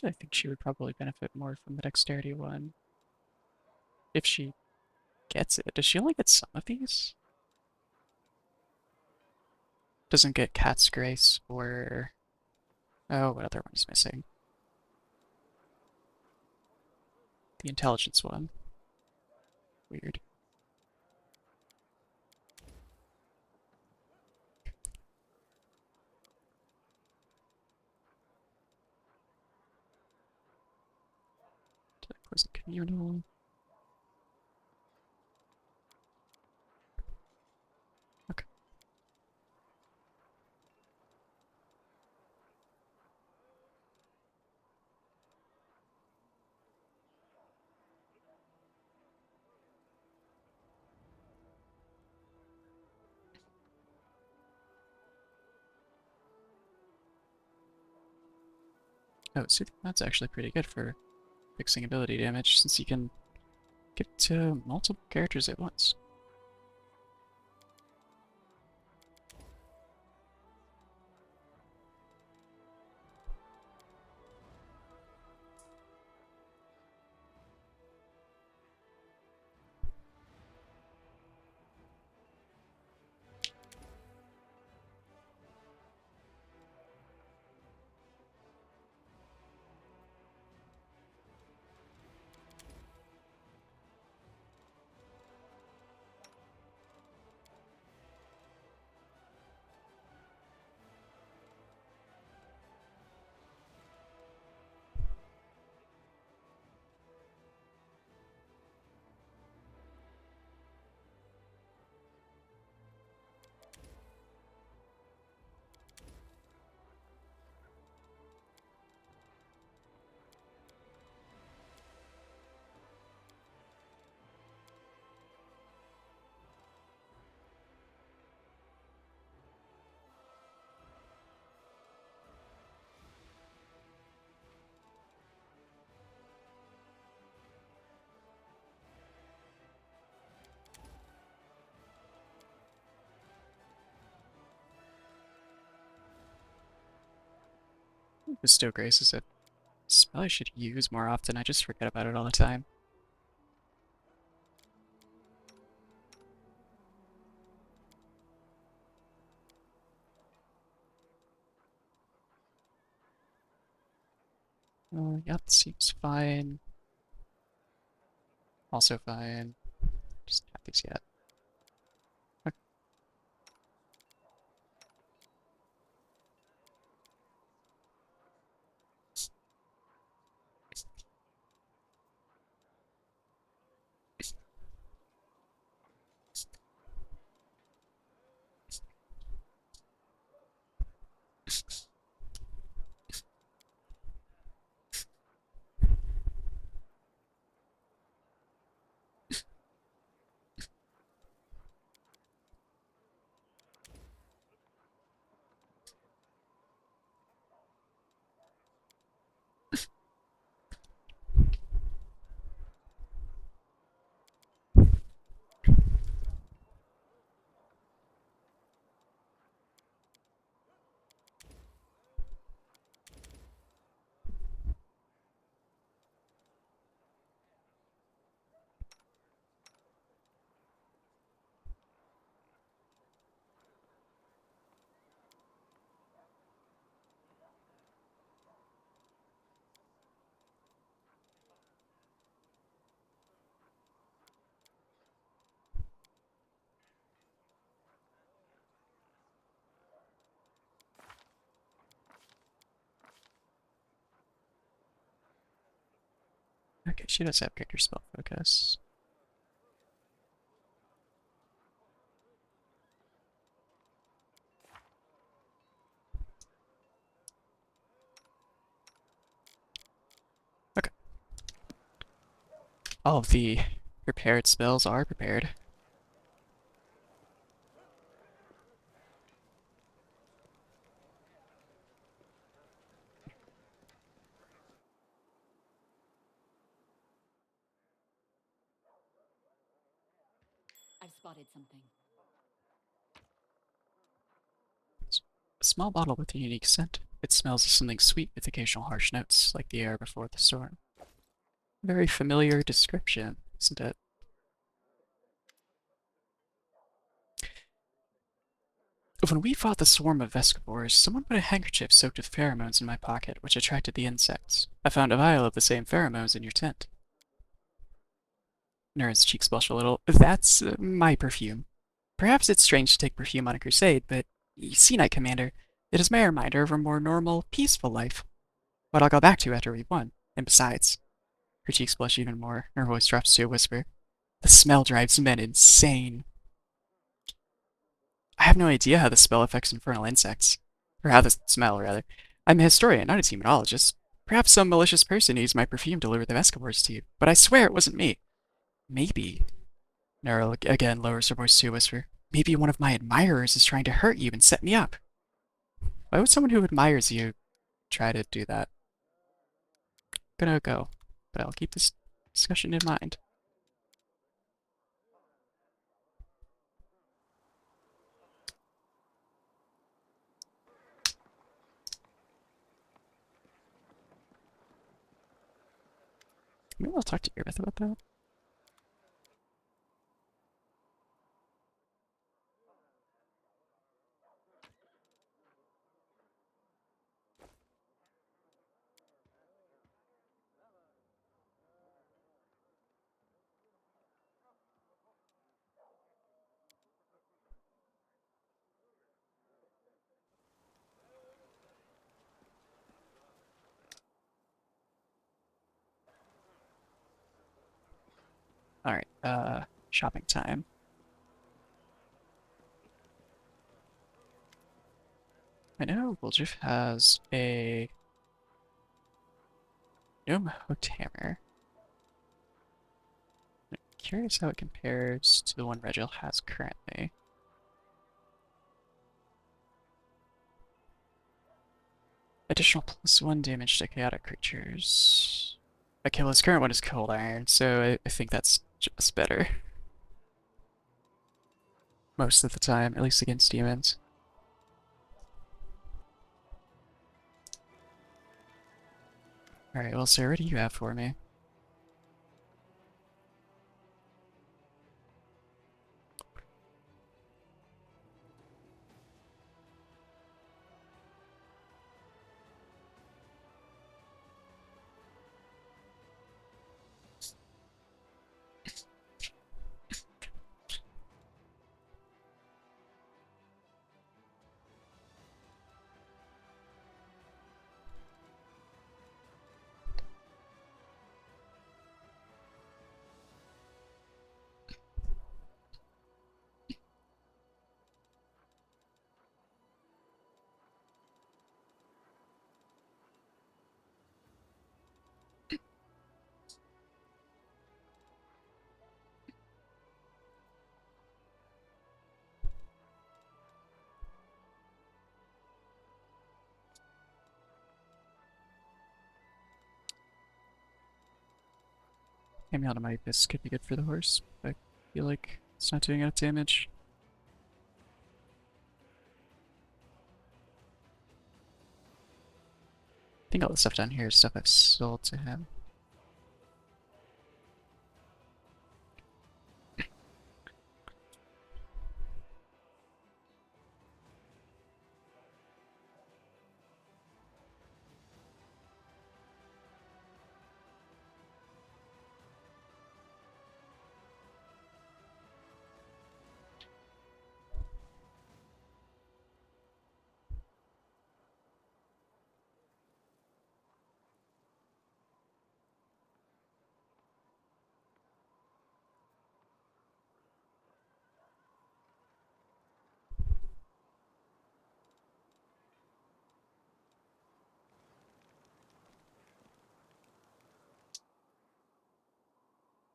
Speaker 1: Actually, I think she would probably benefit more from the dexterity one. If she gets it. Does she only get some of these? Doesn't get Cat's Grace or... Oh, what other one is missing? The intelligence one. Weird. Poison communal. Okay. Oh, Soothing Knot's actually pretty good for fixing ability damage, since you can give it to multiple characters at once. Bestow Grace is a spell I should use more often. I just forget about it all the time. Yep, seems fine. Also fine. Just have these yet. Okay. Okay, she does have character spell focus. Okay. All of the prepared spells are prepared.
Speaker 8: I've spotted something.
Speaker 1: It's a small bottle with a unique scent. It smells of something sweet with occasional harsh notes, like the air before the storm. Very familiar description, isn't it? When we fought the swarm of Vescabors, someone put a handkerchief soaked with pheromones in my pocket, which attracted the insects. I found a vial of the same pheromones in your tent. Nurin's cheeks blush a little. That's my perfume. Perhaps it's strange to take perfume on a crusade, but you see, Knight Commander, it is my reminder of a more normal, peaceful life. What I'll go back to after we won. And besides, her cheeks blush even more, and her voice drops to a whisper. The smell drives men insane. I have no idea how the spell affects infernal insects. Or how the smell, rather. I'm a historian, not a demonologist. Perhaps some malicious person used my perfume to lure the Vescabors to you, but I swear it wasn't me. Maybe. Nero again lowers her voice to a whisper. Maybe one of my admirers is trying to hurt you and set me up. Why would someone who admires you try to do that? I'm gonna go, but I'll keep this discussion in mind. Maybe I'll talk to Irith about that. Alright, shopping time. I know Woldriff has a Gnome Hooked Hammer. I'm curious how it compares to the one Regil has currently. Additional +1 damage to chaotic creatures. Okay, well his current one is Cold Iron, so I think that's just better. Most of the time, at least against demons. Alright, well sir, what do you have for me? Maybe out of my this could be good for the horse. I feel like it's not doing enough damage. I think all the stuff down here is stuff I've sold to him.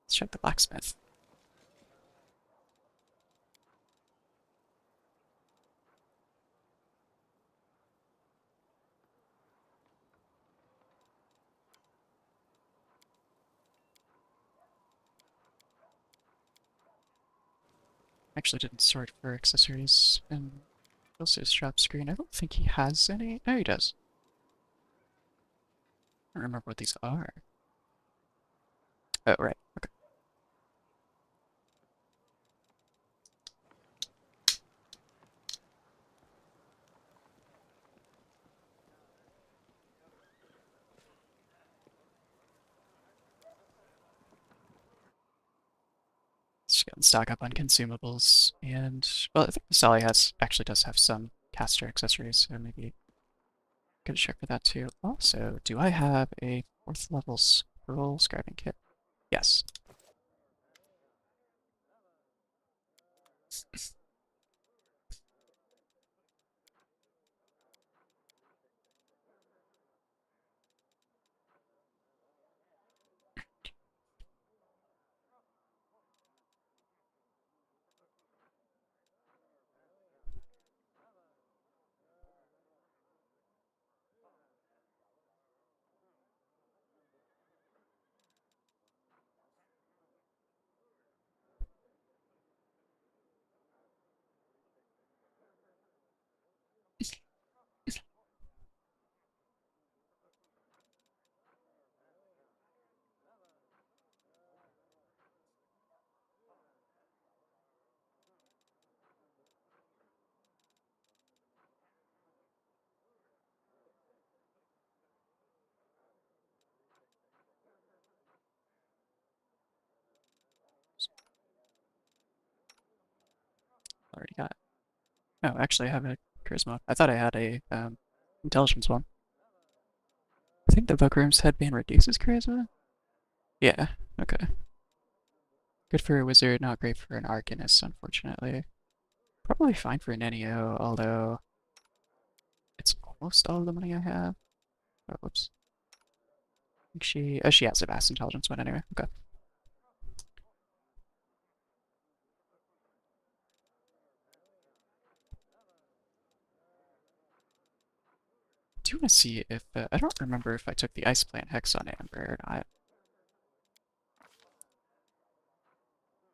Speaker 1: Let's check the blacksmith. Actually didn't sort for accessories in Ilse's shop screen. I don't think he has any. No, he does. don't remember what these are. Oh, right. Okay. Just gonna stock up on consumables, and well, I think Sally has actually does have some caster accessories, so maybe gonna check for that too. Also, do I have a 4th level scroll scribing kit? Yes. Already got. Oh, actually, I have a charisma. I thought I had a intelligence one. I think the book room's headband reduces charisma. Yeah. Okay. Good for a wizard, not great for an arcanist, unfortunately. Probably fine for an NEO, although it's almost all the money I have. Oh, whoops. I think she has a vast intelligence one anyway. Okay. Do you want to see if I don't remember if I took the ice plant hex on Amber or not.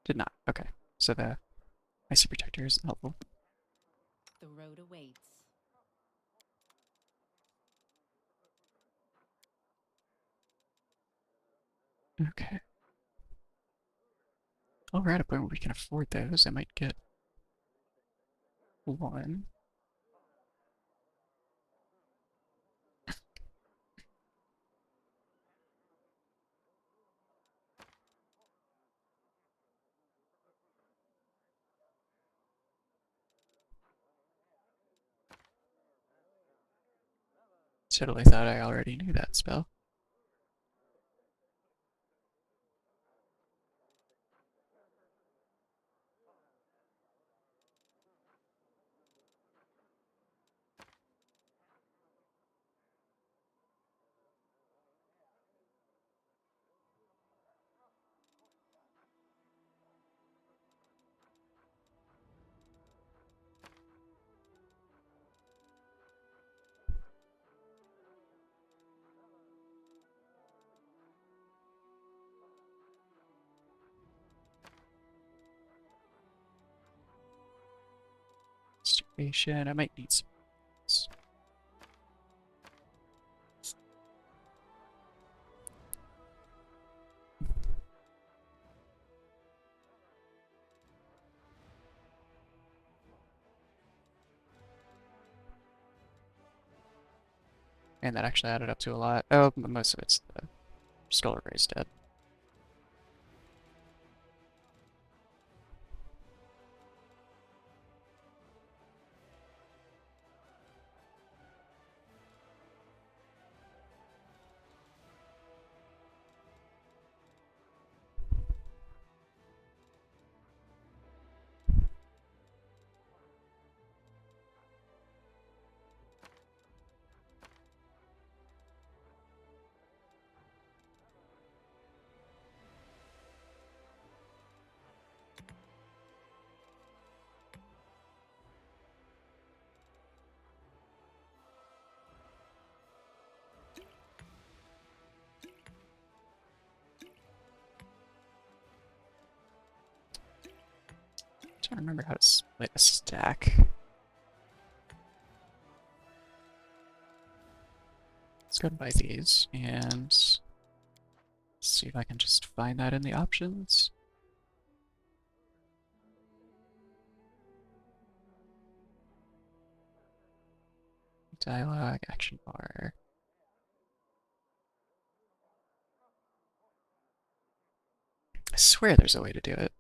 Speaker 1: Did not. Okay. So the icy protector is helpful.
Speaker 8: The road awaits.
Speaker 1: Okay. Oh, we're at a point where we can afford those. I might get one. Totally thought I already knew that spell. Station. I might need some. And that actually added up to a lot. Oh, most of it's the Skull Rays dead. Don't remember how to split a stack. Let's go and buy these and see if I can just find that in the options. Dialogue, action bar. I swear there's a way to do it.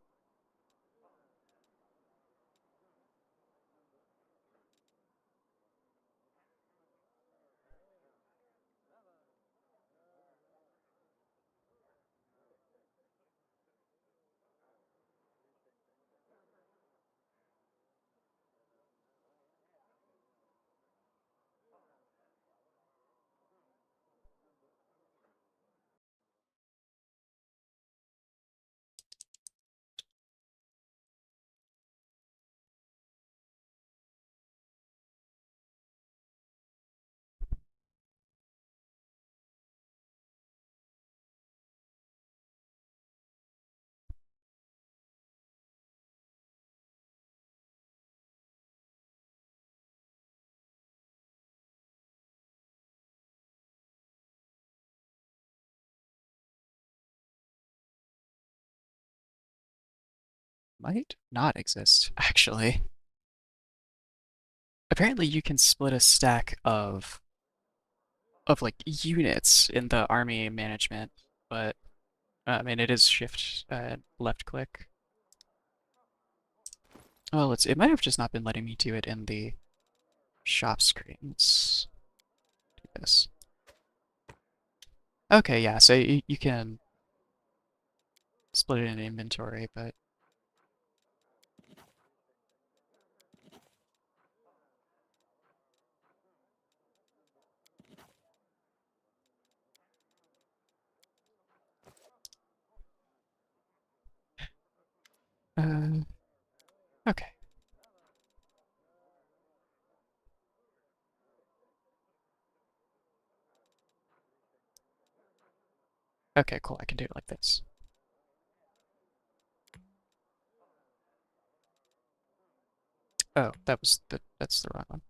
Speaker 1: Might not exist, actually. Apparently you can split a stack of like units in the army management, but I mean it is shift left click. Well, it might have just not been letting me do it in the shop screen. Let's do this. Okay, yeah, so you can split it in inventory, but uh, okay. Okay, cool. I can do it like this. Oh, that's the wrong one.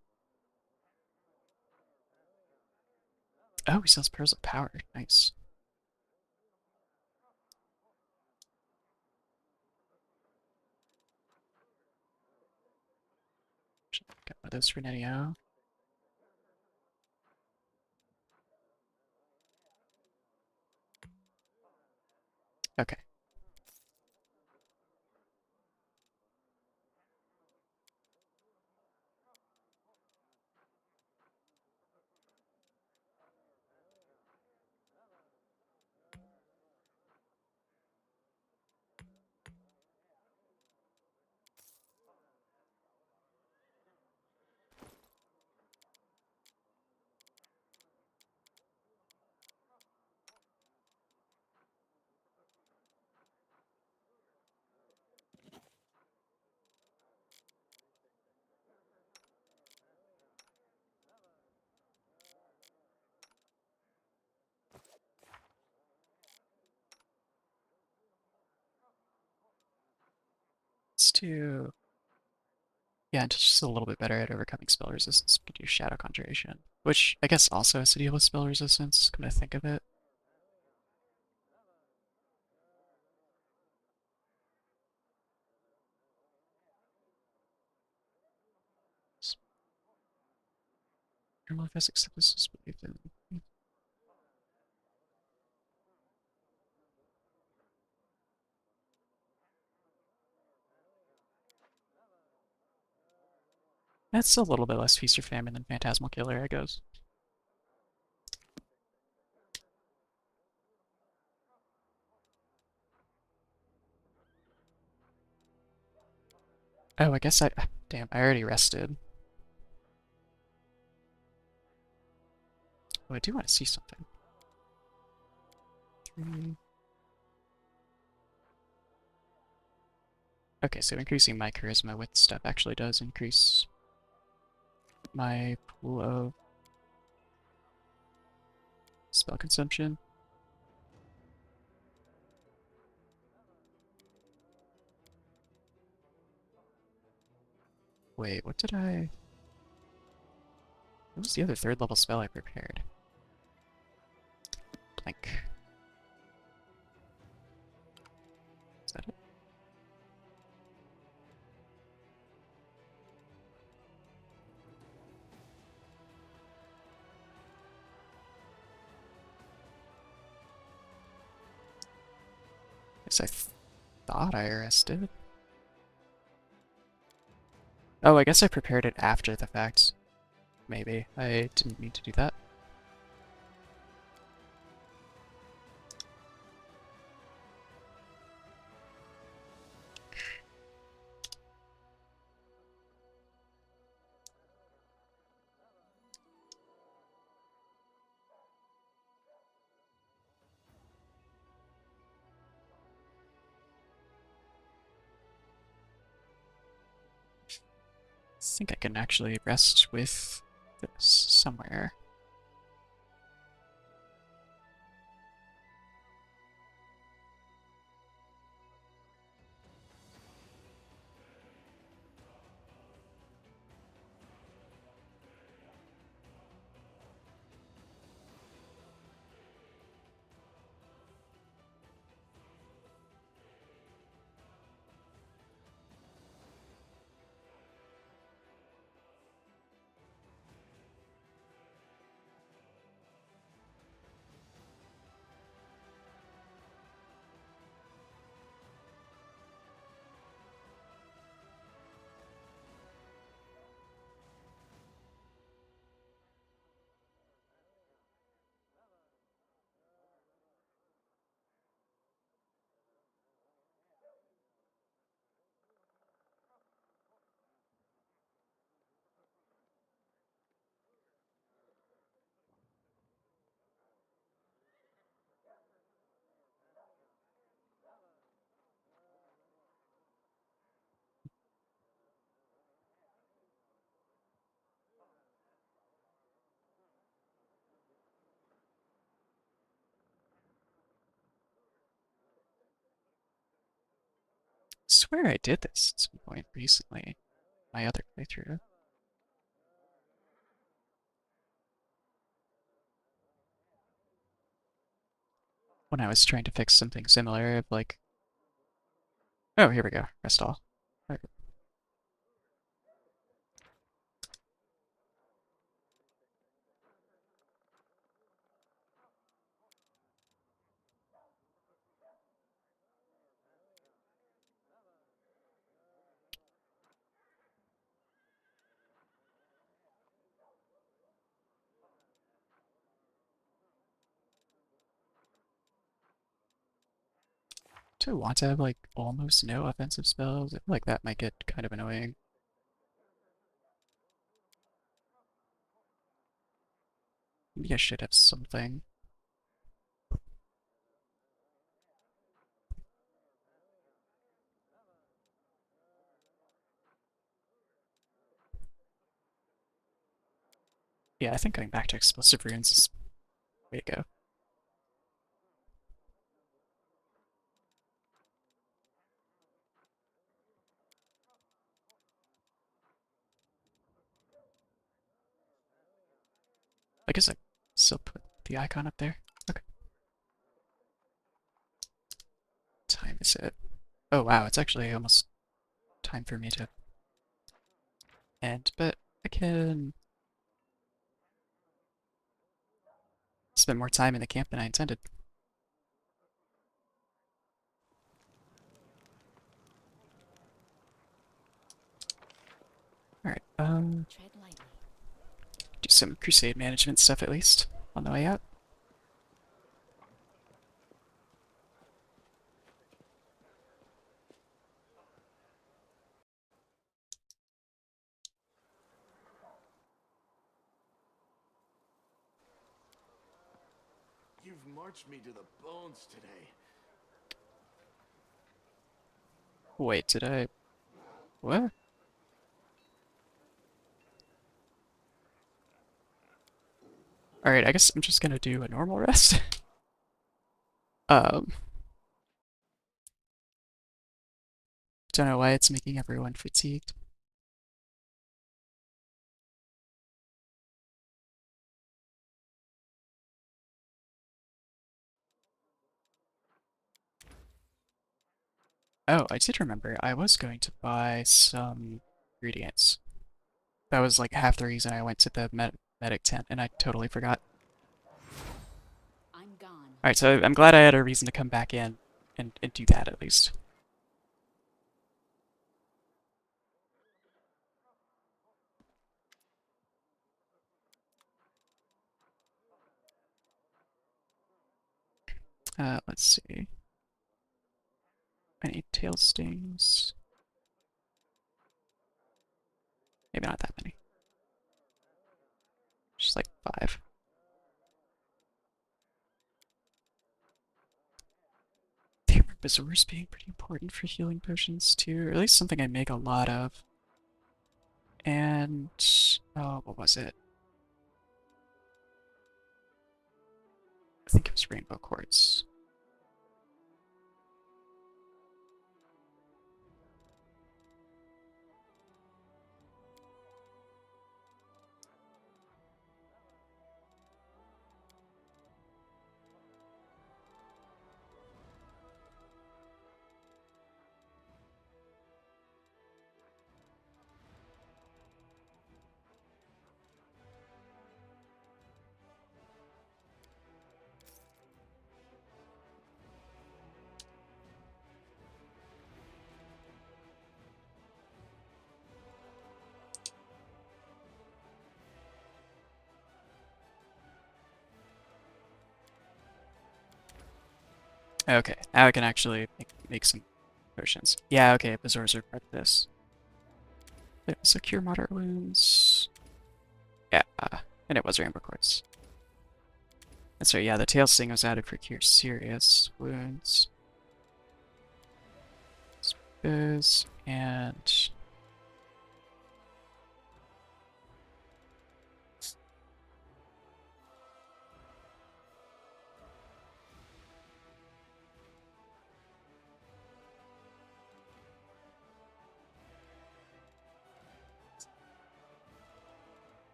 Speaker 1: Oh, he sells pearls of power. Nice. Got one of those for Netio. Okay. Let's do. Yeah, it's just a little bit better at overcoming spell resistance. We can do Shadow Conjuration, which I guess also has to deal with spell resistance. Come to think of it. Normal physics this is believed in. That's a little bit less Feast or Famine than Phantasmal Killer, I guess. Oh, I guess I. Damn, I already rested. Oh, I do want to see something. 3. Okay, so increasing my charisma with stuff actually does increase my pool of spell consumption. Wait, what did I... What was the other third level spell I prepared? Plank. Is that it? Guess I thought I rested. Oh, I guess I prepared it after the fact. Maybe. I didn't mean to do that. I think I can actually rest with this somewhere. Swear I did this at some point recently. My other playthrough. When I was trying to fix something similar, of like, oh, here we go, rest all. Okay. Do I want to have like almost no offensive spells? I feel like that might get kind of annoying. Maybe I should have something. Yeah, I think going back to explosive runes is the way to go. I guess I still put the icon up there. Okay. Time is it? Oh wow, it's actually almost time for me to end, but I can spend more time in the camp than I intended. Alright,
Speaker 8: Tread lightly.
Speaker 1: do some crusade management stuff at least on the way out.
Speaker 4: You've marched me to the bones today.
Speaker 1: Wait, did I... What? Alright, I guess I'm just gonna do a normal rest. um... Don't know why it's making everyone fatigued. Oh, I did remember. I was going to buy some ingredients. That was like half the reason I went to the medic tent, and I totally forgot.
Speaker 8: I'm gone.
Speaker 1: Alright, so I'm glad I had a reason to come back in and do that at least. Let's see. I need tail stings. Maybe not that many. Just like 5. I remember Bezoars being pretty important for healing potions too, or at least something I make a lot of. And oh, what was it? I think it was rainbow quartz. Okay, now I can actually make some potions. Yeah, okay, Bezoars are part of this. So cure moderate wounds. Yeah, and it was rainbow quartz. And so yeah, the tail sting was added for cure serious wounds. Biz and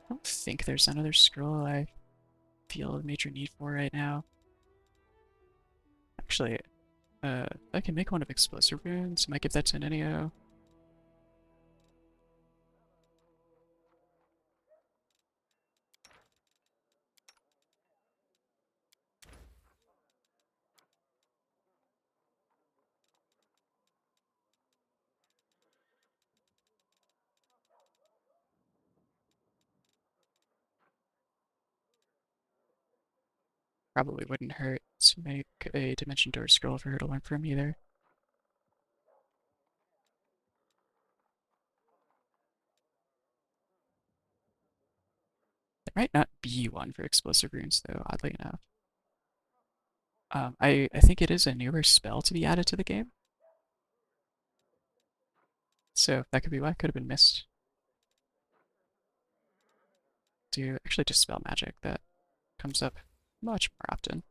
Speaker 1: I don't think there's another scroll I feel a major need for right now. Actually, I can make one of explosive runes. Might give that to Nenio. Probably wouldn't hurt to make a Dimension Door scroll for her to learn from either. There might not be one for explosive runes though, oddly enough. I think it is a newer spell to be added to the game. So that could be why it could have been missed. To actually dispel magic that comes up much more often.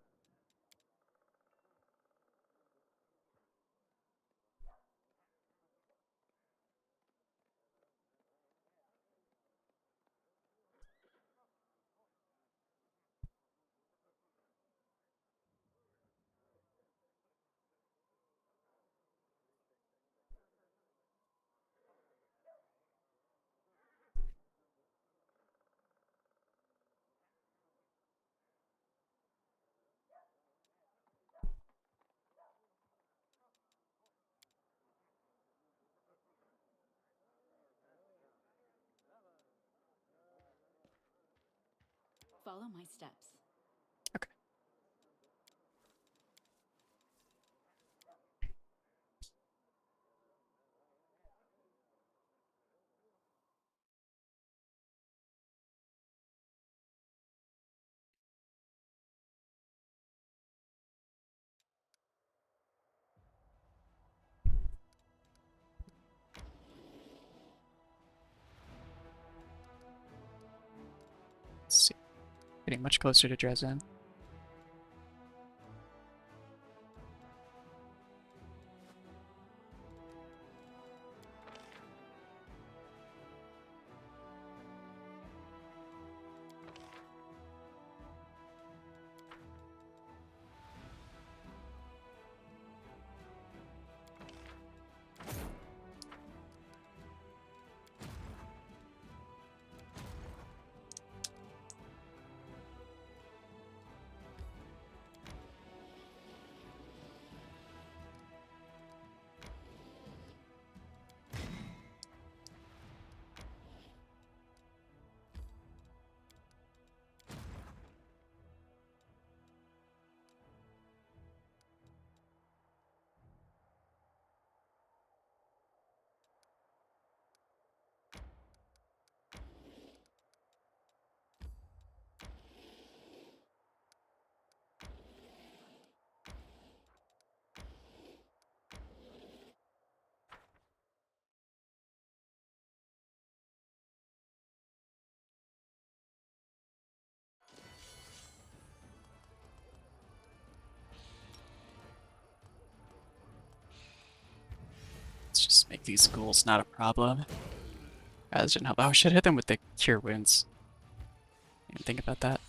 Speaker 8: Follow my steps.
Speaker 1: Okay. Let's see. Getting much closer to Dresden. Let's make these ghouls not a problem. Rather than help. Oh, I should hit them with the cure wounds. Didn't think about that.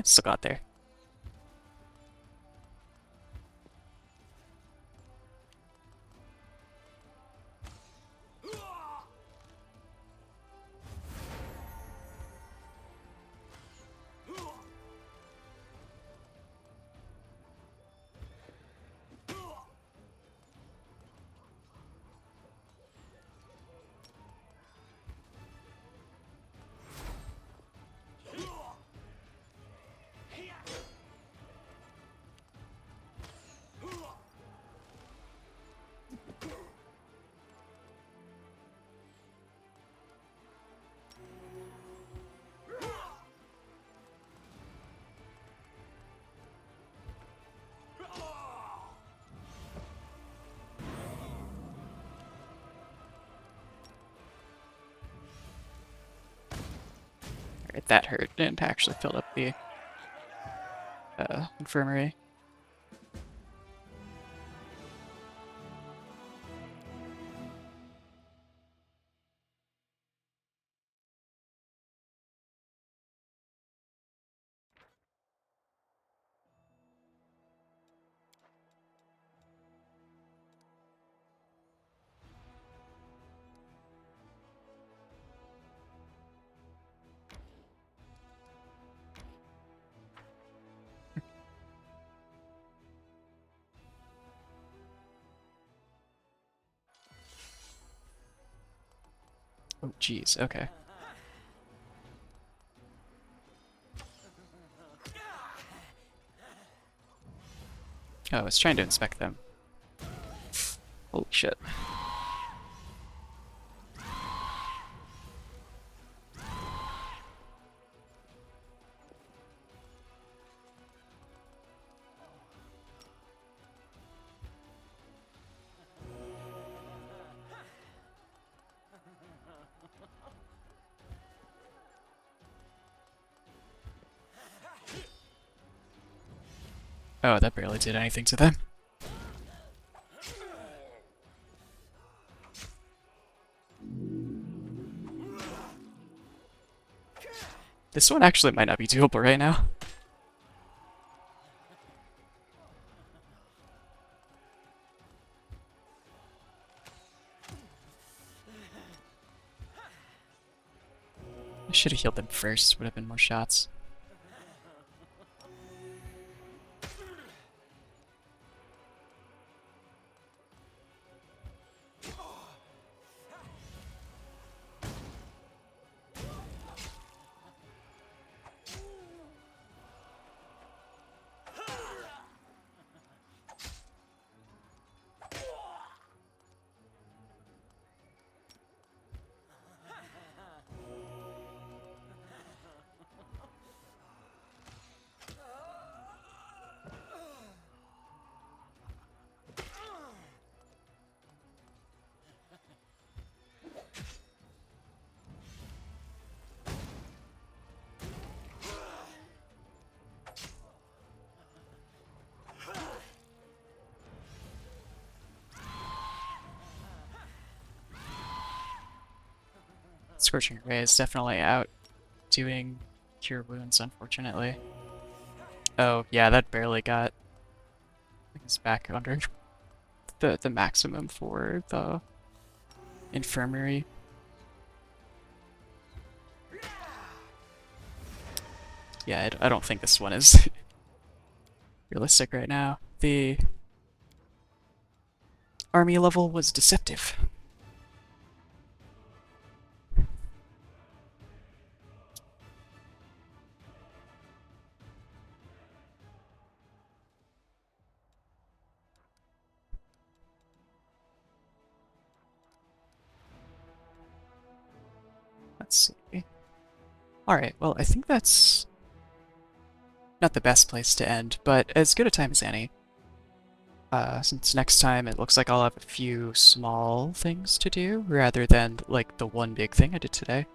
Speaker 1: Still got there. Alright, that hurt. Didn't actually fill up the infirmary. Oh, jeez. Okay. Oh, I was trying to inspect them. Holy shit. Oh, that barely did anything to them. This one actually might not be doable right now. I should have healed them first, would have been more shots. Scorching Ray is definitely out doing cure wounds, unfortunately. Oh, yeah, that barely got things back under the maximum for the infirmary. Yeah, I don't think this one is realistic right now. The army level was deceptive. Let's see. Alright, well, I think that's not the best place to end, but as good a time as any. Since next time it looks like I'll have a few small things to do, rather than, like, the one big thing I did today.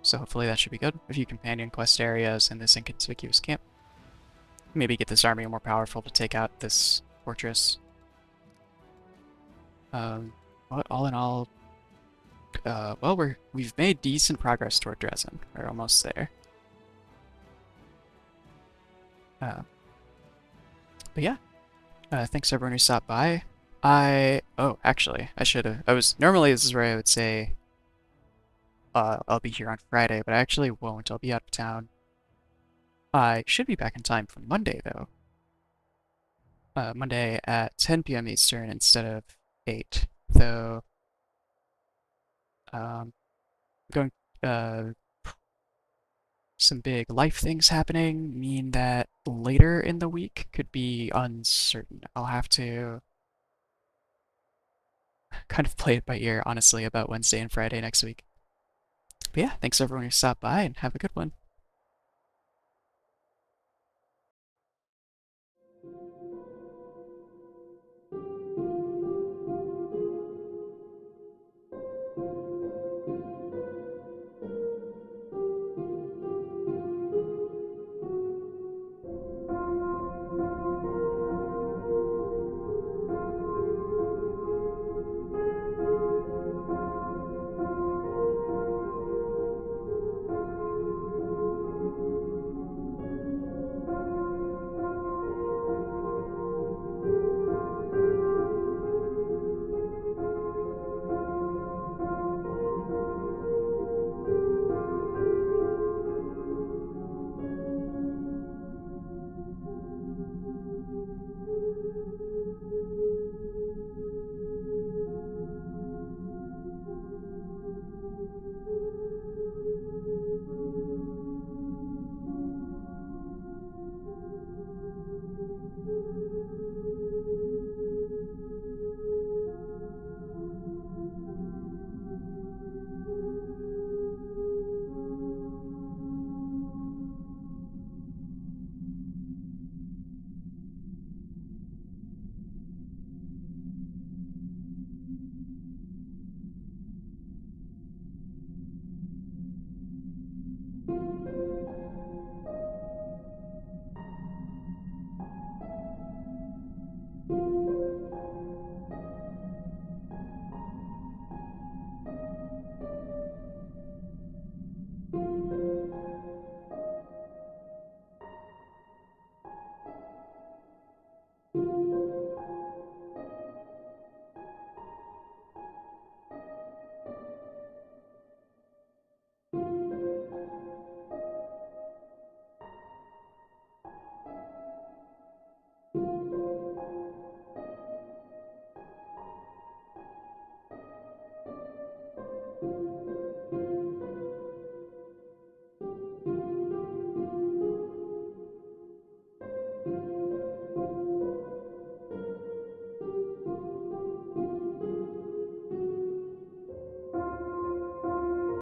Speaker 1: So hopefully that should be good. A few companion quest areas in this inconspicuous camp. Maybe get this army more powerful to take out this fortress. But all in all, well, we've made decent progress toward Dresden. We're almost there. Uh, but yeah, thanks everyone who stopped by. Oh, actually, I should have. Normally this is where I would say, I'll be here on Friday, but I actually won't. I'll be out of town. I should be back in time for Monday though. Monday at 10 p.m. Eastern instead of 8. Though, going, uh, some big life things happening mean that later in the week could be uncertain. I'll have to kind of play it by ear, honestly, about Wednesday and Friday next week. But yeah, thanks everyone who stopped by and have a good one.